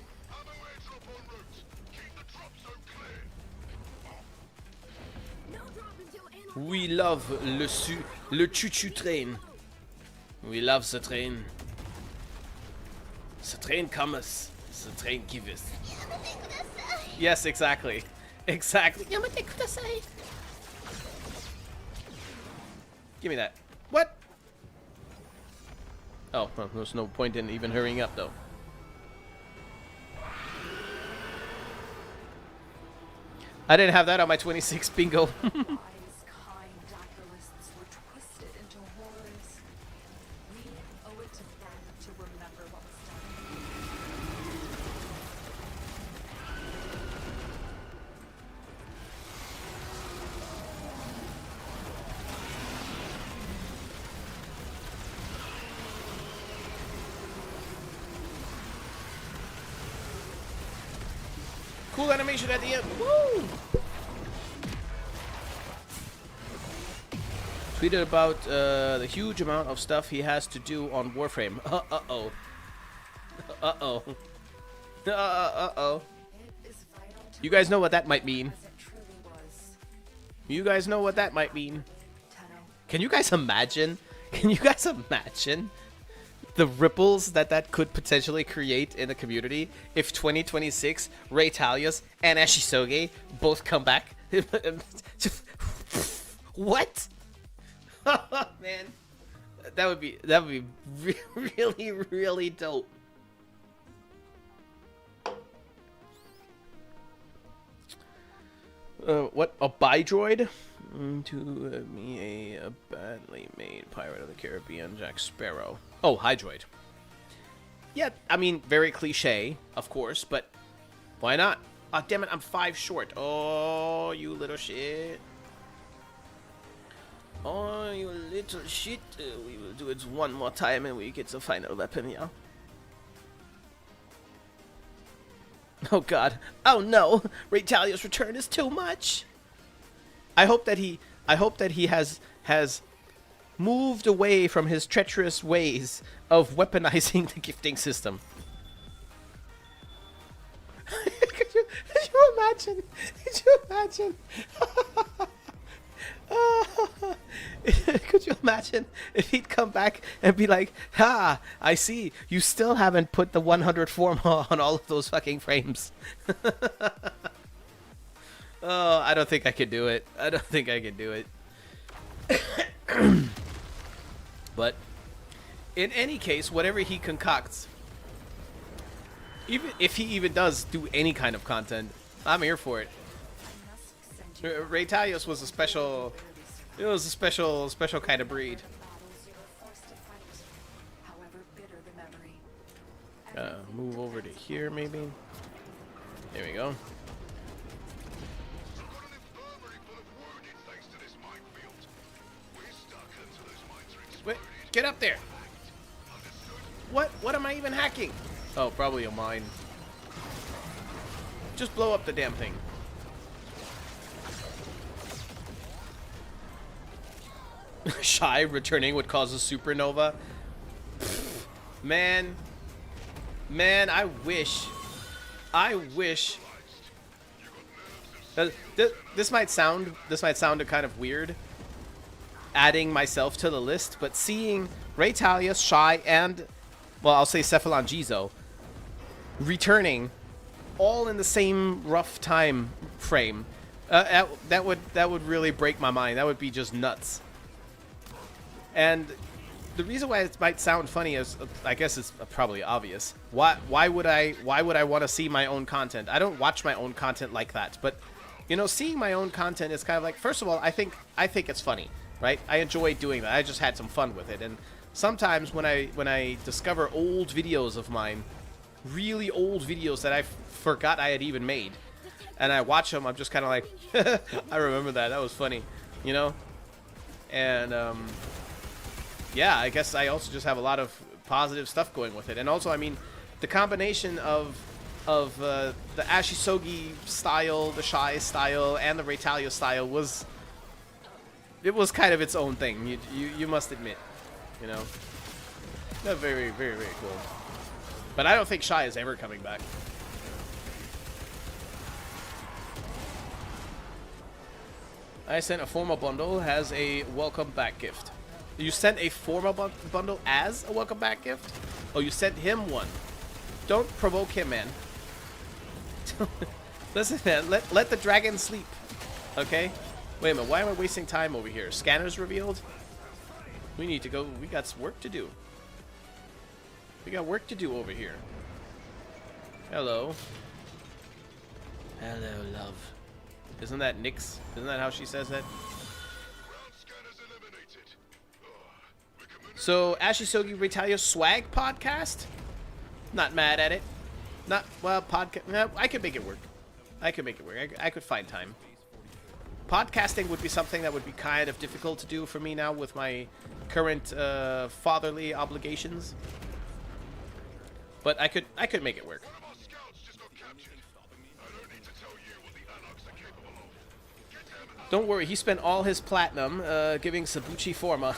We love le choo-choo train. We love the train. The train comes. The train gives. Yes, exactly. Exactly. Give me that. What? Oh, well, there's no point in even hurrying up, though. I didn't have that on my 26 bingo. Cool animation at the end. Woo! Tweeted about the huge amount of stuff he has to do on Warframe. Uh-oh. Uh-oh. Uh-oh. You guys know what that might mean. You guys know what that might mean. Can you guys imagine? Can you guys imagine the ripples that could potentially create in the community if 2026 Retalius and Ashisoge both come back? What? Man, that would be really dope. What, a Bidroid? To me, a badly made Pirate of the Caribbean Jack Sparrow. Oh, Hydroid. Yeah, I mean, very cliche, of course, but why not? Oh, damn it, I'm 5 short. Oh, you little shit. Oh, you little shit. We will do it one more time and we get the final weapon, yeah? Oh, God. Oh, no. Retalia's return is too much. I hope that he has moved away from his treacherous ways of weaponizing the gifting system. Could you imagine? Could you imagine? Could you imagine if he'd come back and be like, "Ha! I see. You still haven't put the 100 form on all of those fucking frames." Oh, I don't think I could do it. I don't think I could do it. But in any case, whatever he concocts, even if he even does do any kind of content, I'm here for it. Retalius was a special. It was a special kind of breed. However bitter the memory. move over to here, maybe. There we go. Wait, get up there! What? What am I even hacking? Oh, probably a mine. Just blow up the damn thing. Shy returning would cause a supernova. Pfft, man, I wish. This might sound kind of weird, adding myself to the list, but seeing Ray Talius, Shy, and, well, I'll say Cephalon Jizo returning all in the same rough time frame, that would really break my mind. That would be just nuts. And the reason why it might sound funny is, I guess it's probably obvious. Why would I want to see my own content? I don't watch my own content like that, but you know, seeing my own content is kind of like, first of all, I think it's funny, right? I enjoy doing that. I just had some fun with it. And sometimes when I discover old videos of mine, really old videos that I forgot I had even made, and I watch them, I'm just kind of like, I remember that. That was funny, you know? And yeah, I guess I also just have a lot of positive stuff going with it. And also, I mean, the combination of the Ashisogi style, the Shy style, and the Raytalia style was kind of its own thing. You must admit, you know. That's very, very, very cool. But I don't think Shy is ever coming back. I sent a formal bundle as a welcome back gift. You sent a formal bundle as a welcome back gift? Oh, you sent him one. Don't provoke him, man. Listen, man, let the dragon sleep. Okay? Wait a minute, why am I wasting time over here? Scanners revealed? We need to go. We got work to do. We got work to do over here. Hello. Hello, love. Isn't that Nyx? Isn't that how she says that? So, Ashisogi Retalia Swag Podcast? Not mad at it. Not, well, podcast. No, I could make it work. I could make it work. I could find time. Podcasting would be something that would be kind of difficult to do for me now with my current fatherly obligations. But I could make it work. Don't worry, he spent all his platinum giving Sabuchi Forma.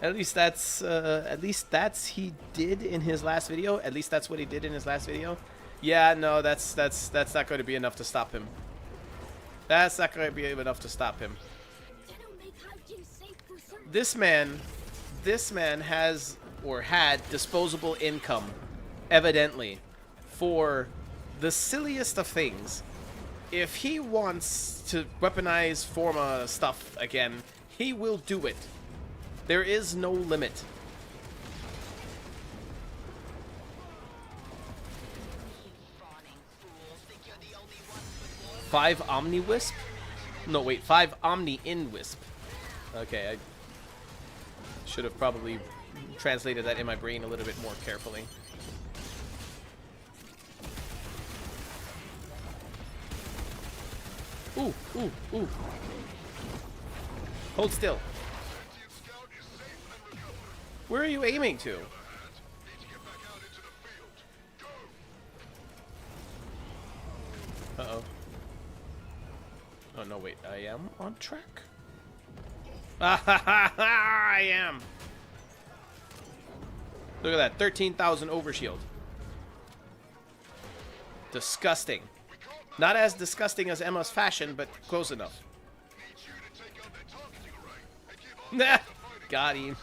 At least that's he did in his last video. At least that's what he did in his last video. Yeah, no, that's not going to be enough to stop him. That's not going to be enough to stop him. This man has or had disposable income, evidently, for the silliest of things. If he wants to weaponize Forma stuff again, he will do it. There is no limit. Five Omni Wisp? No, wait, 5 Omni in Wisp. Okay, I should have probably translated that in my brain a little bit more carefully. Ooh, ooh, ooh. Hold still. Where are you aiming to? Uh-oh. Oh, no, wait. I am on track? I am. Look at that. 13,000 overshield. Disgusting. Not as disgusting as Emma's fashion, but close enough. Nah. Got him.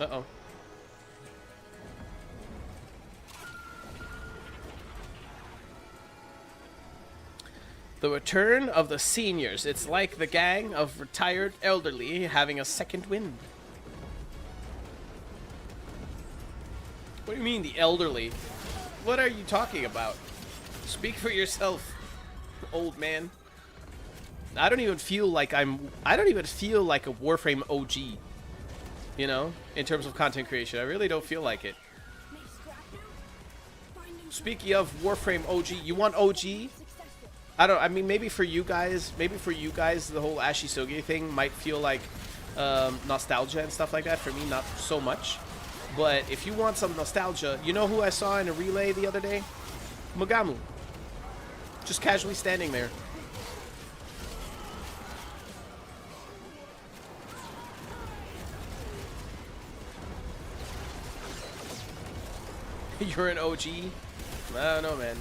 Uh-oh. The return of the seniors. It's like the gang of retired elderly having a second wind. What do you mean, the elderly? What are you talking about? Speak for yourself, old man. I don't even feel like a Warframe OG. You know, in terms of content creation, I really don't feel like it. Speaking of Warframe OG, you want OG? I mean, maybe for you guys, the whole Ashisoge thing might feel like nostalgia and stuff like that. For me, not so much. But if you want some nostalgia, you know who I saw in a relay the other day? Magamu. Just casually standing there. You're an OG? I don't know, man.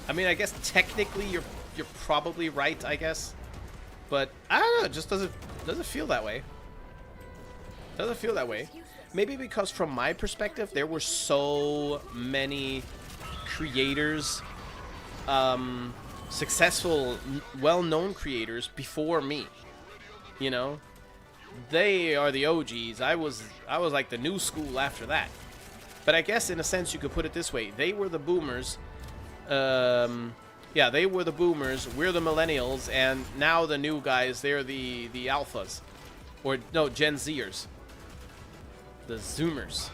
I mean, I guess technically you're probably right, I guess. But I don't know, it just doesn't feel that way. Doesn't feel that way. Maybe because from my perspective, there were so many creators, successful, well-known creators before me. You know, they are the OGs. I was like the new school after that. But I guess in a sense you could put it this way: they were the boomers. Yeah, they were the boomers. We're the millennials, and now the new guys, they're the alphas, or no, Gen Zers, the Zoomers.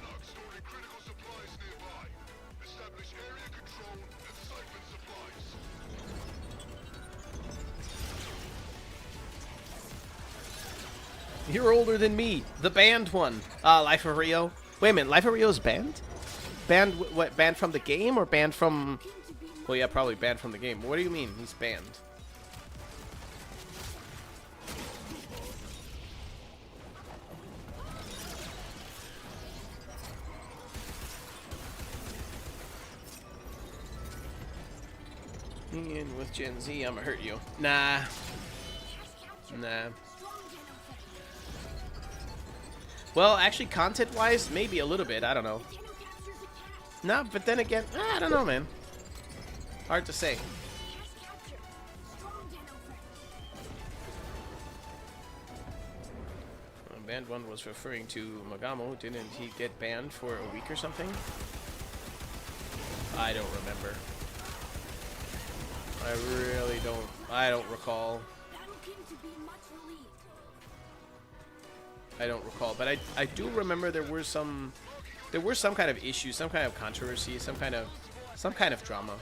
You're older than me. The banned one. Life of Rio. Wait a minute, Life of Rio is banned? Banned, what, banned from the game or banned from... Well, yeah, probably banned from the game. What do you mean he's banned? And with Gen Z, I'ma hurt you. Nah. Nah. Well, actually, content-wise, maybe a little bit. I don't know. No, but then again, I don't know, man. Hard to say. Banned one was referring to Magamo. Didn't he get banned for a week or something? I don't remember. I really don't. I don't recall. I don't recall, but I do remember there were some kind of issues, some kind of controversy, some kind of drama.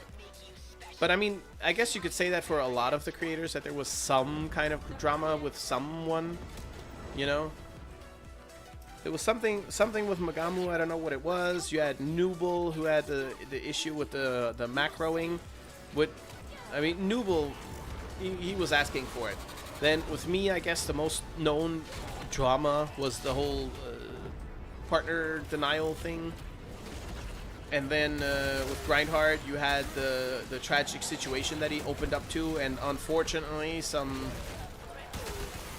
But I mean, I guess you could say that for a lot of the creators, that there was some kind of drama with someone, you know. There was something with Magamu. I don't know what it was. You had Nooble, who had the issue with the macroing. I mean, Nooble, he was asking for it. Then with me, I guess the most known drama was the whole partner denial thing. And then with Grindhard, you had the tragic situation that he opened up to, and unfortunately some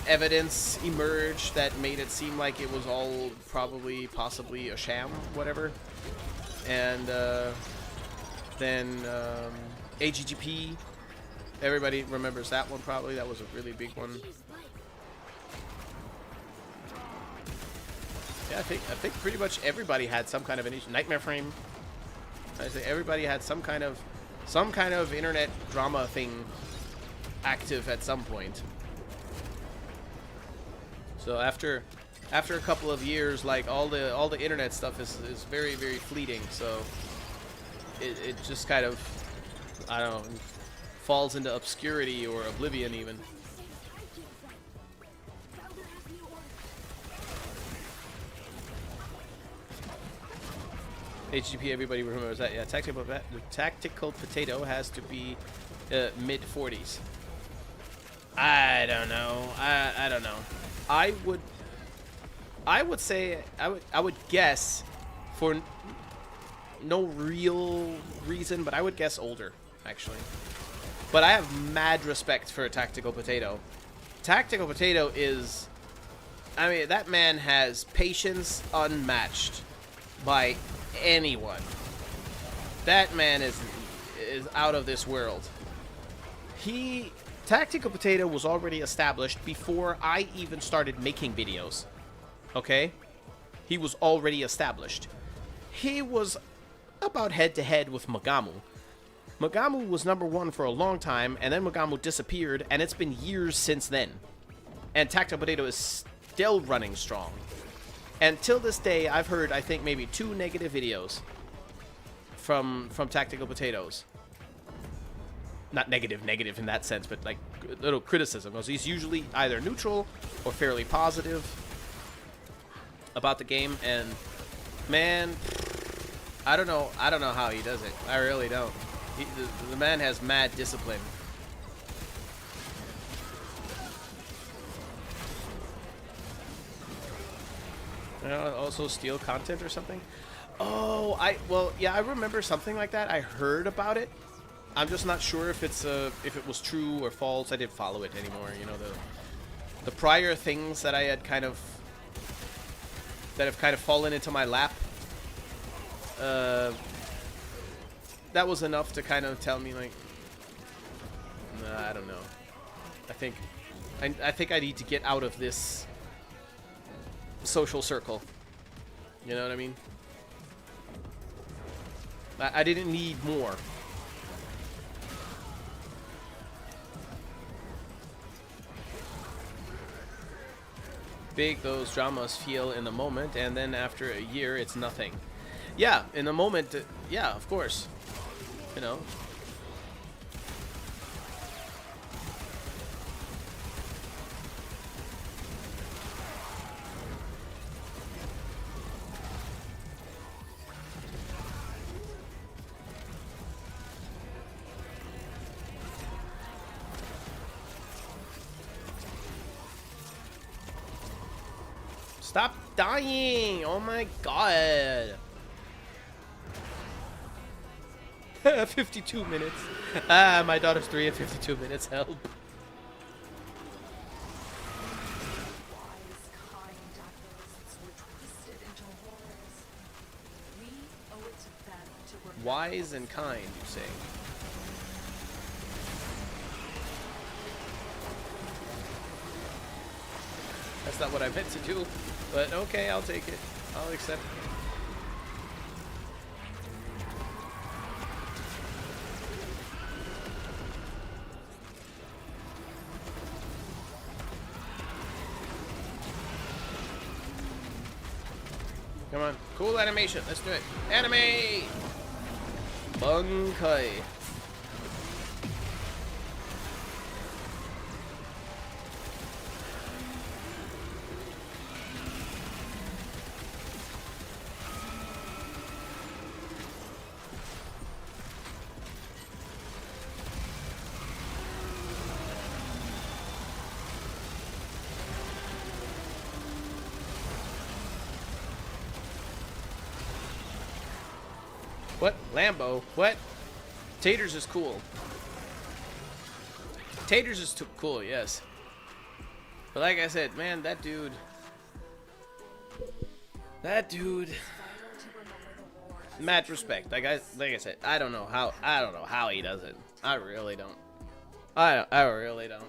evidence emerged that made it seem like it was all possibly a sham, whatever. And then AGGP, everybody remembers that one probably. That was a really big one. Yeah, I think pretty much everybody had some kind of an issue. Nightmare Frame. I say everybody had some kind of internet drama thing active at some point. So after a couple of years, like all the internet stuff is very, very fleeting. So it just kind of, I don't know, falls into obscurity or oblivion even. HGP, everybody remembers that. Yeah, tactical potato has to be mid 40s. I don't know. I don't know. I would say I would guess, for no real reason, but I would guess older actually. But I have mad respect for Tactical Potato. Tactical Potato is, I mean, that man has patience unmatched by anyone. That man is out of this world. Tactical Potato was already established before I even started making videos. Okay? He was already established. He was about head-to-head with Magamu. Magamu was #1 for a long time, and then Magamu disappeared, and it's been years since then. And Tactical Potato is still running strong. And till this day, I've heard, I think, maybe 2 negative videos from Tactical Potatoes. Not negative in that sense, but like little criticism. Because he's usually either neutral or fairly positive about the game. And man, I don't know how he does it. I really don't. The man has mad discipline. Also steal content or something. Oh, well, yeah, I remember something like that. I heard about it. I'm just not sure if it was true or false. I didn't follow it anymore. You know, the prior things that I had that have kind of fallen into my lap. That was enough to kind of tell me like, nah, I don't know. I think I need to get out of this social circle. You know what I mean? I didn't need more. Big those dramas feel in the moment, and then after a year, it's nothing. Yeah, in the moment, yeah, of course. You know. Stop dying! Oh my god! 52 minutes. Ah, my daughter's 3 at 52 minutes. Help. Wise, kind activists were twisted into horrors. We owe it to them to remember. Wise and kind, you say? That's not what I meant to do, but okay, I'll take it. I'll accept it. Come on, cool animation. Let's do it. Anime! Bunkai. What? Lambo? What? Taters is cool. Taters is too cool, yes. But like I said, man, that dude. Mad respect. Like I said, I don't know how he does it. I really don't. I really don't.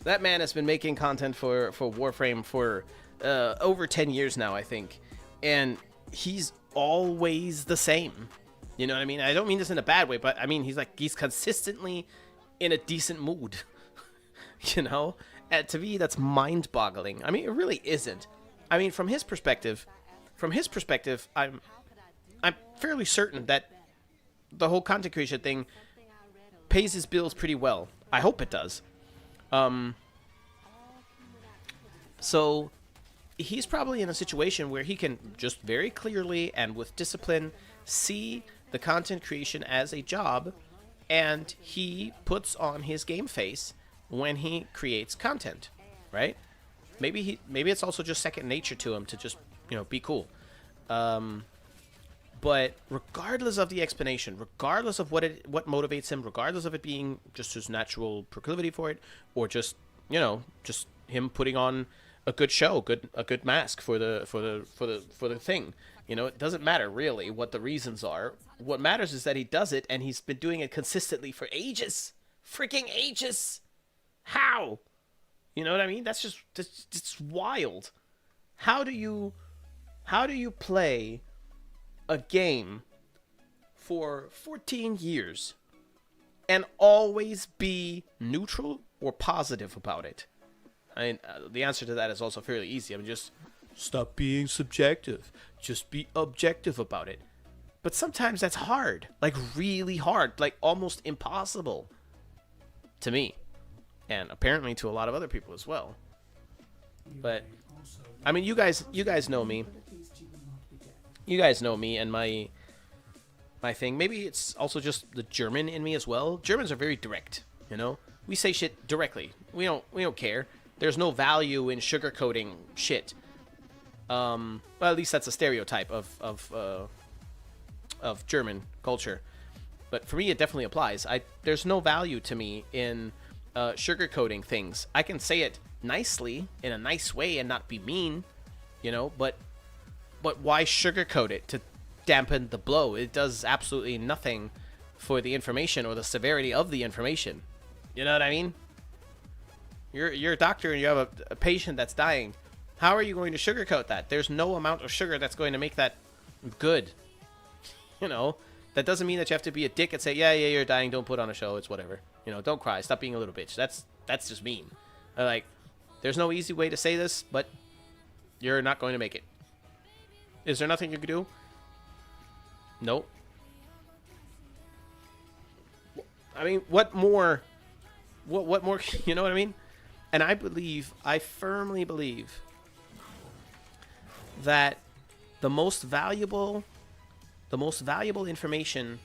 That man has been making content for Warframe for over 10 years now, I think. And he's always the same. You know what I mean? I don't mean this in a bad way, but I mean he's consistently in a decent mood. You know? And to me, that's mind-boggling. I mean, it really isn't. I mean, from his perspective, I'm fairly certain that the whole content creation thing pays his bills pretty well. I hope it does. So he's probably in a situation where he can just very clearly and with discipline see the content creation as a job, and he puts on his game face when he creates content, right? Maybe it's also just second nature to him to just, you know, be cool. But regardless of the explanation, regardless of what motivates him, regardless of it being just his natural proclivity for it, or just, you know, just him putting on a good show, a good mask for the thing. You know, it doesn't matter really what the reasons are. What matters is that he does it, and he's been doing it consistently for ages. Freaking ages. How? You know what I mean? That's wild. How do you play a game for 14 years and always be neutral or positive about it? the answer to that is also fairly easy. I mean, just stop being subjective. Just be objective about it. But sometimes that's hard. Like, really hard. Like, almost impossible. To me. And apparently to a lot of other people as well. But, I mean, you guys know me. You guys know me and my thing. Maybe it's also just the German in me as well. Germans are very direct, you know? We say shit directly. We don't care. There's no value in sugarcoating shit. Well, at least that's a stereotype of German culture. But for me, it definitely applies. There's no value to me in sugarcoating things. I can say it nicely, in a nice way, and not be mean, you know, but why sugarcoat it to dampen the blow? It does absolutely nothing for the information or the severity of the information. You know what I mean? You're a doctor and you have a patient that's dying. How are you going to sugarcoat that? There's no amount of sugar that's going to make that good. You know, that doesn't mean that you have to be a dick and say, yeah, you're dying, don't put on a show, it's whatever. You know, don't cry, stop being a little bitch. That's just mean. Like, there's no easy way to say this, but you're not going to make it. Is there nothing you can do? Nope. I mean, what more? What more? You know what I mean? And I firmly believe that the most valuable information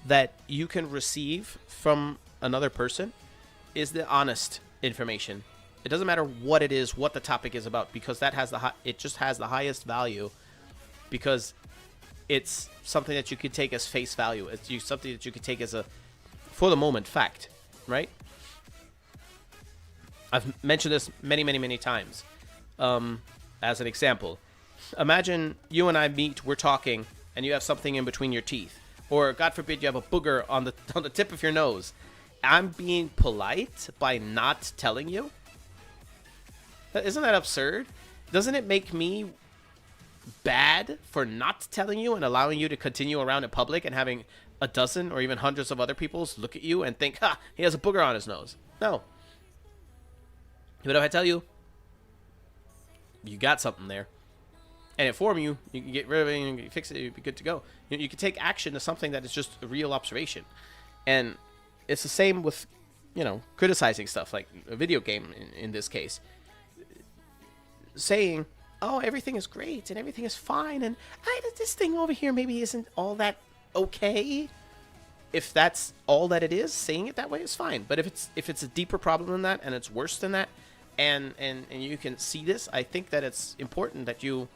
that you can receive from another person is the honest information. It doesn't matter what it is, what the topic is about, because that has it just has the highest value, because it's something that you could take as face value. It's something that you could take as a, for the moment, fact, right? I've mentioned this many times. As an example, imagine you and I meet, we're talking, and you have something in between your teeth, or God forbid you have a booger on the tip of your nose. I'm being polite by not telling you. Isn't that absurd? Doesn't it make me bad for not telling you and allowing you to continue around in public and having a dozen or even hundreds of other people look at you and think, ha, he has a booger on his nose? No. But if I tell you, you got something there, and inform you, you can get rid of it, and you can fix it, you'll be good to go. You can take action to something that is just a real observation. And it's the same with, you know, criticizing stuff, like a video game in this case. Saying, oh, everything is great, and everything is fine, and this thing over here maybe isn't all that okay. If that's all that it is, saying it that way is fine. But if it's a deeper problem than that, and it's worse than that, and you can see this, I think that it's important that you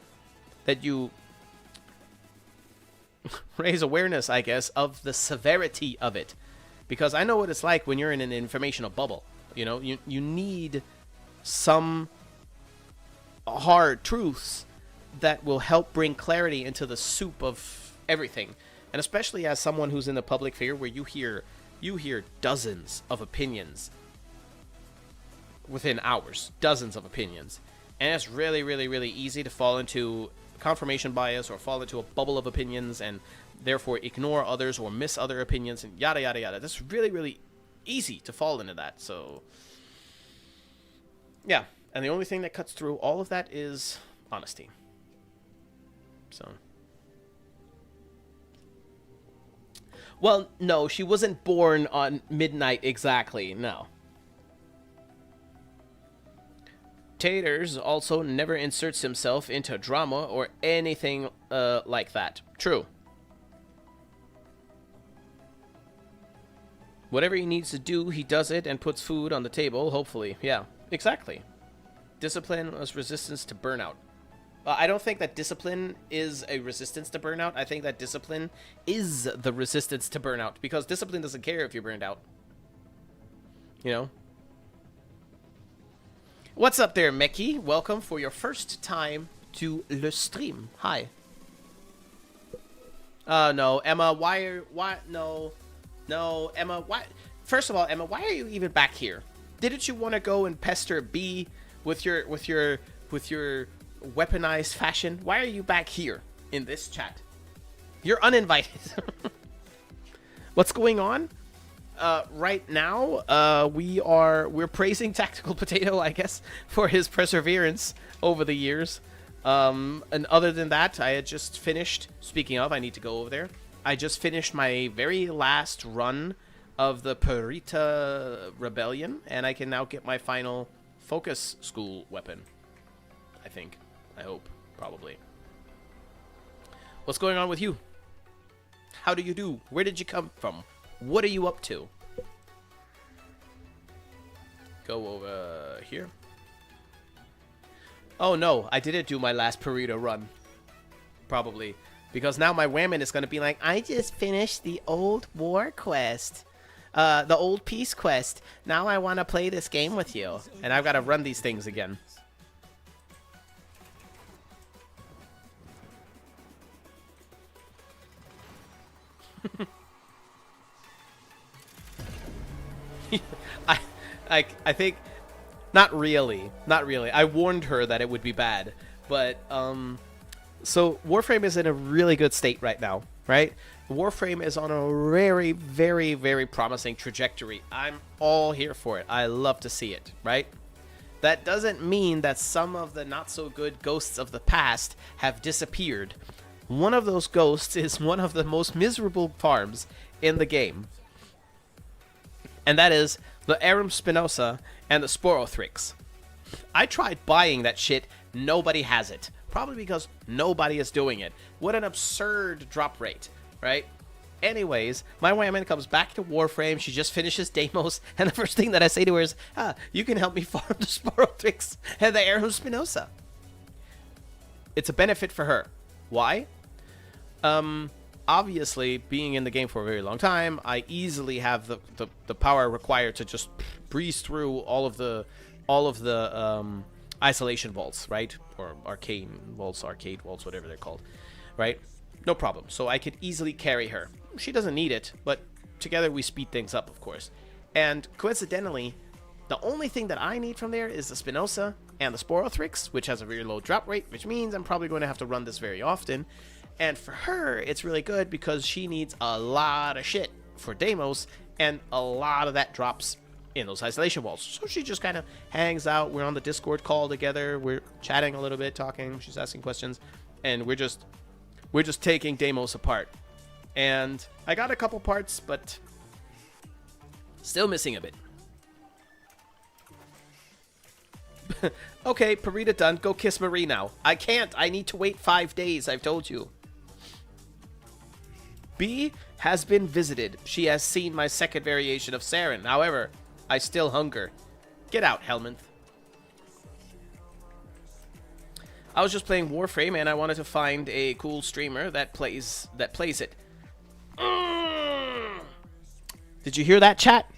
raise awareness, I guess, of the severity of it, because I know what it's like when you're in an informational bubble. You know, you need some hard truths that will help bring clarity into the soup of everything. And especially as someone who's in the public figure, where you hear dozens of opinions within hours, dozens of opinions, and it's really easy to fall into confirmation bias or fall into a bubble of opinions and therefore ignore others or miss other opinions and yada yada yada. That's really easy to fall into that. So yeah, and the only thing that cuts through all of that is honesty. So, well, no, she wasn't born on midnight exactly, no. Taters also never inserts himself into drama or anything like that. True. Whatever he needs to do, he does it and puts food on the table, hopefully. Yeah, exactly. Discipline is resistance to burnout. I don't think that discipline is a resistance to burnout. I think that discipline is the resistance to burnout, because discipline doesn't care if you're burned out. You know? What's up there, Meki? Welcome for your first time to le stream. Hi. No, Emma, no, Emma, why? First of all, Emma, why are you even back here? Didn't you want to go and pester B with your weaponized fashion? Why are you back here in this chat? You're uninvited. What's going on? right now, we're praising Tactical Potato, I guess, for his perseverance over the years. And other than that, I had just finished. Speaking of, I need to go over there. I just finished my very last run of the Perita Rebellion, and I can now get my final focus school weapon. I think. I hope. Probably. What's going on with you? How do you do? Where did you come from? What are you up to? Go over here. Oh no, I didn't do my last Perita run. Probably. Because now my whammon is going to be like, I just finished the old war quest. The old peace quest. Now I want to play this game with you. And I've got to run these things again. I think not really. I warned her that it would be bad, but so Warframe is in a really good state right now, right? Warframe is on a very, very, very promising trajectory. I'm all here for it. I love to see it, right? That doesn't mean that some of the not so good ghosts of the past have disappeared. One of those ghosts is one of the most miserable farms in the game. And that is the Arum Spinosa and the Sporothrix. I tried buying that shit. Nobody has it. Probably because nobody is doing it. What an absurd drop rate, right? Anyways, my whammon comes back to Warframe. She just finishes Deimos. And the first thing that I say to her is, you can help me farm the Sporothrix and the Arum Spinosa. It's a benefit for her. Why? Obviously, being in the game for a very long time, I easily have the power required to just breeze through all of the isolation vaults, right? Or arcade vaults, whatever they're called, right? No problem. So I could easily carry her. She doesn't need it, but together we speed things up, of course. And coincidentally, the only thing that I need from there is the Spinosa and the Sporothrix, which has a very low drop rate, which means I'm probably going to have to run this very often. And for her, it's really good because she needs a lot of shit for Deimos, and a lot of that drops in those isolation walls. So she just kind of hangs out. We're on the Discord call together. We're chatting a little bit, talking. She's asking questions, and we're just taking Deimos apart. And I got a couple parts, but still missing a bit. Okay, Perita done. Go kiss Marie now. I can't. I need to wait 5 days. I've told you. B has been visited. She has seen my second variation of Saren. However, I still hunger. Get out, Helminth. I was just playing Warframe and I wanted to find a cool streamer that plays it. Did you hear that, chat?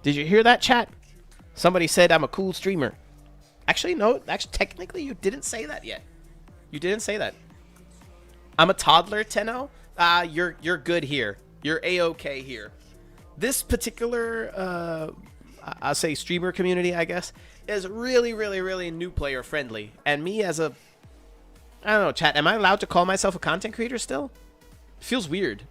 Did you hear that, chat? Somebody said I'm a cool streamer. Actually, no. Actually, technically, you didn't say that yet. You didn't say that. I'm a toddler, Tenno. You're good here. You're a-okay here. This particular, I'll say streamer community, I guess, is really, really, really new player friendly. And me as a, I don't know, chat. Am I allowed to call myself a content creator still? It feels weird,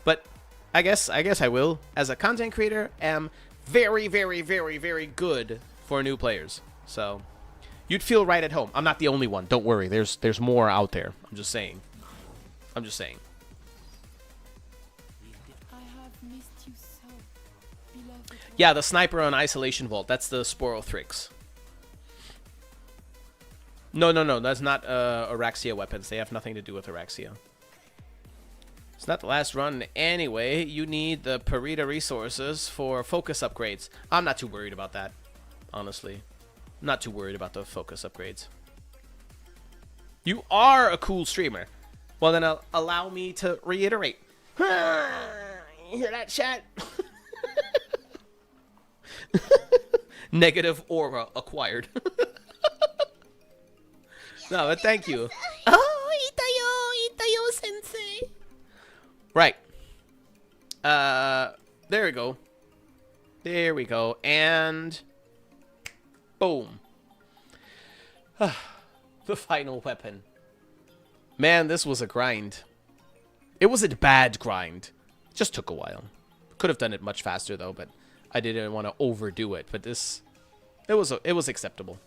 but I guess I will. As a content creator, am very, very, very, very good for new players. So you'd feel right at home. I'm not the only one. Don't worry. There's more out there. I'm just saying. I have missed you so, beloved. Yeah, the sniper on Isolation Vault. That's the Sporothrix. No. That's not Araxia weapons. They have nothing to do with Araxia. It's not the last run anyway. You need the Perita resources for focus upgrades. I'm not too worried about that, honestly. I'm not too worried about the focus upgrades. You are a cool streamer. Well, then allow me to reiterate. You hear that, chat? Negative aura acquired. No, but thank you. Oh, Itayo sensei. Right. There we go. There we go. And boom. The final weapon. Man, this was a grind. It was a bad grind. It just took a while. Could have done it much faster though, but I didn't want to overdo it. But this, it was acceptable.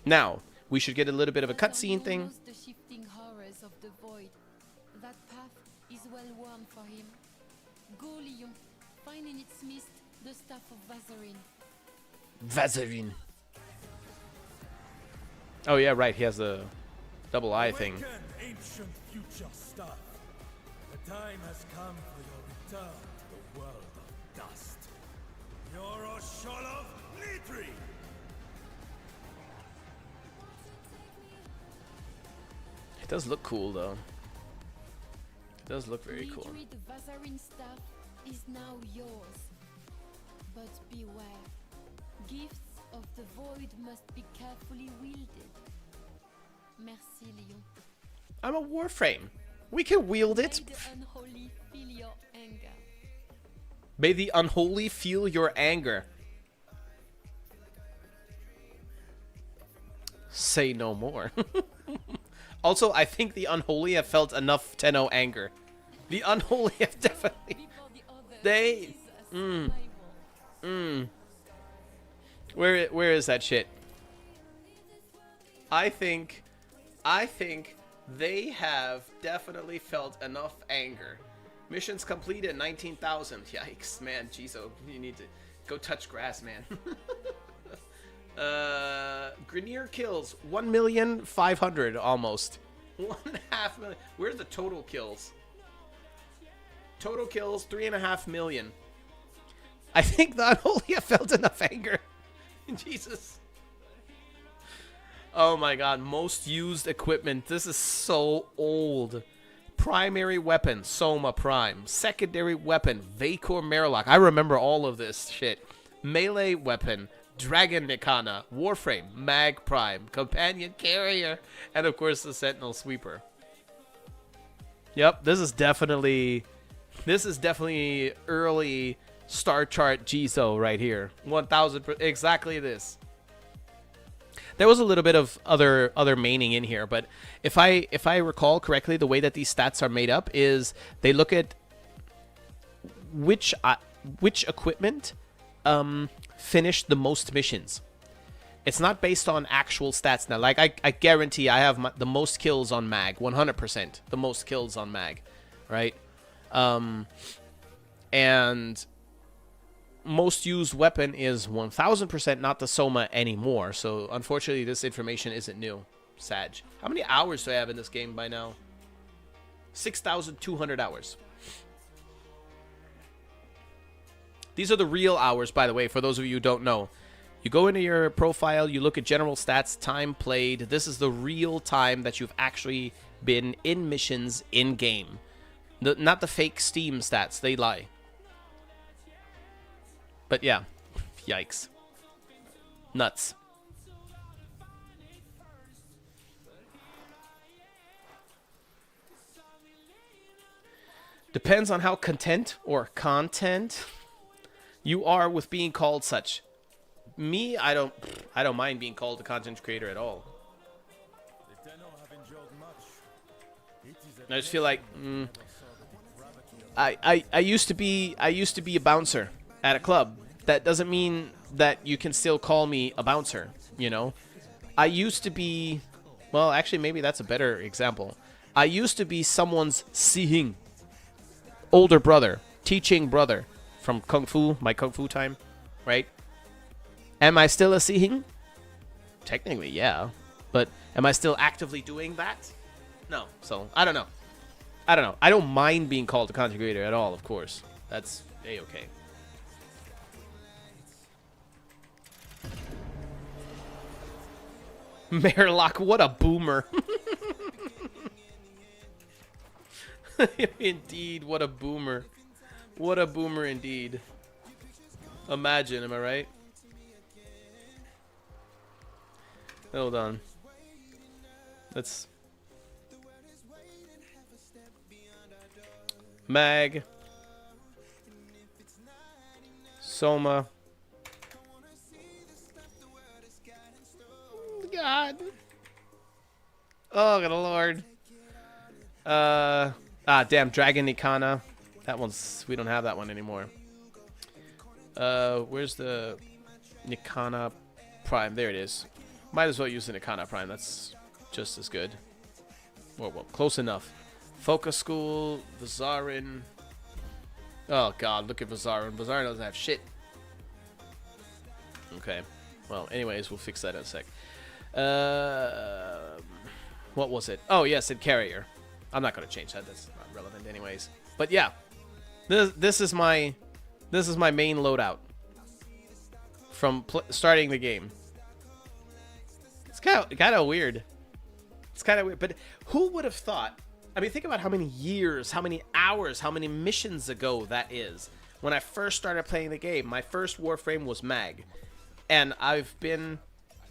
Now we should get a little bit of a cutscene thing. The shifting horrors of the void. That path is well worn for him. Go, Leon. Find in its mist the staff of Vazarin. Vazarin. Oh yeah, right. He has the double eye thing. Awaken, ancient future star. The time has come for your return to the world of dust. You're a Sholov Nitri! It does look cool though. It does look very cool. Literally, the Vazarin staff is now yours. But beware. Gifts of the void must be carefully wielded. Merci, Leon. I'm a Warframe. We can wield it. May the unholy feel your anger. May the unholy feel your anger. Say no more. Also, I think the unholy have felt enough Tenno anger. The unholy have definitely... They... Where is that shit? I think they have definitely felt enough anger. Missions completed 19,000. Yikes, man. Jeez, oh, you need to go touch grass, man. Grenier kills 1,500,000 almost. 1.5 million. Where's the total kills? Total kills 3.5 million. I think the unholy have felt enough anger. Jesus. Oh my god, most used equipment. This is so old. Primary weapon, Soma Prime. Secondary weapon, Vacor Merlock. I remember all of this shit. Melee weapon, Dragon Nikana. Warframe, Mag Prime. Companion Carrier. And of course the Sentinel Sweeper. Yep, this is definitely early Star Chart Jizo right here. 1000%, exactly this. There was a little bit of other maining in here, but if I recall correctly, the way that these stats are made up is they look at which equipment finished the most missions. It's not based on actual stats now. Like I guarantee I have the most kills on Mag, 100% the most kills on Mag, right? And most used weapon is 1000% not the Soma anymore. So unfortunately, this information isn't new. Sag. How many hours do I have in this game by now? 6,200 hours. These are the real hours, by the way, for those of you who don't know. You go into your profile, you look at general stats, time played. This is the real time that you've actually been in missions in-game. Not the fake Steam stats. They lie. But yeah, yikes. Nuts. Depends on how content or content you are with being called such. Me, I don't mind being called a content creator at all. I just feel like I used to be a bouncer at a club. That doesn't mean that you can still call me a bouncer, you know? I used to be, well, actually maybe that's a better example. I used to be someone's sihing, older brother, teaching brother from Kung Fu, my Kung Fu time, right? Am I still a sihing? Technically, yeah. But am I still actively doing that? No. So, I don't know. I don't mind being called a content creator at all, of course. That's A-okay. Merlock, what a boomer. Indeed, what a boomer. What a boomer indeed. Imagine, am I right? Hold on. Let's... Mag. Soma. God. Oh, good lord. Ah, damn, Dragon Nikana. That one's... We don't have that one anymore. Where's the Nikana Prime? There it is. Might as well use the Nikana Prime. That's just as good. Well, close enough. Focus School, Vizarin. Oh, God, look at Vizarin. Vizarin doesn't have shit. Okay. Well, anyways, we'll fix that in a sec. What was it? Oh, yes, it Carrier. I'm not going to change that. That's not relevant anyways. But yeah, this is my main loadout from starting the game. It's kind of weird. It's kind of weird. But who would have thought? I mean, think about how many years, how many hours, how many missions ago that is. When I first started playing the game, my first Warframe was Mag. And I've been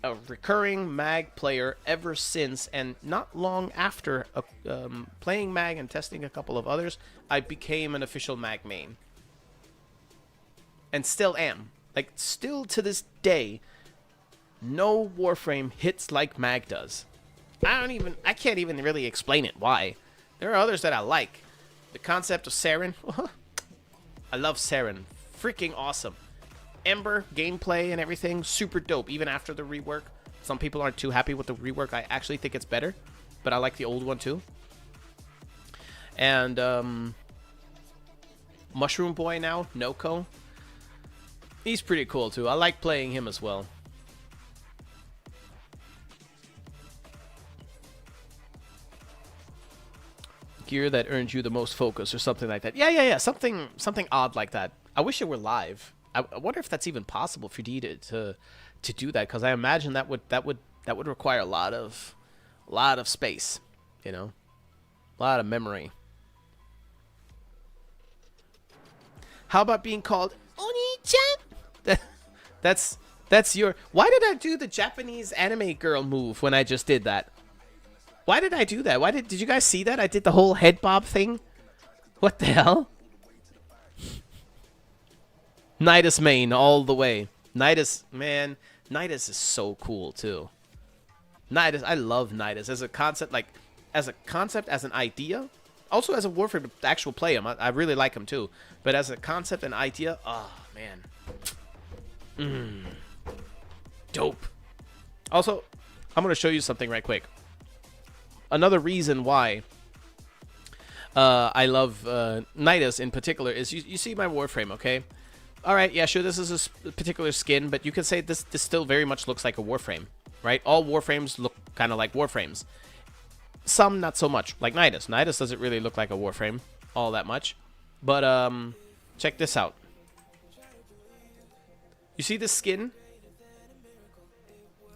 a recurring Mag player ever since, and not long after playing Mag and testing a couple of others, I became an official Mag main. And still am. Like, still to this day, no Warframe hits like Mag does. I can't even really explain it, why. There are others that I like. The concept of Saren, I love Saren. Freaking awesome. Ember, gameplay and everything, super dope, even after the rework. Some people aren't too happy with the rework. I actually think it's better, but I like the old one too. And Mushroom Boy now, Noko. He's pretty cool too. I like playing him as well. Gear that earns you the most focus or something like that. Yeah. Something odd like that. I wish it were live. I wonder if that's even possible for D to do that, because I imagine that would require a lot of space, you know, a lot of memory. How about being called Oni-chan? That's your. Why did I do the Japanese anime girl move when I just did that? Why did I do that? Did you guys see that? I did the whole head bob thing. What the hell? Nidus main all the way. Nidus, man, Nidus is so cool too. Nidus, I love Nidus as a concept, as an idea. Also as a Warframe to actual play him, I really like him too. But as a concept and idea, oh man, dope. Also, I'm gonna show you something right quick. Another reason why I love Nidus in particular is you see my Warframe, okay? All right, yeah, sure, this is a particular skin, but you can say this still very much looks like a Warframe, right? All Warframes look kind of like Warframes. Some not so much, like Nidus. Nidus doesn't really look like a Warframe all that much. But check this out. You see this skin?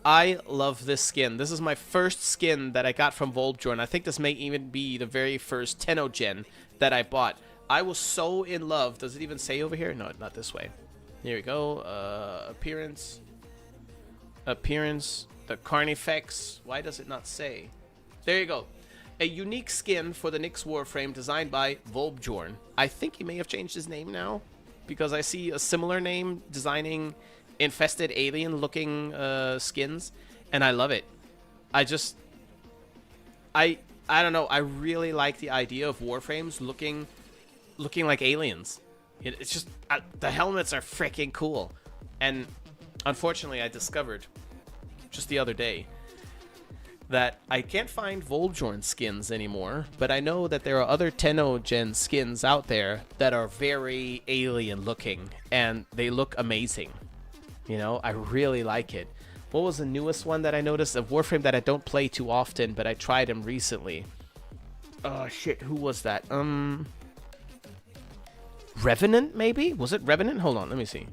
I love this skin. This is my first skin that I got from Volbjorn. I think this may even be the very first Tenno gen that I bought. I was so in love. Does it even say over here? No, not this way. Here we go. Appearance. The Carnifex. Why does it not say? There you go. A unique skin for the Nyx Warframe designed by Volbjorn. I think he may have changed his name now, because I see a similar name designing infested alien looking skins, and I love it. I don't know. I really like the idea of Warframes looking like aliens. It's just the helmets are freaking cool. And unfortunately, I discovered just the other day that I can't find Volbjorn skins anymore, but I know that there are other Tenno gen skins out there that are very alien looking, and they look amazing. You know, I really like it. What was the newest one that I noticed? A Warframe that I don't play too often, but I tried him recently. Oh shit, who was that? Revenant, maybe? Was it Revenant? Hold on, let me see.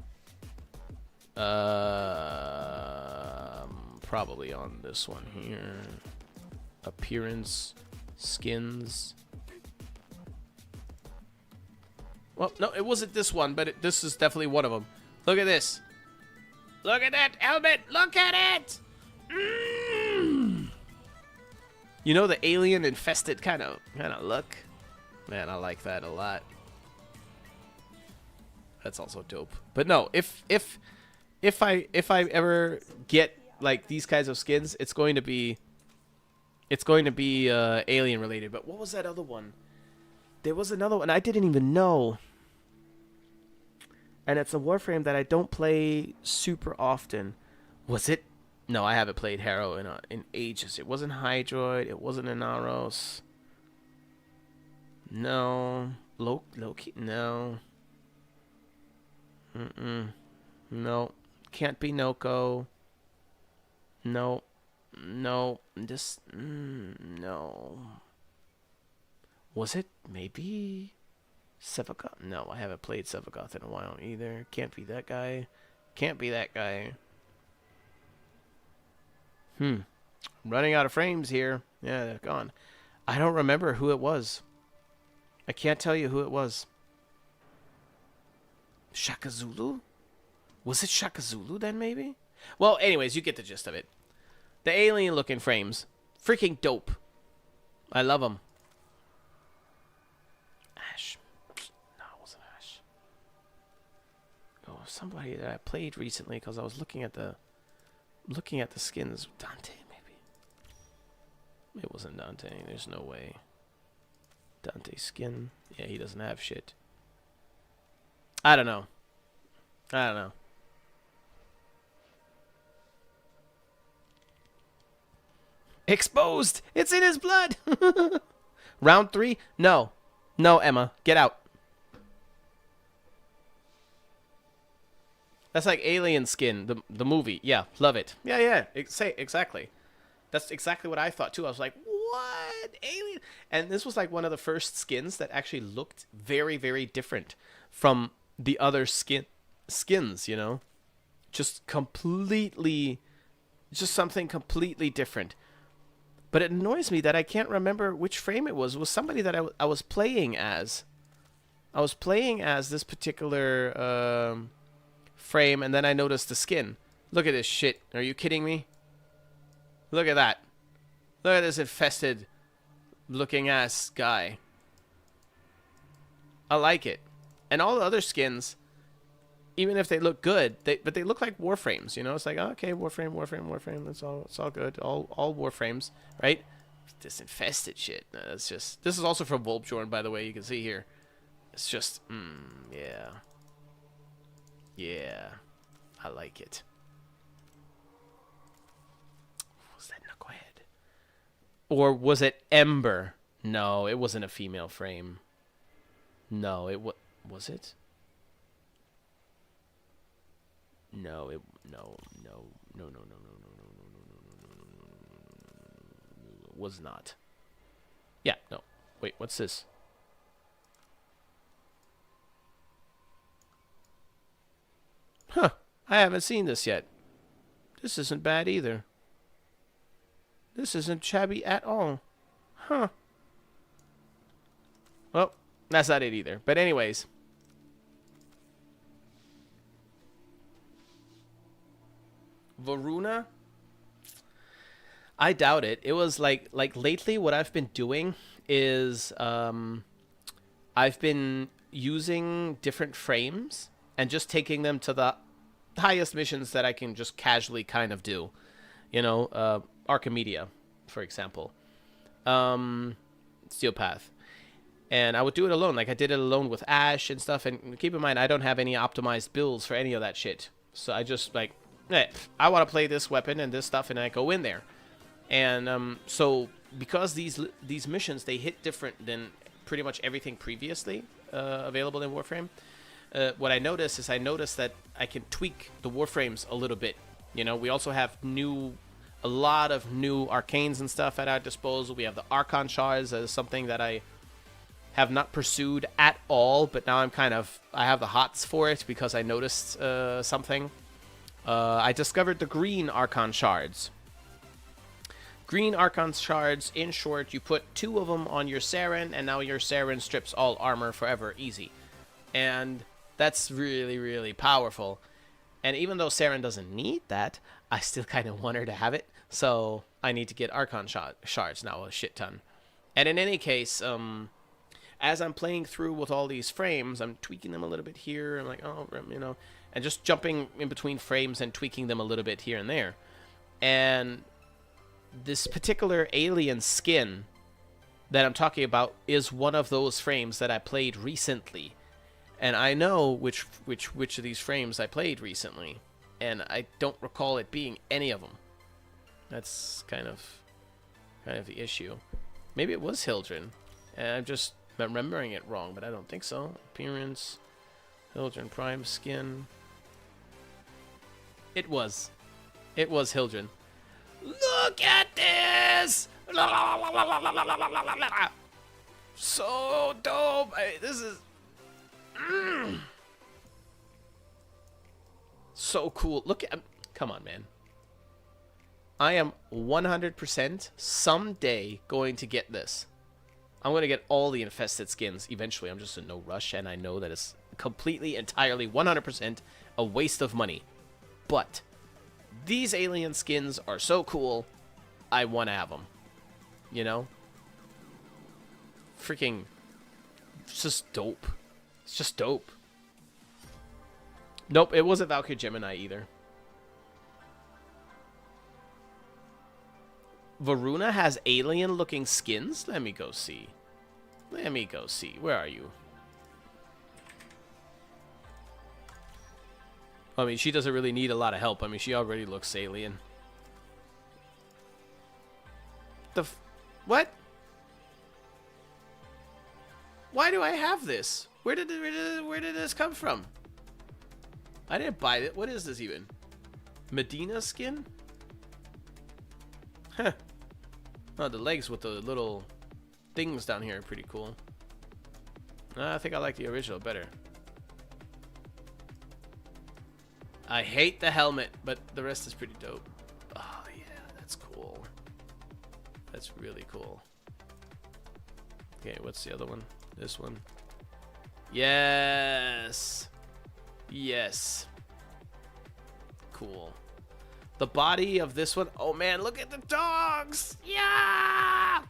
Probably on this one here. Appearance, skins. Well, no, it wasn't this one, but this is definitely one of them. Look at this. Look at that helmet. Look at it. You know, the alien infested kind of look. Man, I like that a lot. That's also dope. But no, if I ever get like these kinds of skins, it's going to be alien related. But what was that other one? There was another one I didn't even know. And it's a Warframe that I don't play super often. Was it? No, I haven't played Harrow in ages. It wasn't Hydroid. It wasn't Inaros. No. Loki? No. No. Can't be Noko. No. No. Just... no. Was it? Maybe... Sevagoth? No, I haven't played Sevagoth in a while either. Can't be that guy. Can't be that guy. Running out of frames here. Yeah, they're gone. I don't remember who it was. I can't tell you who it was. Shaka Zulu? Was it Shaka Zulu then, maybe? Well, anyways, you get the gist of it. The alien-looking frames. Freaking dope. I love them. Ash. No, it wasn't Ash. Oh, somebody that I played recently because I was looking at the skins. Dante, maybe. It wasn't Dante. There's no way. Dante skin. Yeah, he doesn't have shit. I don't know. Exposed! It's in his blood! Round 3? No. No, Emma. Get out. That's like Alien Skin, the movie. Yeah, love it. Yeah. Exactly. That's exactly what I thought, too. I was like, what? Alien? And this was like one of the first skins that actually looked very, very different from the other skins, you know? Just something completely different. But it annoys me that I can't remember which frame it was. It was somebody that I was playing as. I was playing as this particular frame, and then I noticed the skin. Look at this shit. Are you kidding me? Look at that. Look at this infested looking ass guy. I like it. And all the other skins, even if they look good, but they look like Warframes, you know? It's like, oh, okay, Warframe. It's all good. All Warframes, right? This infested shit. No, it's just... This is also from Volbjorn, by the way. You can see here. It's just... yeah. Yeah. I like it. Was that Knucklehead? Or was it Ember? No, it wasn't a female frame. No, it was it? No, it no. Was not. Yeah, no. Wait, what's this? Huh. I haven't seen this yet. This isn't bad either. This isn't shabby at all. Huh. Well, that's not it either. But anyways. Varuna? I doubt it. It was like lately what I've been doing is I've been using different frames and just taking them to the highest missions that I can just casually kind of do. You know, Archimedia, for example. Steel Path. And I would do it alone. Like I did it alone with Ash and stuff. And keep in mind, I don't have any optimized builds for any of that shit. So I just like... I want to play this weapon and this stuff, and I go in there. And so because these missions, they hit different than pretty much everything previously available in Warframe, what I noticed is that I can tweak the Warframes a little bit. You know, we also have a lot of new arcanes and stuff at our disposal. We have the Archon Shards as something that I have not pursued at all, but now I have the hots for it because I noticed something. I discovered the green Archon Shards. Green Archon Shards, in short, you put 2 of them on your Saren, and now your Saren strips all armor forever, easy. And that's really, really powerful. And even though Saren doesn't need that, I still kind of want her to have it. So I need to get Archon Shards now, a shit ton. And in any case, as I'm playing through with all these frames, I'm tweaking them a little bit here. I'm like, oh, you know... And just jumping in between frames and tweaking them a little bit here and there. And this particular alien skin that I'm talking about is one of those frames that I played recently. And I know which of these frames I played recently. And I don't recall it being any of them. That's kind of the issue. Maybe it was Hildren. And I'm just remembering it wrong, but I don't think so. Appearance. Hildren Prime skin. It was. It was Hildren. Look at this! So dope! This is... So cool. Look at... Come on, man. I am 100% someday going to get this. I'm going to get all the infested skins eventually. I'm just in no rush, and I know that it's completely, entirely, 100% a waste of money. But these alien skins are so cool, I want to have them. You know? Freaking... It's just dope. It's just dope. Nope, it wasn't Valkyrie Gemini either. Varuna has alien-looking skins? Let me go see. Let me go see. Where are you? I mean, she doesn't really need a lot of help. I mean, she already looks alien. What? Why do I have this? Where did this come from? I didn't buy it. What is this even? Medina skin? Huh. Oh, the legs with the little things down here are pretty cool. I think I like the original better. I hate the helmet, but the rest is pretty dope. Oh, yeah, that's cool. That's really cool. Okay, what's the other one? This one. Yes. Yes. Cool. The body of this one. Oh, man, look at the dogs. Yeah.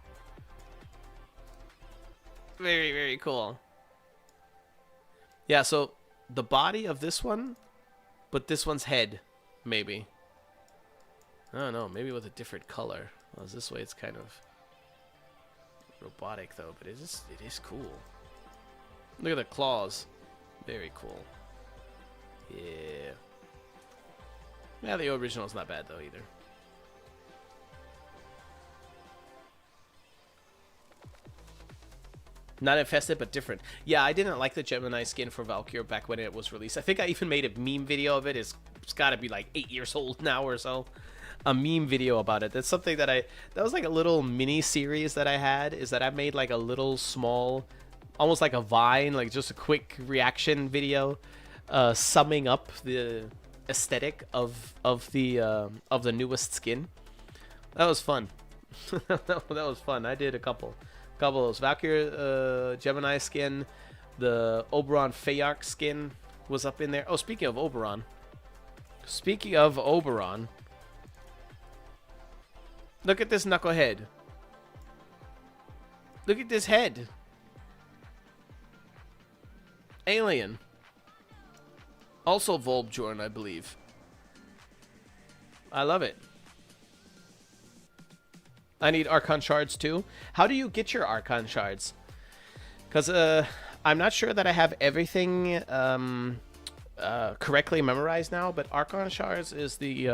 Very, very cool. Yeah, so the body of this one, but this one's head, maybe. I don't know, maybe with a different color. Well, this way it's kind of robotic, though, but it is cool. Look at the claws. Very cool. Yeah. Yeah, the original's not bad, though, either. Not infested, but different. Yeah, I didn't like the Gemini skin for Valkyrie back when it was released. I think I even made a meme video of it. It's got to be like 8 years old now or so. A meme video about it. That's something that that was like a little mini series that I had, is that I made like a little small, almost like a Vine, like just a quick reaction video, summing up the aesthetic of the newest skin. That was fun. That was fun. I did a couple of those. Valkyrie Gemini skin, the Oberon Fayark skin was up in there. Oh, speaking of Oberon, look at this knucklehead. Look at this head. Alien. Also Volbjorn, I believe. I love it. I need Archon shards too. How do you get your Archon shards? Because I'm not sure that I have everything correctly memorized now, but Archon shards is the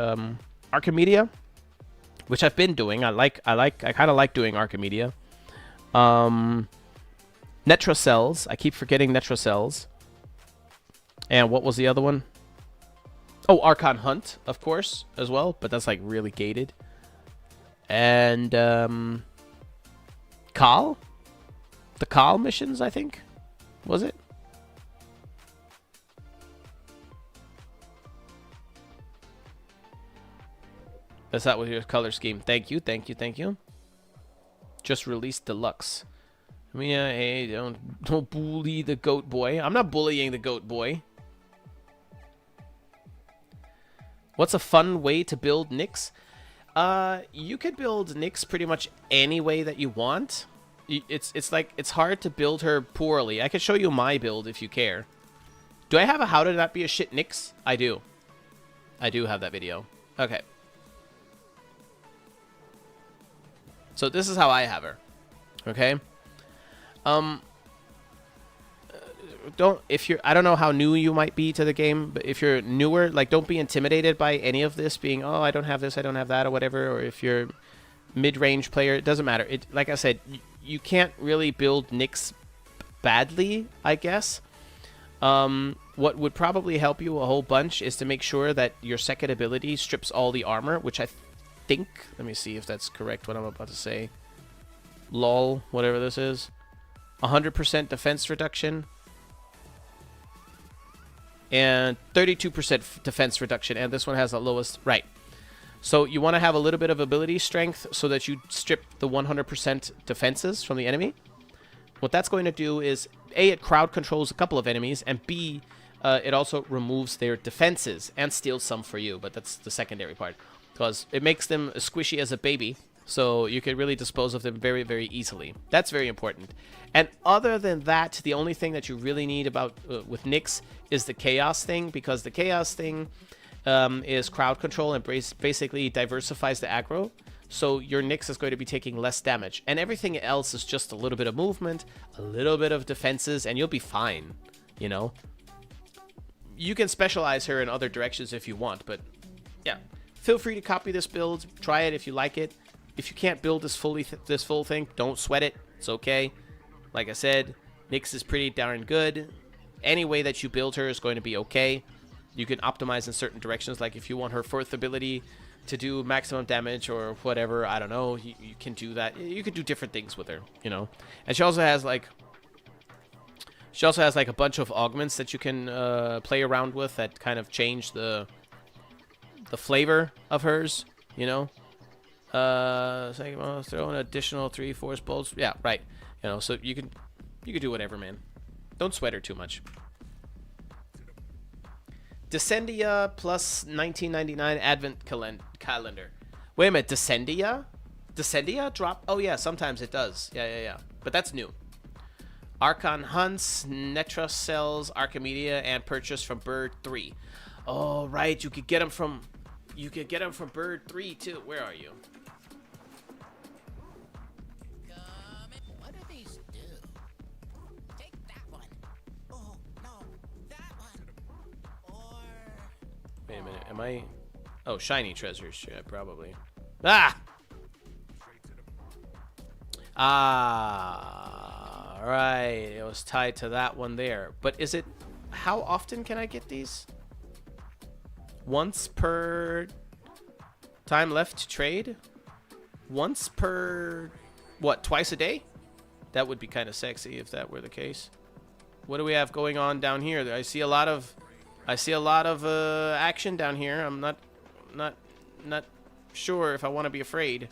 Archimedia, which I've been doing. I kind of like doing Archimedia. Netrocells. I keep forgetting Netrocells. And what was the other one? Oh, Archon Hunt, of course, as well. But that's like really gated. And Khal? The Khal missions, I think. Was it? That's not with your color scheme. Thank you, thank you, thank you. Just released deluxe. I mean, hey, don't bully the goat boy. I'm not bullying the goat boy. What's a fun way to build Nyx? You could build Nyx pretty much any way that you want. It's like, it's hard to build her poorly. I could show you my build if you care. Do I have a how to not be a shit Nyx? I do. I do have that video. Okay. So this is how I have her. Okay. I don't know how new you might be to the game, but if you're newer, like, don't be intimidated by any of this being, oh, I don't have this, I don't have that, or whatever. Or if you're mid-range player, it doesn't matter. Like I said, you can't really build Nyx badly, I guess. What would probably help you a whole bunch is to make sure that your second ability strips all the armor, which I think, let me see if that's correct what I'm about to say. LOL, whatever this is. 100% defense reduction. And 32% defense reduction. And this one has the lowest. Right. So you want to have a little bit of ability strength so that you strip the 100% defenses from the enemy. What that's going to do is, A, it crowd controls a couple of enemies, and B, it also removes their defenses and steals some for you. But that's the secondary part. Because it makes them as squishy as a baby. So you can really dispose of them very, very easily. That's very important. And other than that, the only thing that you really need about with Nyx is the Chaos thing. Because the Chaos thing is crowd control and basically diversifies the aggro. So your Nyx is going to be taking less damage. And everything else is just a little bit of movement, a little bit of defenses, and you'll be fine, you know? You can specialize her in other directions if you want, but yeah. Feel free to copy this build, try it if you like it. If you can't build this full thing, don't sweat it. It's okay. Like I said, Nyx is pretty darn good. Any way that you build her is going to be okay. You can optimize in certain directions, like if you want her fourth ability to do maximum damage or whatever, I don't know, you can do that. You can do different things with her, you know. And she also has like a bunch of augments that you can play around with that kind of change the flavor of hers, you know. Throw an additional 3 force bolts. Yeah, right. You know, so you can do whatever, man. Don't sweat her too much. Descendia plus 1999 Advent calendar. Wait a minute, Descendia? Descendia drop? Oh yeah, sometimes it does. Yeah. But that's new. Archon Hunts, Netra Cells, Archimedia, and purchase from Bird 3. Oh right, you could get them from Bird 3 too. Where are you? What do these do? Take that one. Oh, no, that one. Or... Wait a minute, am I... Oh, shiny treasures, yeah, probably. Ah! Ah, right, it was tied to that one there. But is it... How often can I get these? Once per time left to trade? Once per... What, twice a day? That would be kind of sexy if that were the case. What do we have going on down here? I see a lot of action down here. I'm not sure if I want to be afraid.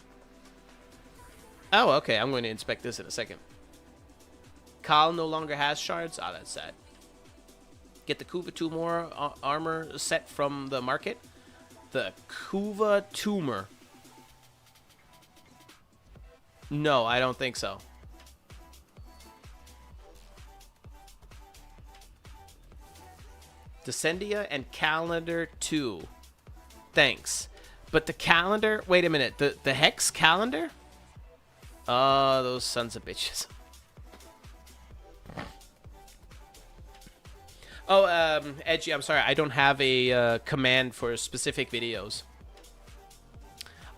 Oh, okay. I'm going to inspect this in a second. Khal no longer has shards. Ah, that's sad. Get the Kuva Tumor armor set from the market. The Kuva Tumor. No, I don't think so. Descendia and Calendar 2. Thanks. But the calendar... Wait a minute. The Hex calendar? Oh, those sons of bitches. Oh, Edgy, I'm sorry. I don't have a command for specific videos.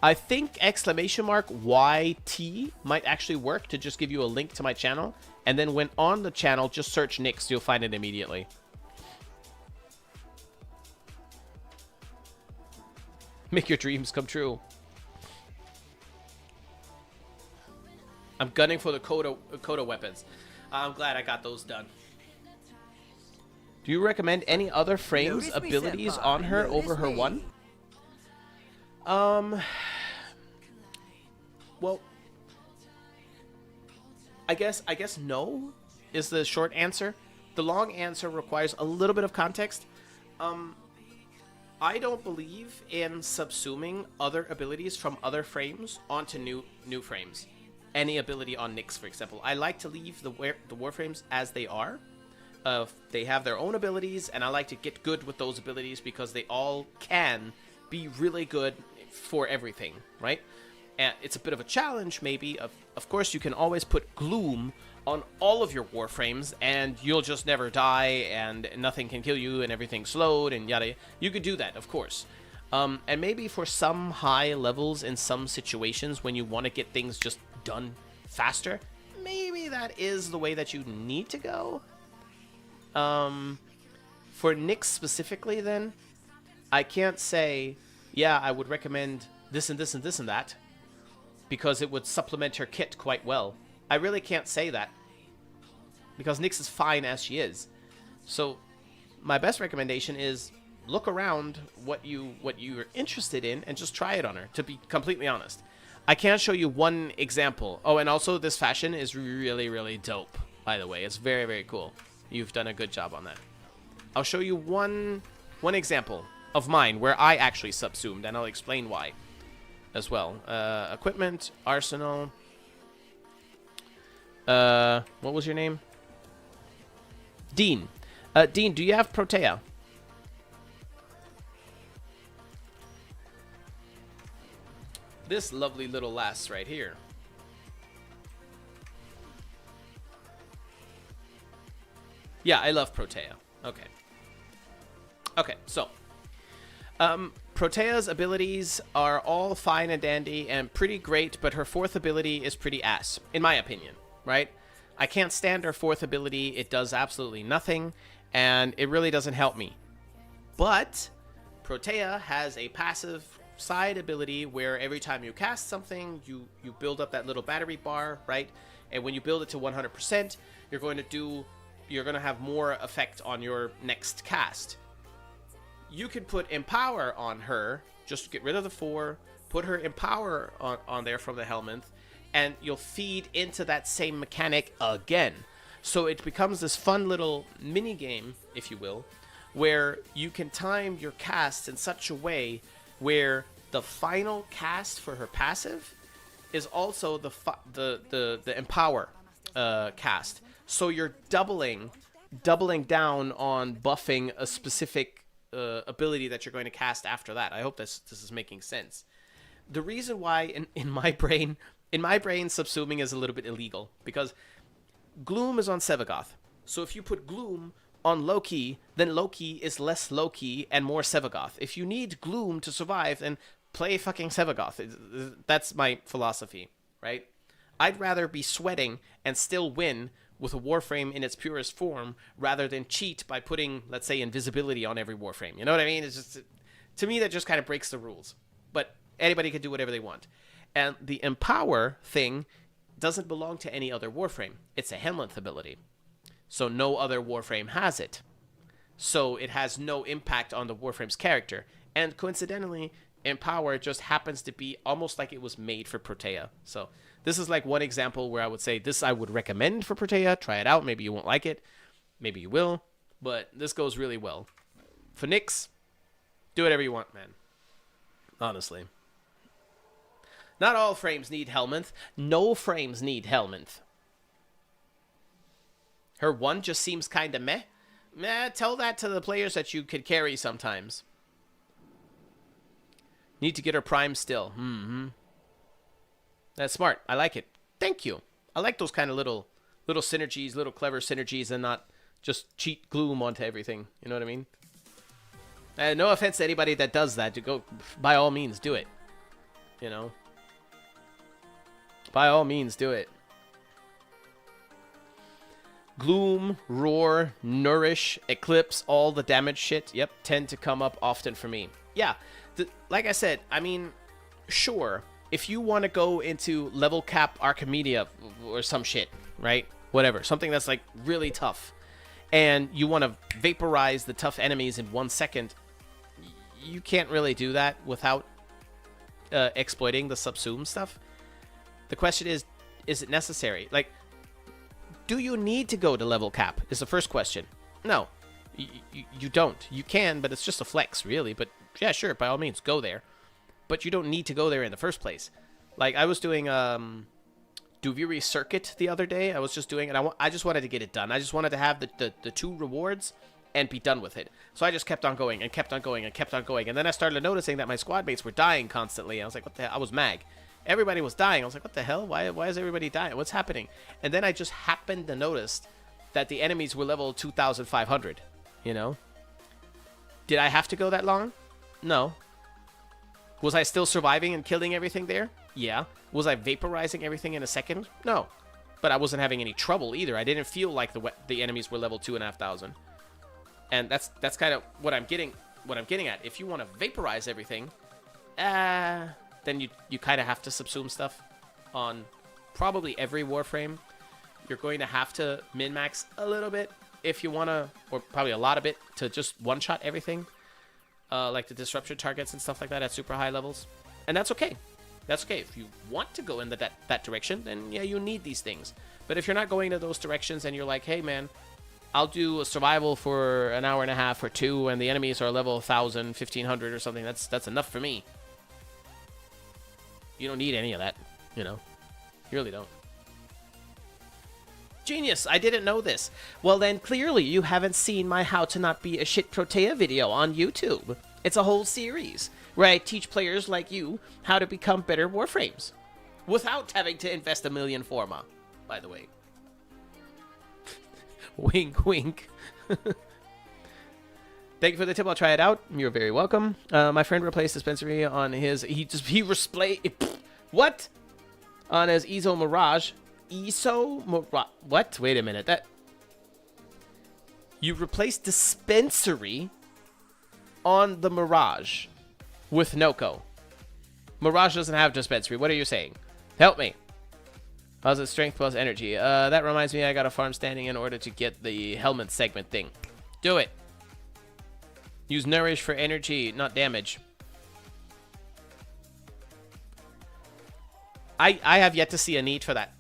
I think !YT might actually work to just give you a link to my channel. And then when on the channel, just search Nyx. You'll find it immediately. Make your dreams come true. I'm gunning for the Coda weapons. I'm glad I got those done. Do you recommend any other frames abilities on her over her one? Well, I guess no is the short answer. The long answer requires a little bit of context. I don't believe in subsuming other abilities from other frames onto new frames. Any ability on Nyx, for example. I like to leave the warframes as they are. They have their own abilities, and I like to get good with those abilities because they all can be really good for everything, right? And it's a bit of a challenge, maybe. Of course, you can always put gloom on all of your warframes, and you'll just never die, and nothing can kill you, and everything's slowed, and yada. You could do that, of course. And maybe for some high levels in some situations when you want to get things just done faster, maybe that is the way that you need to go. For Nyx specifically, then, I can't say, yeah, I would recommend this and this and this and that, because it would supplement her kit quite well. I really can't say that, because Nyx is fine as she is. So my best recommendation is look around what you're interested in and just try it on her, to be completely honest. I can't show you one example. Oh, and also this fashion is really, really dope, by the way. It's very, very cool. You've done a good job on that. I'll show you one example of mine where I actually subsumed, and I'll explain why as well. Equipment, arsenal. What was your name? Dean. Dean, do you have Protea? This lovely little lass right here. Yeah, I love Protea. Okay. Okay, so Protea's abilities are all fine and dandy and pretty great, but her fourth ability is pretty ass, in my opinion, right? I can't stand her fourth ability. It does absolutely nothing, and it really doesn't help me. But Protea has a passive side ability where every time you cast something, you build up that little battery bar, right? And when you build it to 100%, you're going to have more effect on your next cast. You could put Empower on her, just get rid of the 4, put her Empower on there from the Helminth, and you'll feed into that same mechanic again. So it becomes this fun little mini game, if you will, where you can time your cast in such a way where the final cast for her passive is also the Empower cast. So you're doubling down on buffing a specific ability that you're going to cast after that. I hope this is making sense. The reason why in my brain subsuming is a little bit illegal, because Gloom is on Sevagoth. So if you put Gloom on Loki, then Loki is less Loki and more Sevagoth. If you need Gloom to survive, then play fucking Sevagoth. That's my philosophy, right? I'd rather be sweating and still win with a Warframe in its purest form rather than cheat by putting, let's say, invisibility on every Warframe. You know what I mean? It's just, to me, that just kind of breaks the rules. But anybody can do whatever they want. And the Empower thing doesn't belong to any other Warframe. It's a Helminth ability. So no other Warframe has it. So it has no impact on the Warframe's character. And coincidentally, Empower just happens to be almost like it was made for Protea. So this is like one example where I would say this I would recommend for Protea. Try it out. Maybe you won't like it. Maybe you will. But this goes really well. For Nyx, do whatever you want, man. Honestly. Not all frames need Helminth. No frames need Helminth. Her 1 just seems kind of meh. Tell that to the players that you could carry sometimes. Need to get her prime still. That's smart. I like it. Thank you. I like those kind of little synergies, little clever synergies, and not just cheat Gloom onto everything. You know what I mean? No offense to anybody that does that. To go, by all means, do it. You know? By all means, do it. Gloom, Roar, Nourish, Eclipse, all the damage shit, yep, tend to come up often for me. Yeah, like I said, I mean, sure, if you want to go into level cap Archimedia or some shit, right? Whatever, something that's like really tough, and you want to vaporize the tough enemies in 1 second, you can't really do that without exploiting the subsume stuff. The question is it necessary? Like, do you need to go to level cap is the first question. No, you don't. You can, but it's just a flex, really. But yeah, sure, by all means, go there. But you don't need to go there in the first place. Like, I was doing Duviri Circuit the other day. I was just doing it. I just wanted to get it done. I just wanted to have the 2 rewards and be done with it. So I just kept on going and kept on going and kept on going. And then I started noticing that my squad mates were dying constantly. I was like, what the hell? I was mag. everybody was dying. I was like, what the hell? Why is everybody dying? What's happening? And then I just happened to notice that the enemies were level 2,500, you know? Did I have to go that long? No. Was I still surviving and killing everything there? Yeah. Was I vaporizing everything in a second? No. But I wasn't having any trouble either. I didn't feel like the enemies were level 2,500. And that's kind of what I'm getting at. If you want to vaporize everything, then you kind of have to subsume stuff on probably every Warframe. You're going to have to min-max a little bit if you want to, or probably a lot of it, to just one-shot everything. Like the disruption targets and stuff like that at super high levels. And that's okay. That's okay. If you want to go in that direction, then yeah, you need these things. But if you're not going to those directions and you're like, hey man, I'll do a survival for an hour and a half or two and the enemies are level 1,000, 1,500 or something, that's enough for me. You don't need any of that, you know. You really don't. Genius, I didn't know this. Well then, clearly you haven't seen my How to Not Be a Shit Protea video on YouTube. It's a whole series where I teach players like you how to become better Warframes. Without having to invest 1 million Forma, by the way. Wink, wink. Thank you for the tip. I'll try it out. You're very welcome. My friend replaced dispensary on his... What? On his ESO Mirage. What? Wait a minute. That... You replaced dispensary on the Mirage with Noko. Mirage doesn't have dispensary. What are you saying? Help me. How's it strength plus energy? That reminds me I got a farm standing in order to get the helmet segment thing. Do it. Use nourish for energy, not damage. I have yet to see a need for that,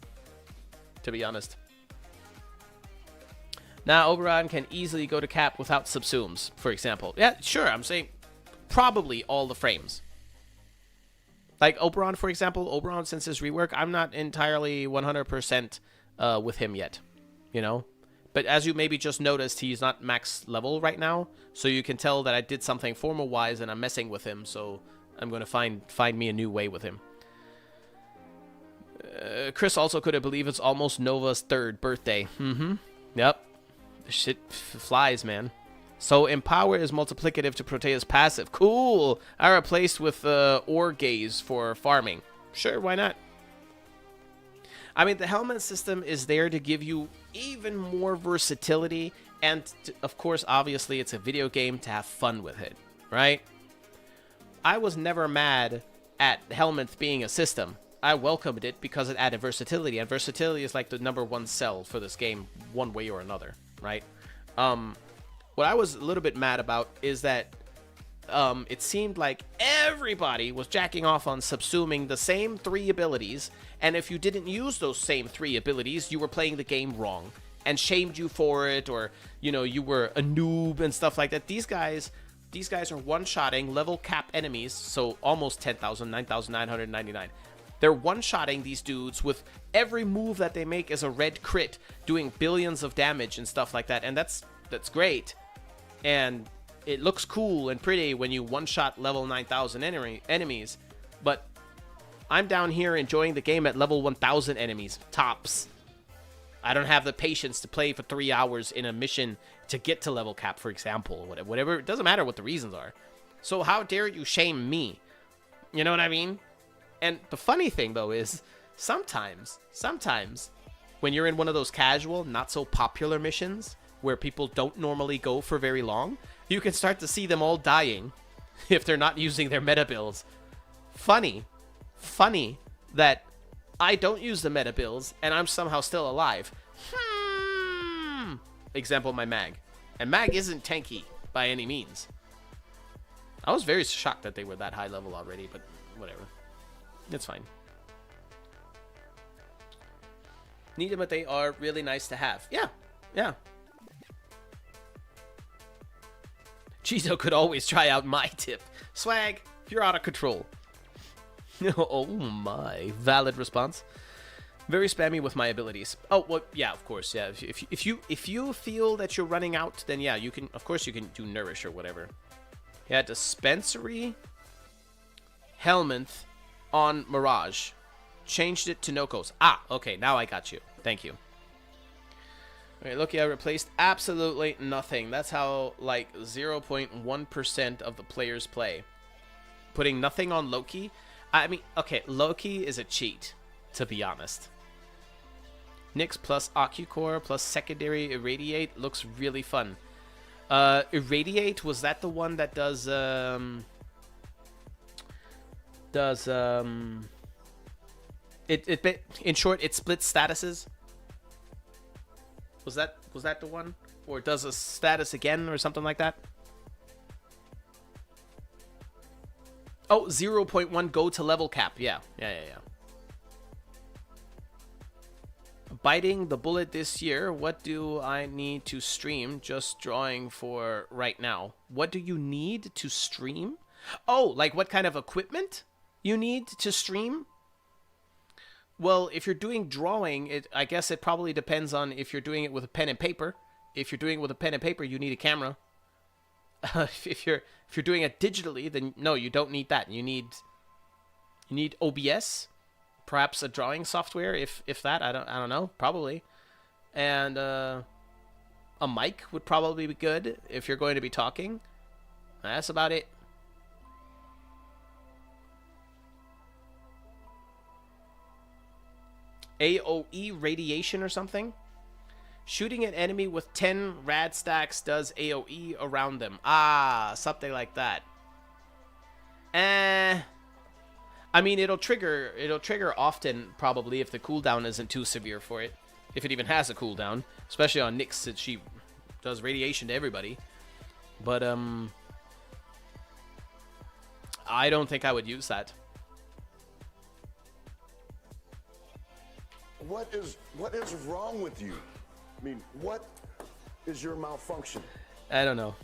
to be honest. Now Oberon can easily go to cap without subsumes, for example. Yeah, sure, I'm saying probably all the frames. Like Oberon, for example. Oberon, since his rework, I'm not entirely 100% with him yet, you know? But as you maybe just noticed, he's not max level right now, so you can tell that I did something formal-wise and I'm messing with him, so I'm going to find me a new way with him. Chris also couldn't believe it's almost Nova's 3rd birthday. Yep. Shit flies, man. So Empower is multiplicative to Protea's passive. Cool! I replaced with Ore Gaze for farming. Sure, why not? I mean, the helmet system is there to give you even more versatility, and of course, obviously, it's a video game to have fun with it, right? I was never mad at helmet being a system. I welcomed it because it added versatility, and versatility is like the #1 sell for this game, one way or another, right? What I was a little bit mad about is that it seemed like everybody was jacking off on subsuming the same 3 abilities, and if you didn't use those same 3 abilities, you were playing the game wrong, and shamed you for it, or, you know, you were a noob and stuff like that. These guys are one-shotting level cap enemies, so almost 10,000, 9,999. They're one-shotting these dudes with every move that they make is a red crit, doing billions of damage and stuff like that, and that's great. And it looks cool and pretty when you one-shot level 9,000 enemies, but I'm down here enjoying the game at level 1,000 enemies, tops. I don't have the patience to play for 3 hours in a mission to get to level cap, for example, whatever. It doesn't matter what the reasons are. So how dare you shame me? You know what I mean? And the funny thing, though, is sometimes, when you're in one of those casual, not so popular missions where people don't normally go for very long, you can start to see them all dying if they're not using their meta builds. Funny that I don't use the meta builds and I'm somehow still alive. Example, my mag. And mag isn't tanky by any means. I was very shocked that they were that high level already, but whatever. It's fine. Need them, but they are really nice to have. Yeah. Jizo could always try out my tip. Swag, you're out of control. Oh my. Valid response. Very spammy with my abilities. Oh, well, yeah, of course, yeah. If you feel that you're running out, then yeah, you can, of course you can do Nourish or whatever. Yeah, Dispensary, Helminth, on Mirage. Changed it to no-coast. Ah, okay, now I got you. Thank you. Okay, Loki, I replaced absolutely nothing. That's how, like, 0.1% of the players play. Putting nothing on Loki. I mean, okay, Loki is a cheat, to be honest. Nyx plus Occucore plus secondary Irradiate looks really fun. Irradiate, was that the one that does in short, it splits statuses? Was that the one? Or does a status again or something like that? Oh, 0.1 go to level cap. Yeah. Biting the bullet this year. What do I need to stream? Just drawing for right now. What do you need to stream? Oh, like what kind of equipment you need to stream? Well, if you're doing drawing, I guess it probably depends on if you're doing it with a pen and paper. If you're doing it with a pen and paper, you need a camera. If you're doing it digitally, then no, you don't need that. You need OBS, perhaps a drawing software, if that. I don't know, probably. And a mic would probably be good if you're going to be talking. That's about it. AOE radiation or something? Shooting an enemy with 10 rad stacks does AOE around them. Ah, something like that. I mean, it'll trigger often, probably, if the cooldown isn't too severe for it. If it even has a cooldown. Especially on Nyx, since she does radiation to everybody. But, I don't think I would use that. What is wrong with you? I mean, what is your malfunction? I don't know.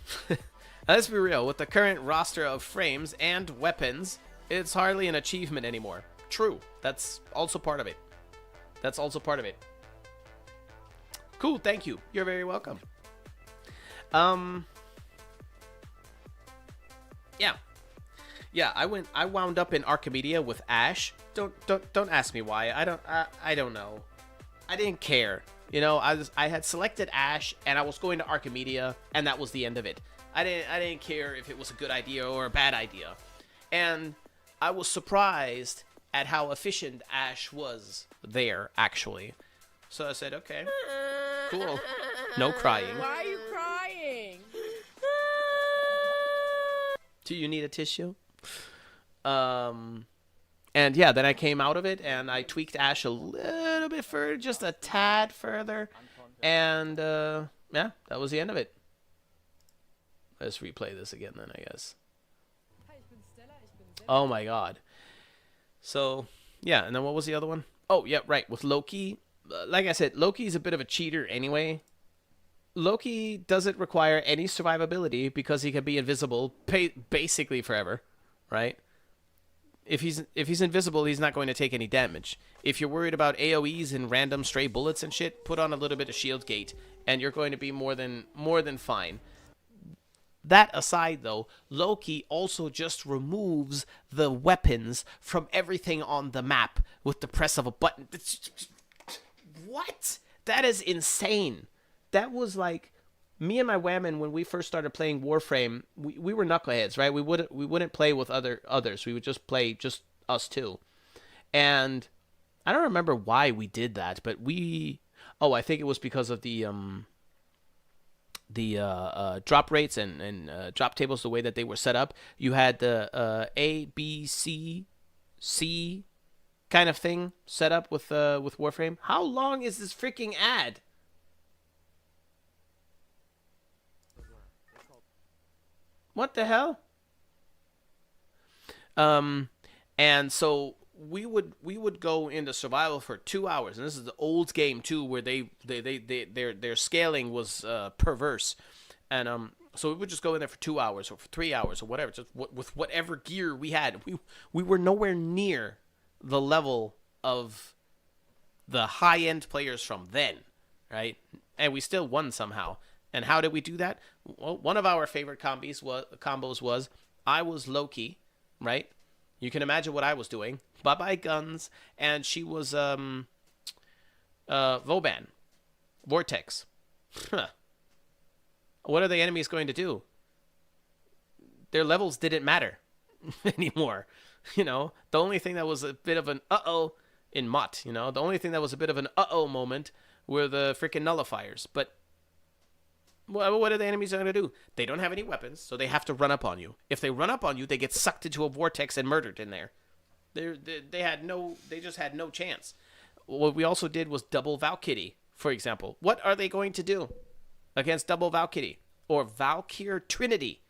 Let's be real. With the current roster of frames and weapons, it's hardly an achievement anymore. True. That's also part of it. Cool. Thank you. You're very welcome. Yeah. I wound up in Archimedia with Ash. Don't ask me why. I don't know. I didn't care. You know, I had selected Ash and I was going to Archimedia and that was the end of it. I didn't care if it was a good idea or a bad idea. And I was surprised at how efficient Ash was there, actually. So I said, okay, cool. No crying. Why are you crying? Do you need a tissue? And yeah, then I came out of it and I tweaked Ash a little bit further, just a tad further. And yeah, that was the end of it. Let's replay this again then, I guess. Oh my god. So, yeah, and then what was the other one? Oh, yeah, right, with Loki. Like I said, Loki's a bit of a cheater anyway. Loki doesn't require any survivability because he can be invisible basically forever, right? If he's invisible, he's not going to take any damage. If you're worried about AoEs and random stray bullets and shit, put on a little bit of shield gate, and you're going to be more than fine. That aside, though, Loki also just removes the weapons from everything on the map with the press of a button. What? That is insane. That was like me and my whammon when we first started playing Warframe. We were knuckleheads, right? We wouldn't play with others. We would just play just us two. And I don't remember why we did that, but I think it was because of the drop rates and drop tables, the way that they were set up. You had the A, B, C kind of thing set up with Warframe. How long is this freaking ad? What the hell? And so we would go into survival for 2 hours, and this is the old game too, where their scaling was perverse, and so we would just go in there for 2 hours or for 3 hours or whatever, just with whatever gear we had. We were nowhere near the level of the high end players from then, right? And we still won somehow. And how did we do that? Well, one of our favorite combos was I was Loki, right? You can imagine what I was doing. Bye-bye guns. And she was, Vauban. Vortex. Huh. What are the enemies going to do? Their levels didn't matter anymore. You know, the only thing that was a bit of an uh-oh in Mott, you know, the only thing that was a bit of an uh-oh moment were the freaking nullifiers. But what are the enemies going to do? They don't have any weapons, so they have to run up on you. If they run up on you, they get sucked into a vortex and murdered in there. They just had no chance. What we also did was double Valkyrie, for example. What are they going to do against double Valkyrie? Or Valkyr Trinity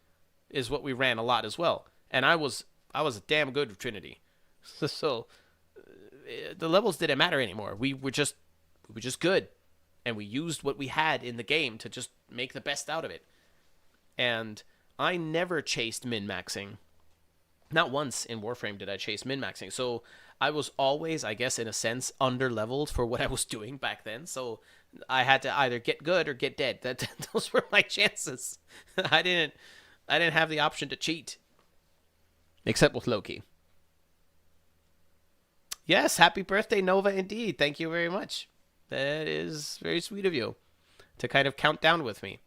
is what we ran a lot as well. And I was a damn good with Trinity. So the levels didn't matter anymore. We were just good. And we used what we had in the game to just make the best out of it. And I never chased min-maxing. Not once in Warframe did I chase min-maxing. So I was always, I guess, in a sense, under-leveled for what I was doing back then. So I had to either get good or get dead. Those were my chances. I didn't have the option to cheat. Except with Loki. Yes, happy birthday, Nova, indeed. Thank you very much. That is very sweet of you to kind of count down with me.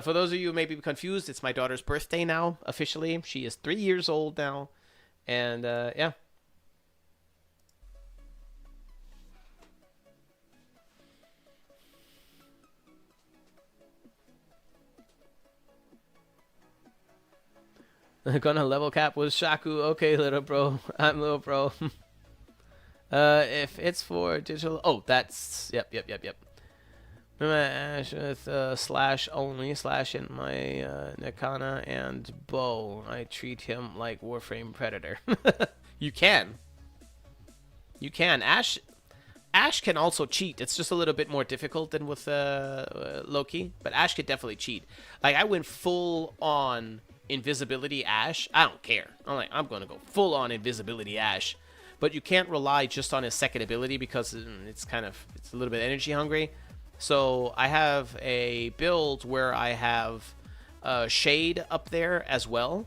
For those of you who may be confused, it's my daughter's birthday now, officially. She is 3 years old now. And, yeah. Gonna level cap with Shaku. Okay, little bro. I'm little bro. If it's for digital... Oh, that's... Yep. Ash with slash only, slash in my Nakana and bow. I treat him like Warframe Predator. You can. Ash can also cheat. It's just a little bit more difficult than with Loki. But Ash could definitely cheat. Like, I went full on invisibility Ash. I don't care. I'm going to go full on invisibility Ash. But you can't rely just on his second ability because it's a little bit energy hungry. So I have a build where I have Shade up there as well.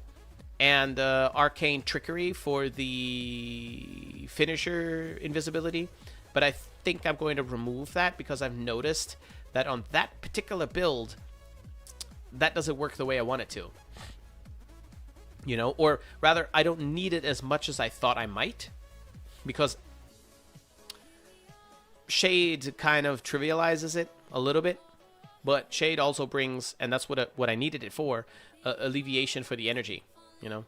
And Arcane Trickery for the finisher invisibility. But I think I'm going to remove that because I've noticed that on that particular build, that doesn't work the way I want it to. You know, or rather, I don't need it as much as I thought I might. Because Shade kind of trivializes it a little bit. But Shade also brings, and that's what I needed it for, alleviation for the energy, you know.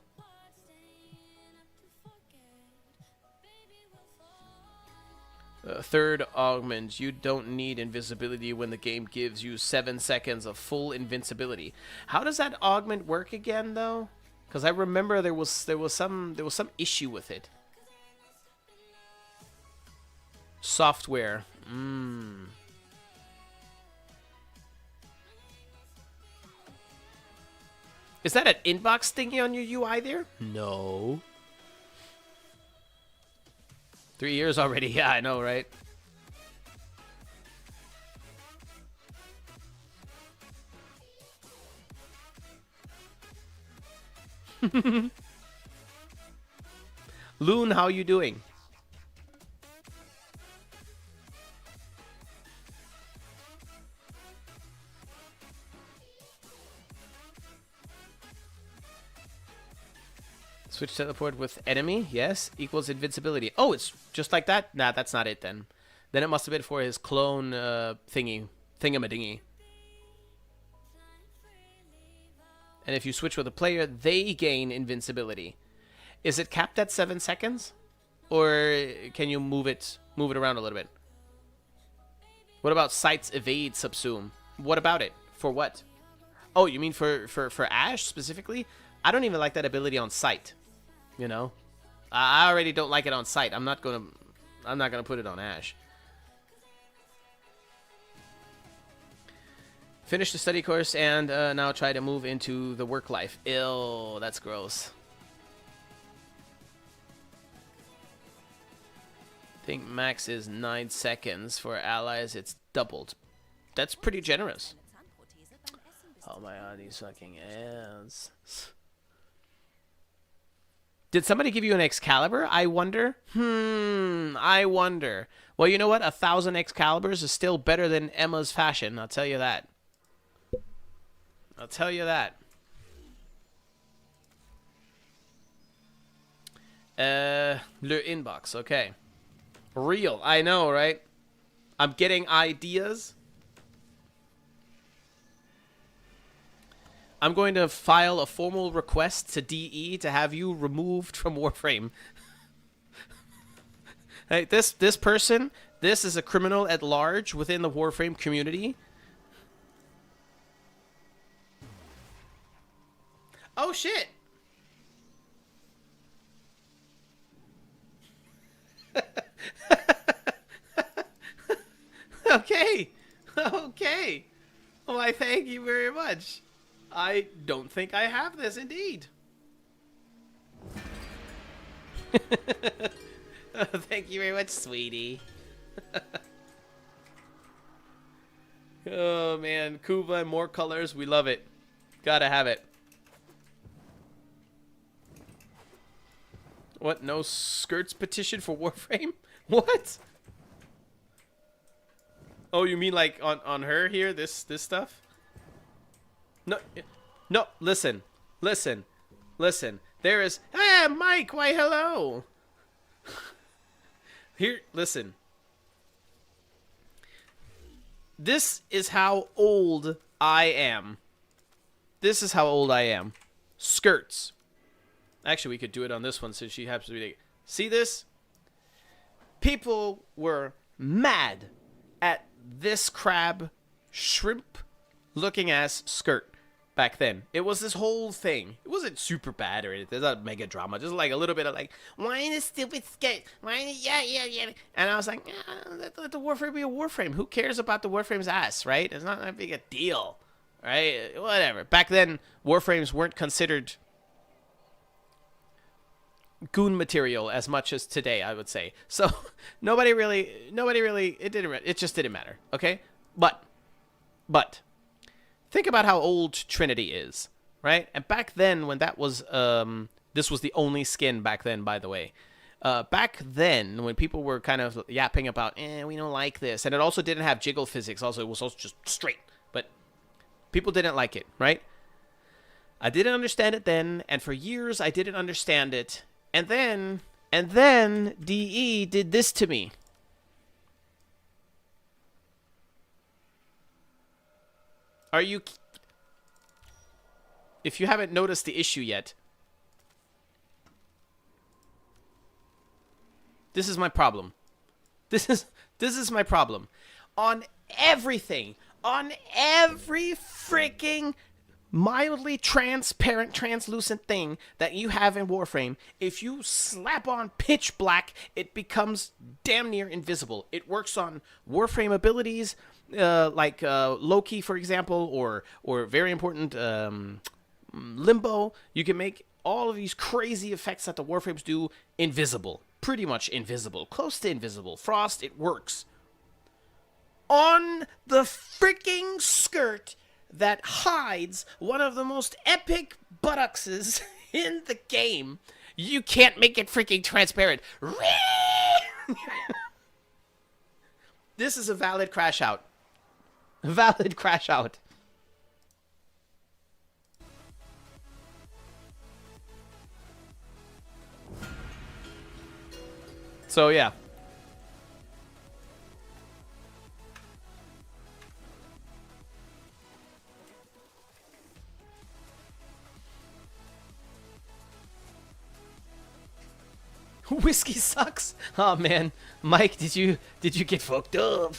Third augment, you don't need invisibility when the game gives you 7 seconds of full invincibility. How does that augment work again, though? Because I remember there was some issue with it. Software. Is that an inbox thingy on your UI there? No. 3 years already. Yeah, I know, right? Loon, how you doing? Switch teleport with enemy, yes, equals invincibility. Oh, it's just like that? Nah, that's not it then. Then it must have been for his clone thingamadingy. And if you switch with a player, they gain invincibility. Is it capped at 7 seconds? Or can you move it around a little bit? What about Sight's evade subsume? What about it? For what? Oh, you mean for Ash specifically? I don't even like that ability on Sight. You know, I already don't like it on Sight. I'm not gonna put it on Ash. Finish the study course and now try to move into the work life. Ew, that's gross. I think max is 9 seconds. For allies, it's doubled. That's pretty generous. Oh my god, these fucking ads. Did somebody give you an Excalibur? I wonder. I wonder. Well, you know what? 1,000 Excaliburs is still better than Emma's fashion. I'll tell you that. I'll tell you that. Le inbox. Okay. Real. I know, right? I'm getting ideas. I'm going to file a formal request to DE to have you removed from Warframe. Hey, this person, this is a criminal at large within the Warframe community. Oh shit. Okay. Okay. Why, thank you very much. I don't think I have this, indeed. Thank you very much, sweetie. Oh, man. Kuva and more colors. We love it. Gotta have it. What? No skirts petition for Warframe? What? Oh, you mean like on her here? This stuff? No, no. Listen. There is. Ah, Mike. Why, hello. Here, listen. This is how old I am. This is how old I am. Skirts. Actually, we could do it on this one since she happens to be. See this? People were mad at this crab shrimp looking ass skirt back then. It was this whole thing. It wasn't super bad or anything. There's not mega drama. Just like a little bit of like, why in a stupid skirt? Why in a, yeah. And I was like, let the Warframe be a Warframe. Who cares about the Warframe's ass, right? It's not that big a deal, right? Whatever. Back then, Warframes weren't considered goon material as much as today, I would say. So nobody really, it just didn't matter. Okay. But think about how old Trinity is, right? And back then when that was, this was the only skin back then, by the way. Back then when people were kind of yapping about, we don't like this. And it also didn't have jiggle physics. Also, it was also just straight, but people didn't like it, right? I didn't understand it then. And for years I didn't understand it. And then DE did this to me. Are you... If you haven't noticed the issue yet, this is my problem. This is my problem. On everything, on every freaking mildly transparent, translucent thing that you have in Warframe, if you slap on pitch black, it becomes damn near invisible. It works on Warframe abilities, like Loki, for example, or very important Limbo. You can make all of these crazy effects that the Warframes do invisible. Pretty much invisible. Close to invisible. Frost, it works. On the freaking skirt that hides one of the most epic buttocks in the game, you can't make it freaking transparent. This is a valid crash out. Valid crash out. So yeah. Whiskey sucks. Oh man, Mike, did you get fucked up?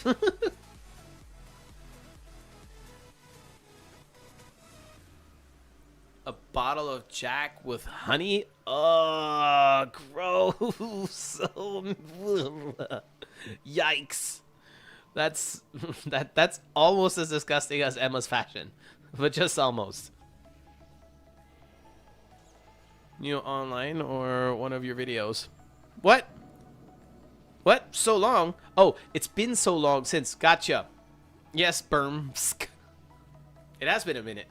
A bottle of Jack with honey? Oh, gross. Yikes. That's almost as disgusting as Emma's fashion, but just almost. You online or one of your videos? What? What? So long? Oh, it's been so long since. Gotcha. Yes, Bermsk. It has been a minute.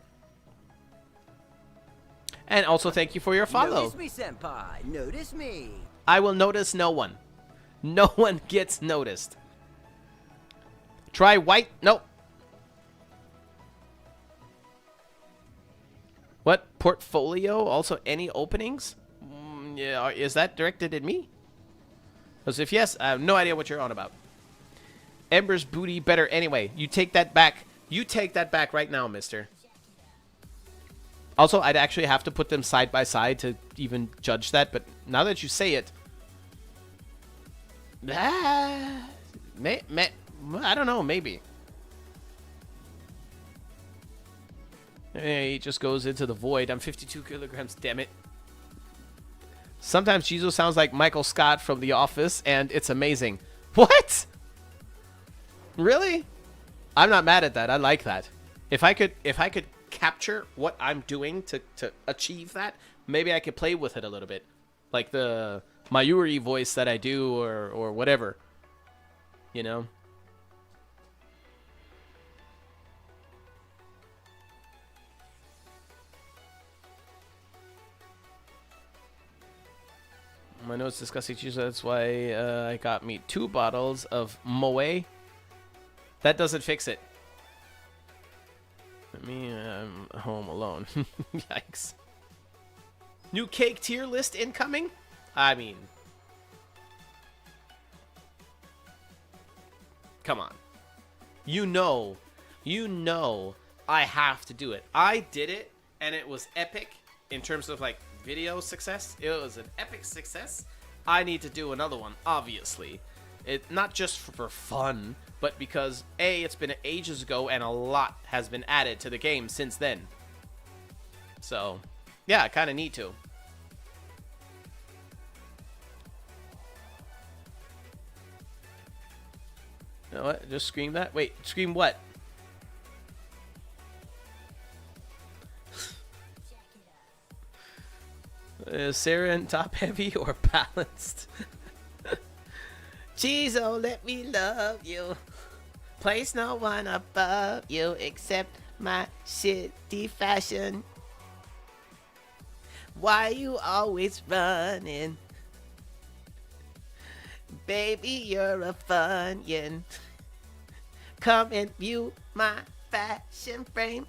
And also thank you for your follow. Notice me, senpai. Notice me. I will notice no one. No one gets noticed. Try white. Nope. What? Portfolio? Also any openings? Yeah, is that directed at me? Because if yes, I have no idea what you're on about. Ember's booty better anyway. You take that back. You take that back right now, mister. Also, I'd actually have to put them side by side to even judge that, but now that you say it... I don't know, maybe. He just goes into the void. I'm 52 kilograms, damn it. Sometimes Jesus sounds like Michael Scott from The Office, and it's amazing. What? Really? I'm not mad at that. I like that. If I could capture what I'm doing to achieve that, maybe I could play with it a little bit. Like the Mayuri voice that I do or whatever. You know? My nose disgusting cheese. That's why I got me 2 bottles of Moe. That doesn't fix it. I'm home alone. Yikes. New cake tier list incoming? I mean, come on. You know I have to do it. I did it, and it was epic in terms of like video success. It was an epic success. I need to do another one, obviously. It not just for fun, but because A, it's been ages ago and a lot has been added to the game since then. So, yeah, I kind of need to. You know what? Just scream that? Wait, scream what? Is Saren top heavy or balanced? Chizo, let me love you. Place no one above you except my shitty fashion. Why you always running? Baby, you're a funyun. Come and view my fashion frame.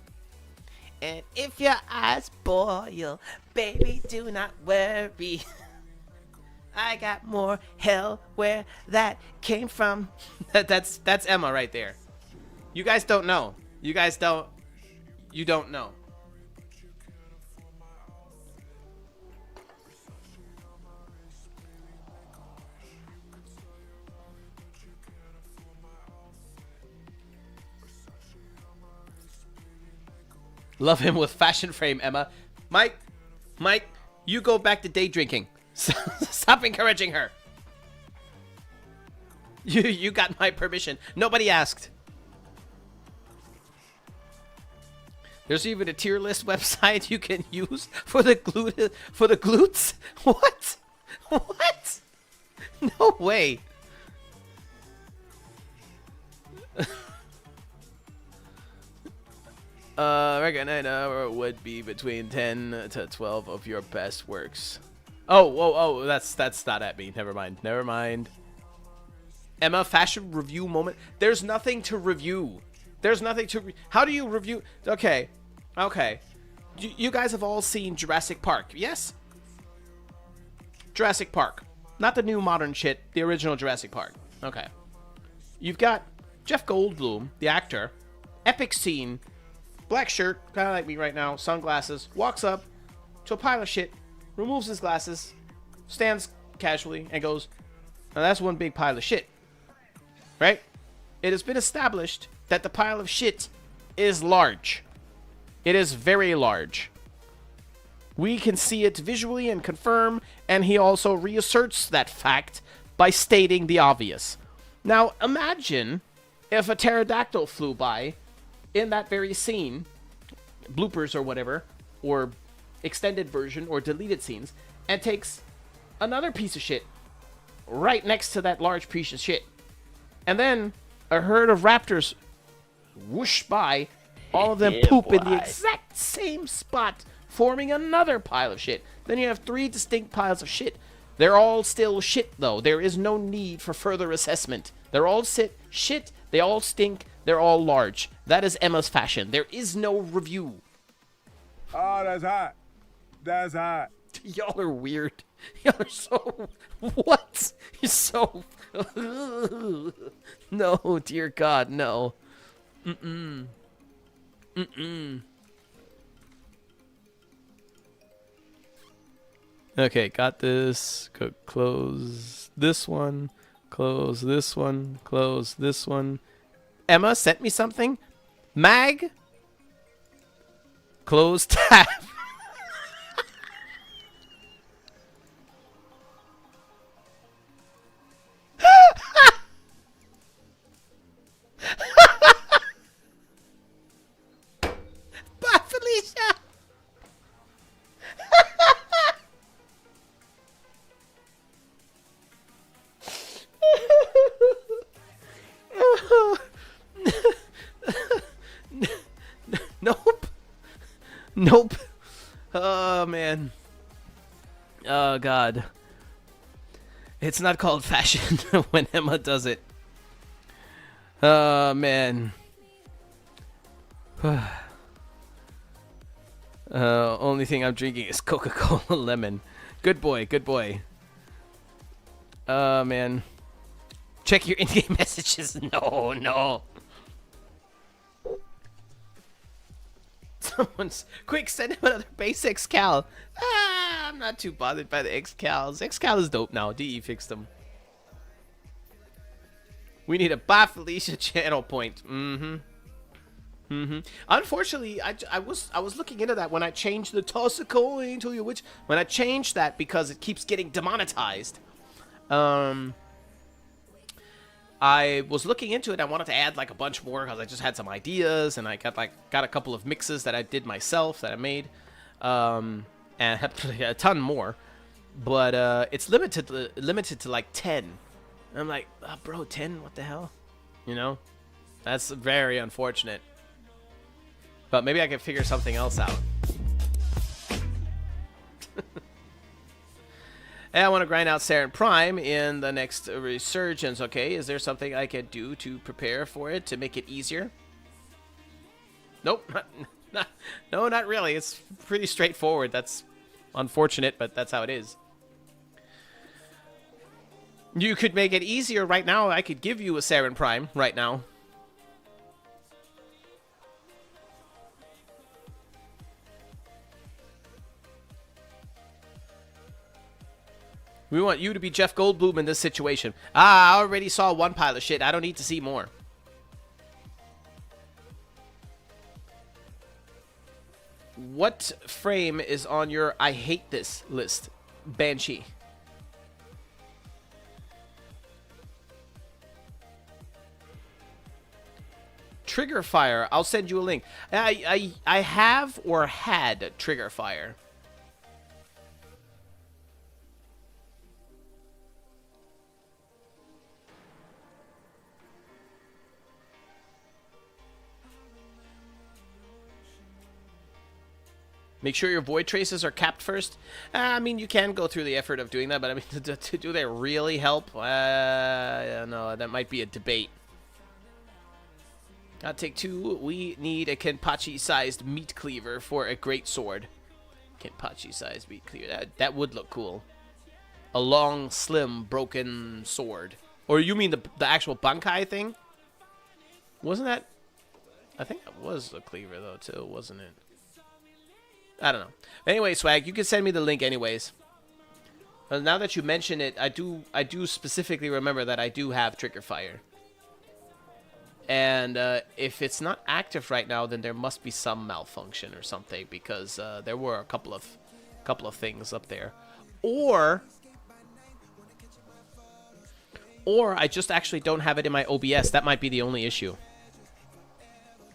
And if your eyes boil, baby, do not worry. I got more hell where that came from. That's Emma right there. You guys don't know. You don't know. Love him with fashion frame, Emma. Mike, you go back to day drinking. Stop encouraging her. You got my permission. Nobody asked. There's even a tier list website you can use for the glutes. What? What? No way. Reckon an hour would be between 10 to 12 of your best works. Oh, that's not at me. Never mind. Emma, fashion review moment. There's nothing to review. How do you review? Okay. You guys have all seen Jurassic Park, yes? Jurassic Park. Not the new modern shit, the original Jurassic Park. Okay. You've got Jeff Goldblum, the actor. Epic scene. Black shirt, kind of like me right now, sunglasses, walks up to a pile of shit, removes his glasses, stands casually, and goes, now that's one big pile of shit. Right? It has been established that the pile of shit is large. It is very large. We can see it visually and confirm, and he also reasserts that fact by stating the obvious. Now, imagine if a pterodactyl flew by in that very scene, bloopers or whatever, or extended version or deleted scenes, and takes another piece of shit right next to that large piece of shit. And then a herd of raptors whoosh by, all of them poop in the exact same spot forming another pile of shit. Then you have 3 distinct piles of shit. They're all still shit, though. There is no need for further assessment. They're all shit. They all stink. They're all large. That is Emma's fashion. There is no review. Oh, that's hot. That's hot. Y'all are weird. Y'all are so... What? You're so... No, dear God, no. Mm-mm. Mm-mm. Okay, got this. Close this one. Close this one. Close this one. Emma sent me something. Mag. Close tab. Bye, Felicia. Nope. Nope. Oh, man. Oh, God. It's not called fashion when Emma does it. Oh, man. Only thing I'm drinking is Coca-Cola lemon. Good boy, good boy. Man. Check your in-game messages. No, no. Someone's... Quick, send him another base Excal. Ah, I'm not too bothered by the Excals. Excal is dope now. DE fixed them. We need a Bye Felicia channel point. Unfortunately, I was looking into that when I changed the toss a coin to your witch. When I changed that because it keeps getting demonetized. I was looking into it. I wanted to add like a bunch more because I just had some ideas, and I got a couple of mixes that I did myself that I made, and had a ton more. But it's limited to like 10. And I'm like, oh, bro, 10? What the hell? You know, that's very unfortunate. But maybe I can figure something else out. And I want to grind out Saren Prime in the next resurgence. Okay, is there something I can do to prepare for it to make it easier? Nope. No, not really. It's pretty straightforward. That's unfortunate, but that's how it is. You could make it easier right now. I could give you a Saren Prime right now. We want you to be Jeff Goldblum in this situation. Ah, I already saw one pile of shit. I don't need to see more. What frame is on your I hate this list, Banshee? Trigger Fire. I'll send you a link. I have or had Trigger Fire. Make sure your void traces are capped first. I mean, you can go through the effort of doing that, but I mean, do they really help? No, that might be a debate. I'll take 2. We need a Kenpachi-sized meat cleaver for a great sword. Kenpachi-sized meat cleaver. That would look cool. A long, slim, broken sword. Or you mean the actual Bankai thing? Wasn't that... I think that was a cleaver, though, too, wasn't it? I don't know. Anyway, Swag, you can send me the link anyways. Now that you mention it, I do specifically remember that I do have Trigger Fire. And if it's not active right now, then there must be some malfunction or something, because there were a couple of things up there. Or I just actually don't have it in my OBS. That might be the only issue.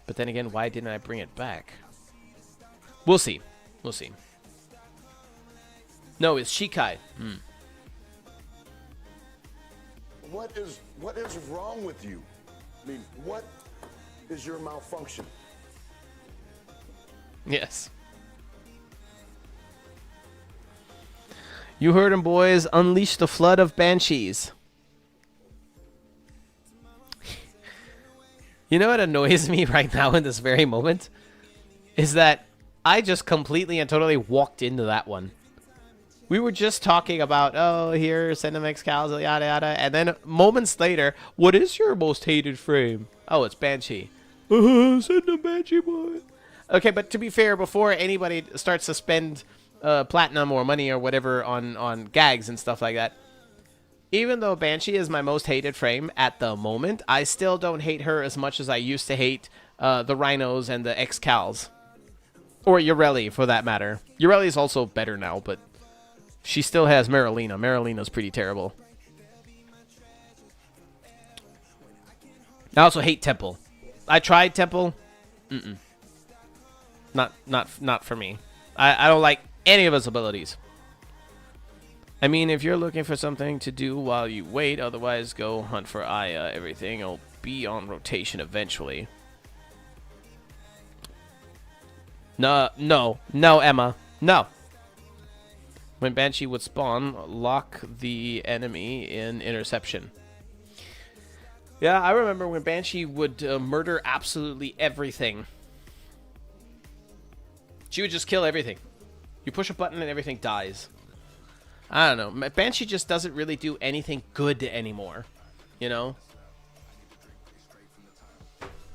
But then again, why didn't I bring it back? We'll see. We'll see. No, it's Shikai. What is wrong with you? I mean, what is your malfunction? Yes. You heard him, boys. Unleash the flood of banshees. You know what annoys me right now in this very moment? Is that I just completely and totally walked into that one. We were just talking about, oh, here, Cinemax Cals, yada yada, and then moments later, what is your most hated frame? Oh, it's Banshee. Send a Banshee, boy. Okay, but to be fair, before anybody starts to spend platinum or money or whatever on gags and stuff like that, even though Banshee is my most hated frame at the moment, I still don't hate her as much as I used to hate the Rhinos and the X-Cals. Or Urelli, for that matter. Urelli is also better now, but she still has Marilena. Marilina's pretty terrible. I also hate Temple. I tried Temple. Not for me. I don't like any of his abilities. I mean, if you're looking for something to do while you wait, otherwise go hunt for Aya. Everything will be on rotation eventually. No, Emma. No. When Banshee would spawn, lock the enemy in interception. Yeah, I remember when Banshee would murder absolutely everything. She would just kill everything. You push a button and everything dies. I don't know. Banshee just doesn't really do anything good anymore. You know?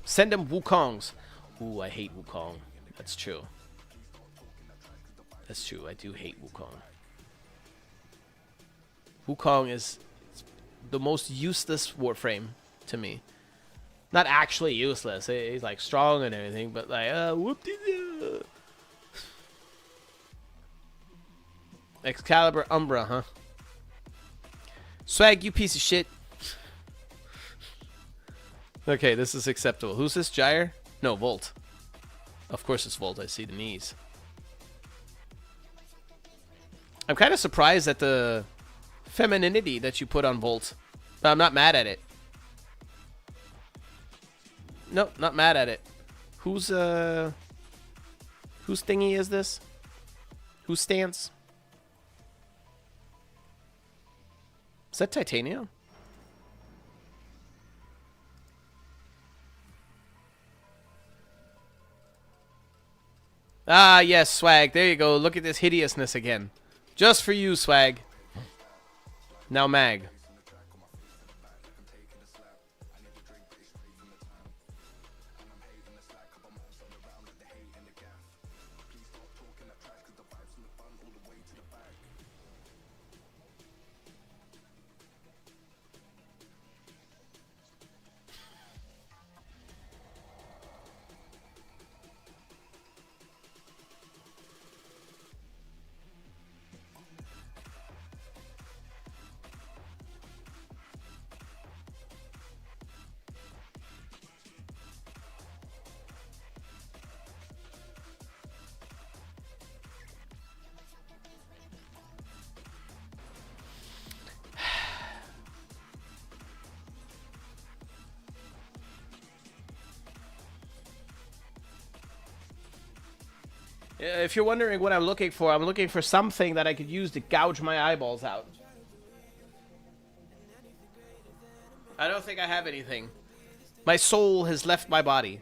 Send them Wukongs. Ooh, I hate Wukong. That's true. That's true. I do hate Wukong. Wukong is the most useless Warframe to me. Not actually useless. He's like strong and everything, but like, whoop-de-doo. Excalibur Umbra, huh? Swag, you piece of shit. Okay, this is acceptable. Who's this, Gyre? No, Volt. Of course it's Volt. I see the knees. I'm kind of surprised at the femininity that you put on Volt. But I'm not mad at it. Nope, not mad at it. Whose thingy is this? Whose stance? Is that Titania? Ah, yes, Swag. There you go. Look at this hideousness again. Just for you, Swag. Now, Mag. If you're wondering what I'm looking for something that I could use to gouge my eyeballs out. I don't think I have anything. My soul has left my body.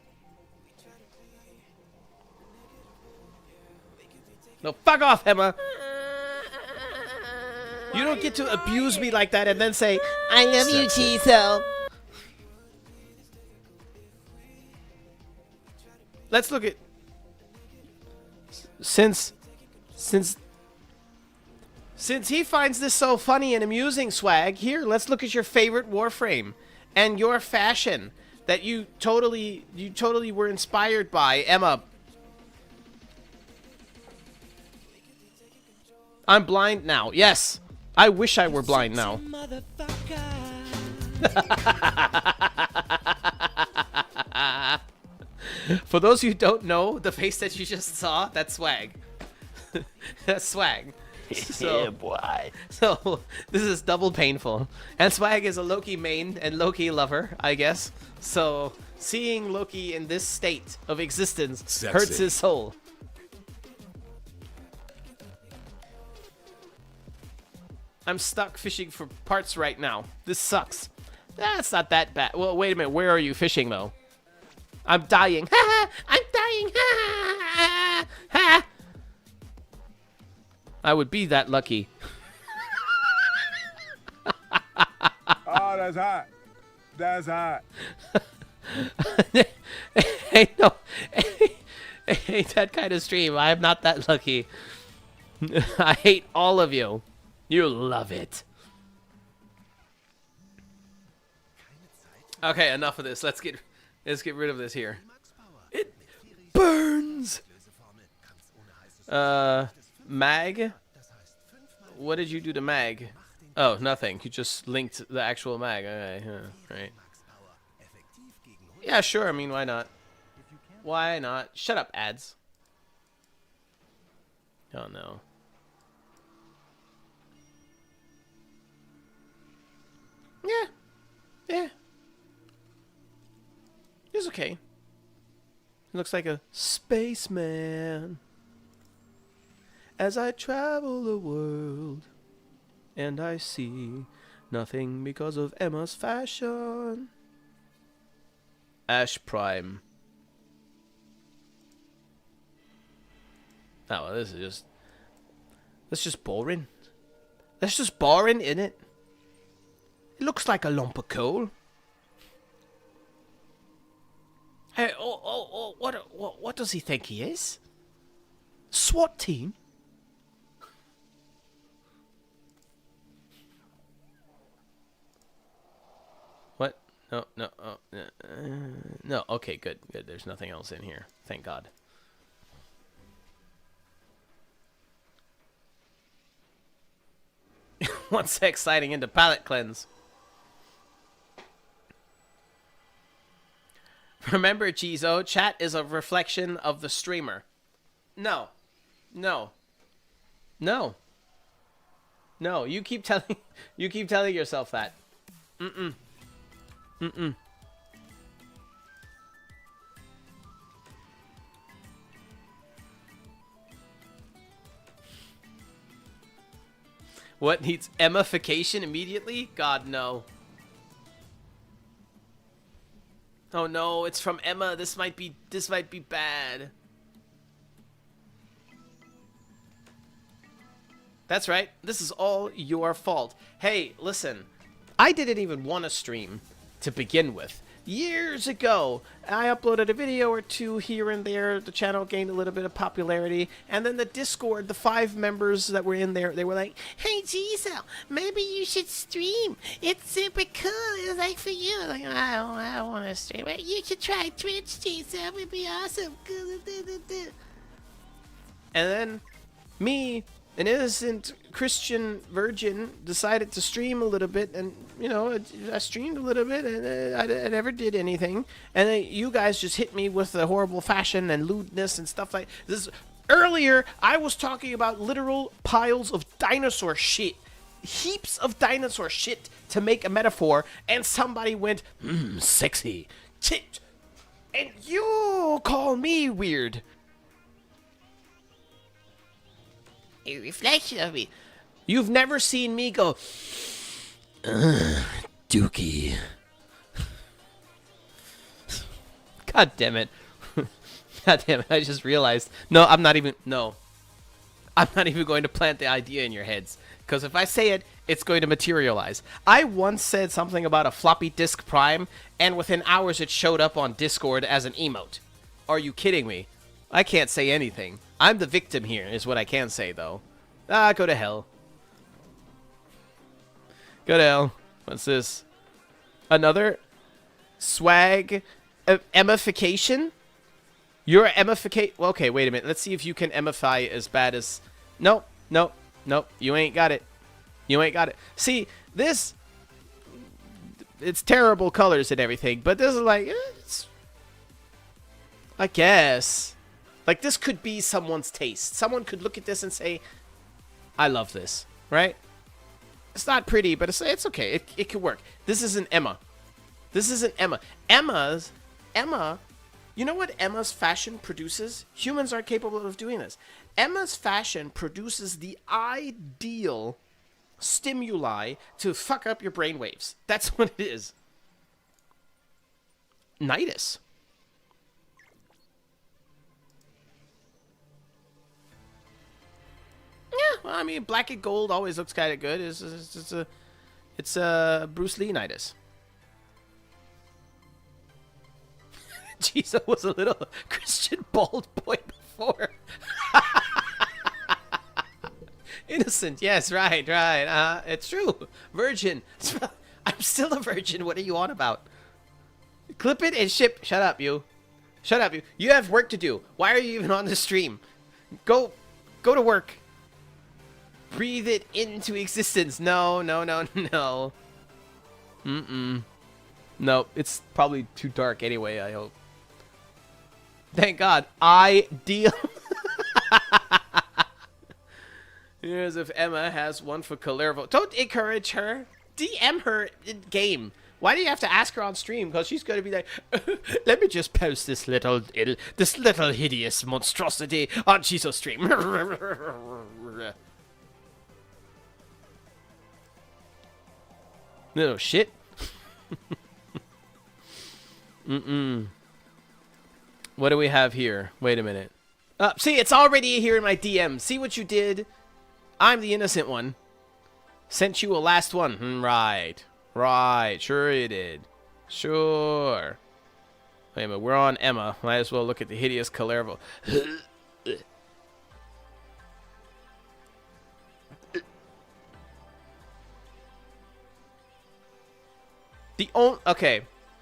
No, fuck off, Emma. You don't get to abuse me like that and then say, I love you, Chiso. Let's look at... Since he finds this so funny and amusing, Swag, here, let's look at your favorite Warframe and your fashion that you totally were inspired by. Emma. I'm blind now. Yes. I wish I were blind now. For those who don't know, the face that you just saw, that's Swag. That's Swag. So, yeah, boy. So, this is double painful. And Swag is a Loki main and Loki lover, I guess. So, seeing Loki in this state of existence hurts his soul. I'm stuck fishing for parts right now. This sucks. That's not that bad. Well, wait a minute. Where are you fishing, though? I'm dying. I'm dying. I would be that lucky. Oh, that's hot. That's hot. Hey, no. Hey, that kind of stream. I am not that lucky. I hate all of you. You love it. Okay, enough of this. Let's get rid of this here. It burns. Mag. What did you do to Mag? Oh, nothing. You just linked the actual Mag. Okay, right. Yeah, sure. I mean, why not? Why not? Shut up, ads. Oh no. Yeah. Yeah. It's okay. He looks like a spaceman. As I travel the world, and I see nothing because of Emma's fashion. Ash Prime. Oh, well, this is just... That's just boring. That's just boring, isn't it? It looks like a lump of coal. Hey, what does he think he is? SWAT team? What? No, no, oh, no. Okay, good, good. There's nothing else in here. Thank God. One sec, sliding into palette cleanse. Remember, Chizo, chat is a reflection of the streamer. No. No. No. No, you keep telling yourself that. Mm-mm. Mm-mm. What needs Emma-fication immediately? God, no. Oh no, it's from Emma. This might be bad. That's right. This is all your fault. Hey, listen. I didn't even want to stream to begin with. Years ago, I uploaded a video or two here and there. The channel gained a little bit of popularity. And then the Discord, the 5 members that were in there, they were like, hey, Jizo, maybe you should stream. It's super cool. It's like for you. I'm like, I don't want to stream. You should try Twitch, Jizo. It would be awesome. And then me, an innocent Christian virgin, decided to stream a little bit, and you know, I streamed a little bit, and I never did anything. And then you guys just hit me with the horrible fashion and lewdness and stuff like this. Earlier, I was talking about literal piles of dinosaur shit, heaps of dinosaur shit to make a metaphor, and somebody went, sexy, chit, and you call me weird. A reflection of me. You've never seen me go, Dookie. God damn it. God damn it. I just realized. No, I'm not even going to plant the idea in your heads. Because if I say it, it's going to materialize. I once said something about a floppy disk prime, and within hours it showed up on Discord as an emote. Are you kidding me? I can't say anything. I'm the victim here, is what I can say, though. Ah, go to hell. Go to hell. What's this? Another swag Emma-fication? You're Emma-fication? Well, okay, wait a minute. Let's see if you can Emma-fy as bad as... Nope, nope, nope. You ain't got it. You ain't got it. See, this... It's terrible colors and everything, but this is like... It's, I guess... Like, this could be someone's taste. Someone could look at this and say, I love this, right? It's not pretty, but it's okay. It could work. This isn't Emma. This isn't Emma. Emma, you know what Emma's fashion produces? Humans aren't capable of doing this. Emma's fashion produces the ideal stimuli to fuck up your brainwaves. That's what it is. Nidus. Yeah, well, I mean, black and gold always looks kind of good. It's a Bruce Lee Nidus. Jeez, I was a little Christian bald boy before. Innocent, yes, right. It's true. Virgin. I'm still a virgin. What are you on about? Clip it and ship. Shut up, you. Shut up, you. You have work to do. Why are you even on the stream? Go to work. Breathe it into existence. No. No, it's probably too dark anyway, I hope. Thank God. Ideal. Here's if Emma has one for Calervo. Don't encourage her. DM her in game. Why do you have to ask her on stream? Because she's going to be like, let me just post this little hideous monstrosity on Chiso's stream. No shit. What do we have here? Wait a minute. See, it's already here in my DM. See what you did? I'm the innocent one. Sent you a last one. Right. Sure you did. Sure. Wait a minute. We're on Emma. Might as well look at the hideous Calervo.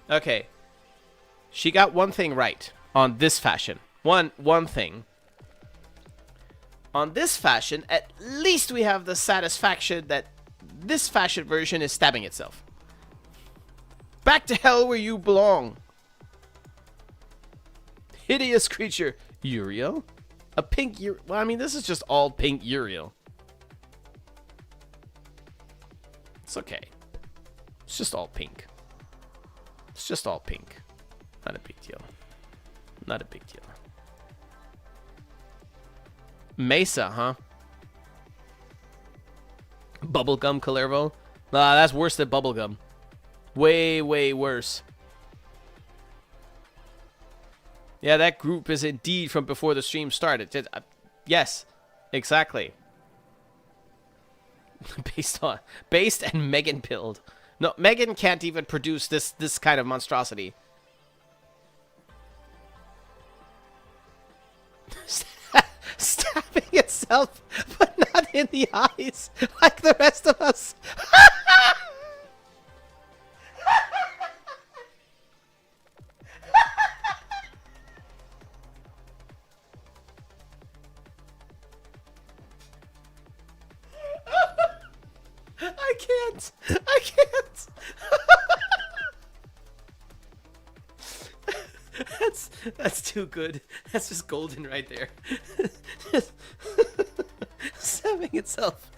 Okay. She got one thing right on this fashion. One thing. On this fashion, at least we have the satisfaction that this fashion version is stabbing itself. Back to hell where you belong. Hideous creature. Uriel? A pink Uriel? Well, I mean, this is just all pink Uriel. It's okay. It's just all pink. It's just all pink. Not a big deal. Not a big deal. Mesa, huh? Bubblegum Calervo? Nah, that's worse than bubblegum. Way worse. Yeah, that group is indeed from before the stream started. Yes, exactly. Based and Megan pilled. No, Megan can't even produce this kind of monstrosity. Stabbing itself, but not in the eyes, like the rest of us. I can't. That's too good. That's just golden right there. Stabbing itself.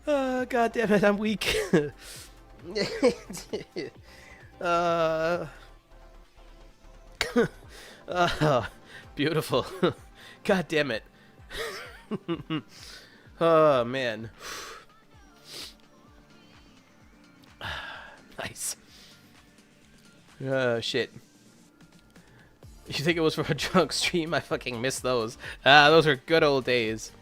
God damn it, I'm weak. Beautiful. God damn it. Oh, man. Nice. Oh, shit. You think it was for a drunk stream? I fucking miss those. Those are good old days.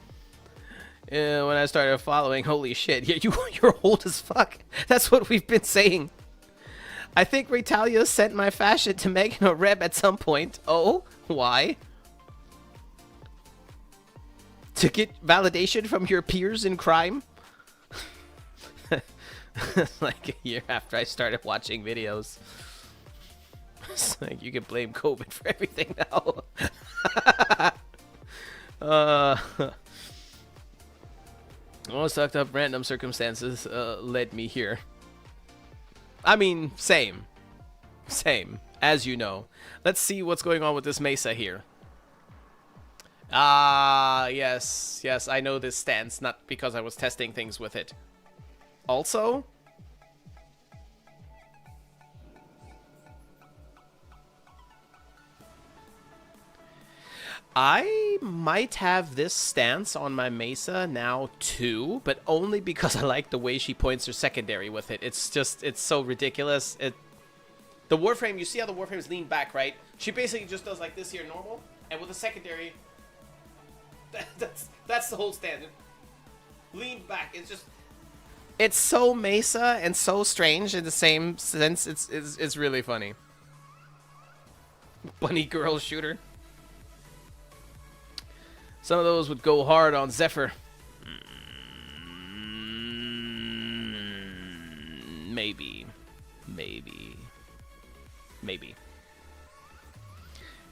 When I started following, holy shit. Yeah, you're old as fuck. That's what we've been saying. I think Retalia sent my fashion to Megan or Reb at some point. Oh, why? To get validation from your peers in crime? Like a year after I started watching videos. It's like you can blame COVID for everything now. All sucked up random circumstances led me here. I mean, same, as you know. Let's see what's going on with this Mesa here. Yes, I know this stance, not because I was testing things with it. Also, I might have this stance on my Mesa now too, but only because I like the way she points her secondary with it. It's just, it's so ridiculous. The Warframe, you see how the Warframe's lean back, right? She basically just does like this here normal, and with the secondary, that's the whole standard. Lean back, it's just... It's so Mesa and so strange in the same sense. It's really funny. Bunny girl shooter. Some of those would go hard on Zephyr. Maybe.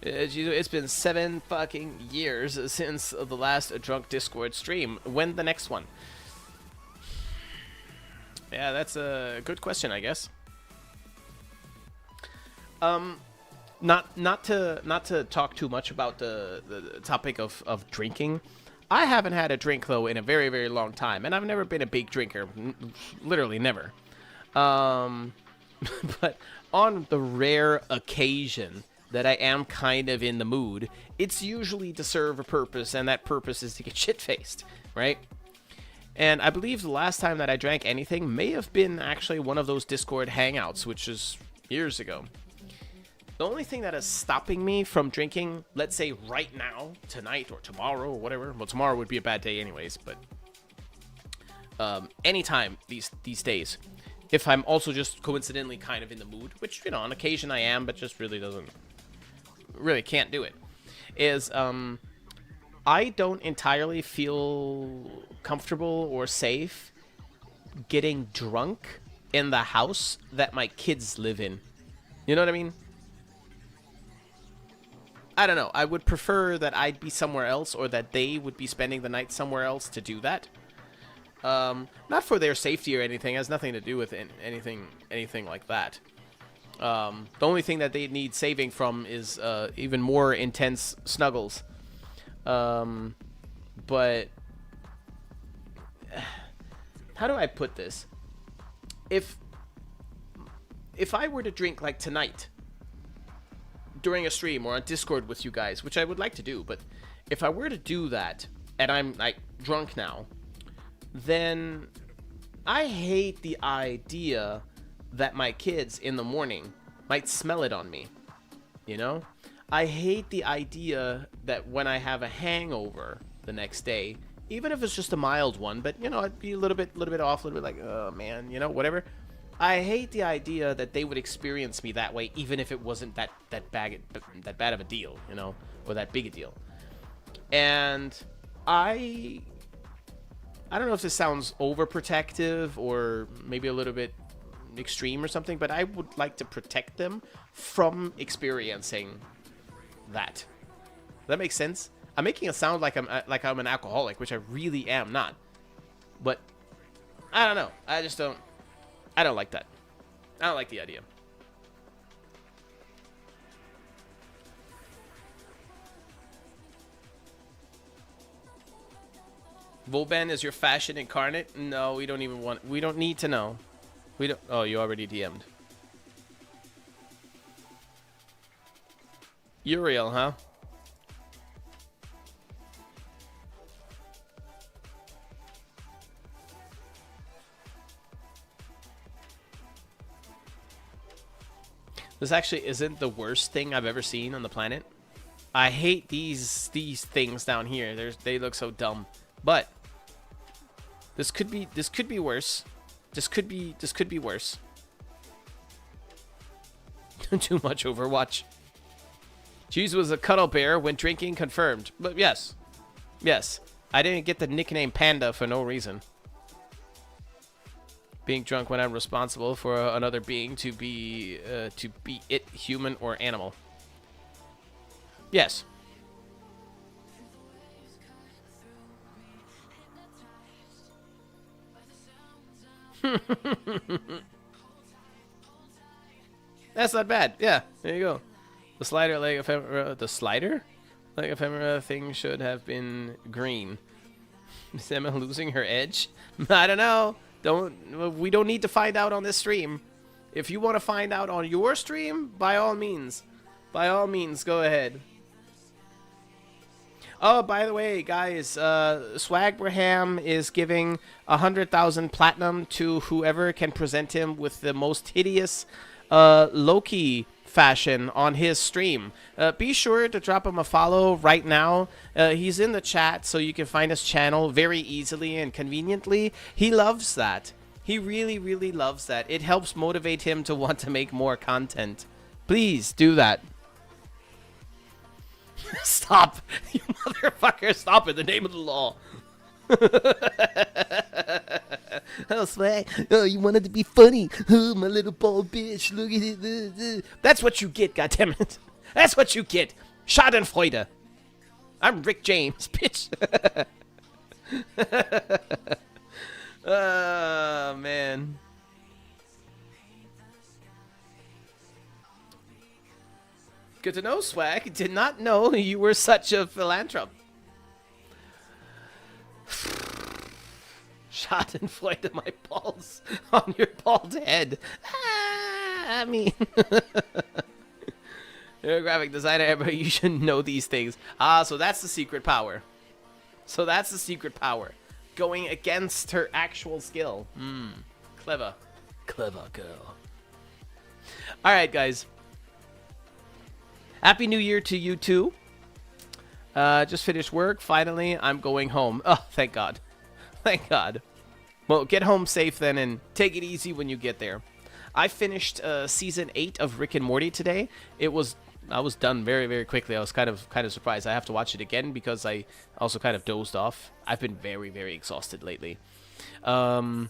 It's been 7 fucking years since the last drunk Discord stream. When the next one? Yeah, that's a good question, I guess. Not to talk too much about the topic of drinking. I haven't had a drink though in a very, very long time, and I've never been a big drinker, literally never. But on the rare occasion that I am kind of in the mood, it's usually to serve a purpose, and that purpose is to get shit-faced, right? And I believe the last time that I drank anything may have been actually one of those Discord hangouts, which is years ago. The only thing that is stopping me from drinking, let's say right now, tonight, or tomorrow, or whatever. Well, tomorrow would be a bad day anyways, but anytime these days, if I'm also just coincidentally kind of in the mood, which, you know, on occasion I am, but just really can't do it, is I don't entirely feel comfortable or safe getting drunk in the house that my kids live in. You know what I mean? I don't know. I would prefer that I'd be somewhere else, or that they would be spending the night somewhere else to do that. Not for their safety or anything. It has nothing to do with anything like that. The only thing that they need saving from is even more intense snuggles. But how do I put this? If I were to drink like tonight during a stream or on Discord with you guys, which I would like to do, but if I were to do that and I'm like drunk now, then I hate the idea that my kids in the morning might smell it on me. You know? I hate the idea that when I have a hangover the next day, even if it's just a mild one, but you know, I'd be a little bit off, a little bit like, oh man, you know, whatever. I hate the idea that they would experience me that way, even if it wasn't that bad of a deal, you know, or that big a deal. And I don't know if this sounds overprotective or maybe a little bit extreme or something, but I would like to protect them from experiencing that. Does that make sense? I'm making it sound like I'm an alcoholic, which I really am not. But I don't know. I don't like that. I don't like the idea. Volban is your fashion incarnate? No, we don't need to know. Oh, you already DM'd. Uriel, huh? This actually isn't the worst thing I've ever seen on the planet. I hate these things down here. They look so dumb. But this could be worse. This could be worse. Too much Overwatch. Cheese was a cuddle bear when drinking, confirmed. But yes. Yes. I didn't get the nickname Panda for no reason. Being drunk when I'm responsible for another being to be it human or animal. Yes. That's not bad. Yeah, there you go. The slider leg ephemera. The slider leg ephemera thing should have been green. Is Emma losing her edge? I don't know. We don't need to find out on this stream. If you want to find out on your stream, by all means, go ahead. Oh, by the way, guys, Swagbraham is giving 100,000 platinum to whoever can present him with the most hideous Loki fashion on his stream. Be sure to drop him a follow right now. He's in the chat, so you can find his channel very easily and conveniently. He loves that. He really, really loves that. It helps motivate him to want to make more content. Please do that. Stop. You motherfucker, stop in the name of the law. Oh, Swag. Oh, you wanted to be funny. Oh, my little bald bitch. Look at it. That's what you get, goddammit. That's what you get. Schadenfreude. I'm Rick James, bitch. Oh, man. Good to know, Swag. Did not know you were such a philanthrop. Schadenfreude my balls on your bald head. I mean, you're a graphic designer, but you should know these things. Ah, so that's the secret power. So that's the secret power. Going against her actual skill. Clever. Clever girl. Alright, guys. Happy New Year to you too. Just finished work. Finally, I'm going home. Oh, thank God. Thank God. Well, get home safe then and take it easy when you get there. I finished season 8 of Rick and Morty today. I was done very, very quickly. I was kind of surprised. I have to watch it again because I also kind of dozed off. I've been very, very exhausted lately. And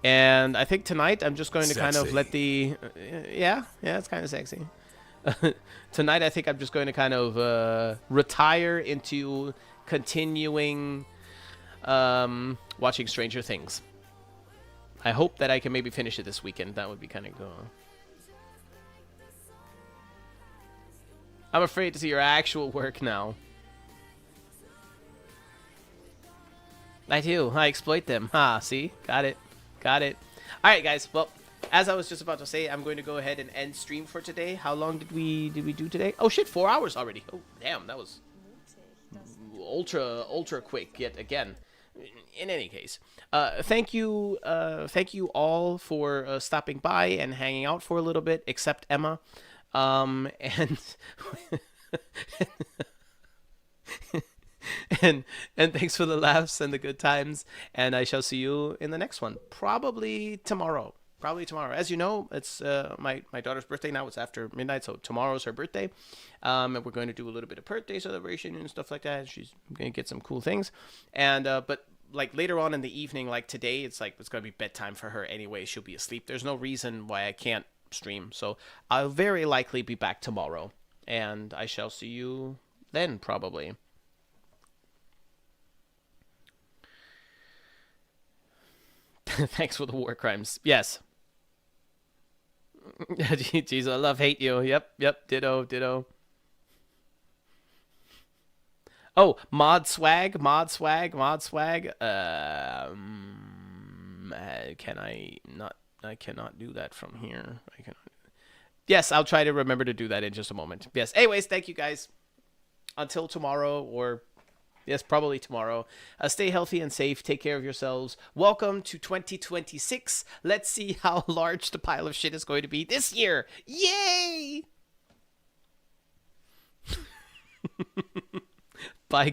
I think tonight I'm just going to kind of let the yeah, it's kind of sexy. Tonight I think I'm just going to kind of retire into continuing watching Stranger Things. I hope that I can maybe finish it this weekend. That would be kind of cool. I'm afraid to see your actual work now. I do. I exploit them. Ah, see? Got it. Got it. Alright, guys. Well, as I was just about to say, I'm going to go ahead and end stream for today. How long did we do today? Oh, shit. 4 hours already. Oh, damn. That was ultra quick yet again. In any case, thank you all for stopping by and hanging out for a little bit, except Emma, and and thanks for the laughs and the good times, and I shall see you in the next one, probably tomorrow. As you know, it's my daughter's birthday now. It's after midnight, so tomorrow's her birthday, and we're going to do a little bit of birthday celebration and stuff like that. She's going to get some cool things, and but like later on in the evening, like today, it's going to be bedtime for her anyway. She'll be asleep. There's no reason why I can't stream, so I'll very likely be back tomorrow, and I shall see you then probably. Thanks for the war crimes. Yes. Jeez, I love hate you. Yep. Ditto. Oh, mod swag. Can I not? I cannot do that from here. I cannot. Yes, I'll try to remember to do that in just a moment. Yes. Anyways, thank you guys. Until tomorrow, or yes, probably tomorrow. Stay healthy and safe. Take care of yourselves. Welcome to 2026. Let's see how large the pile of shit is going to be this year. Yay! Bye, guys.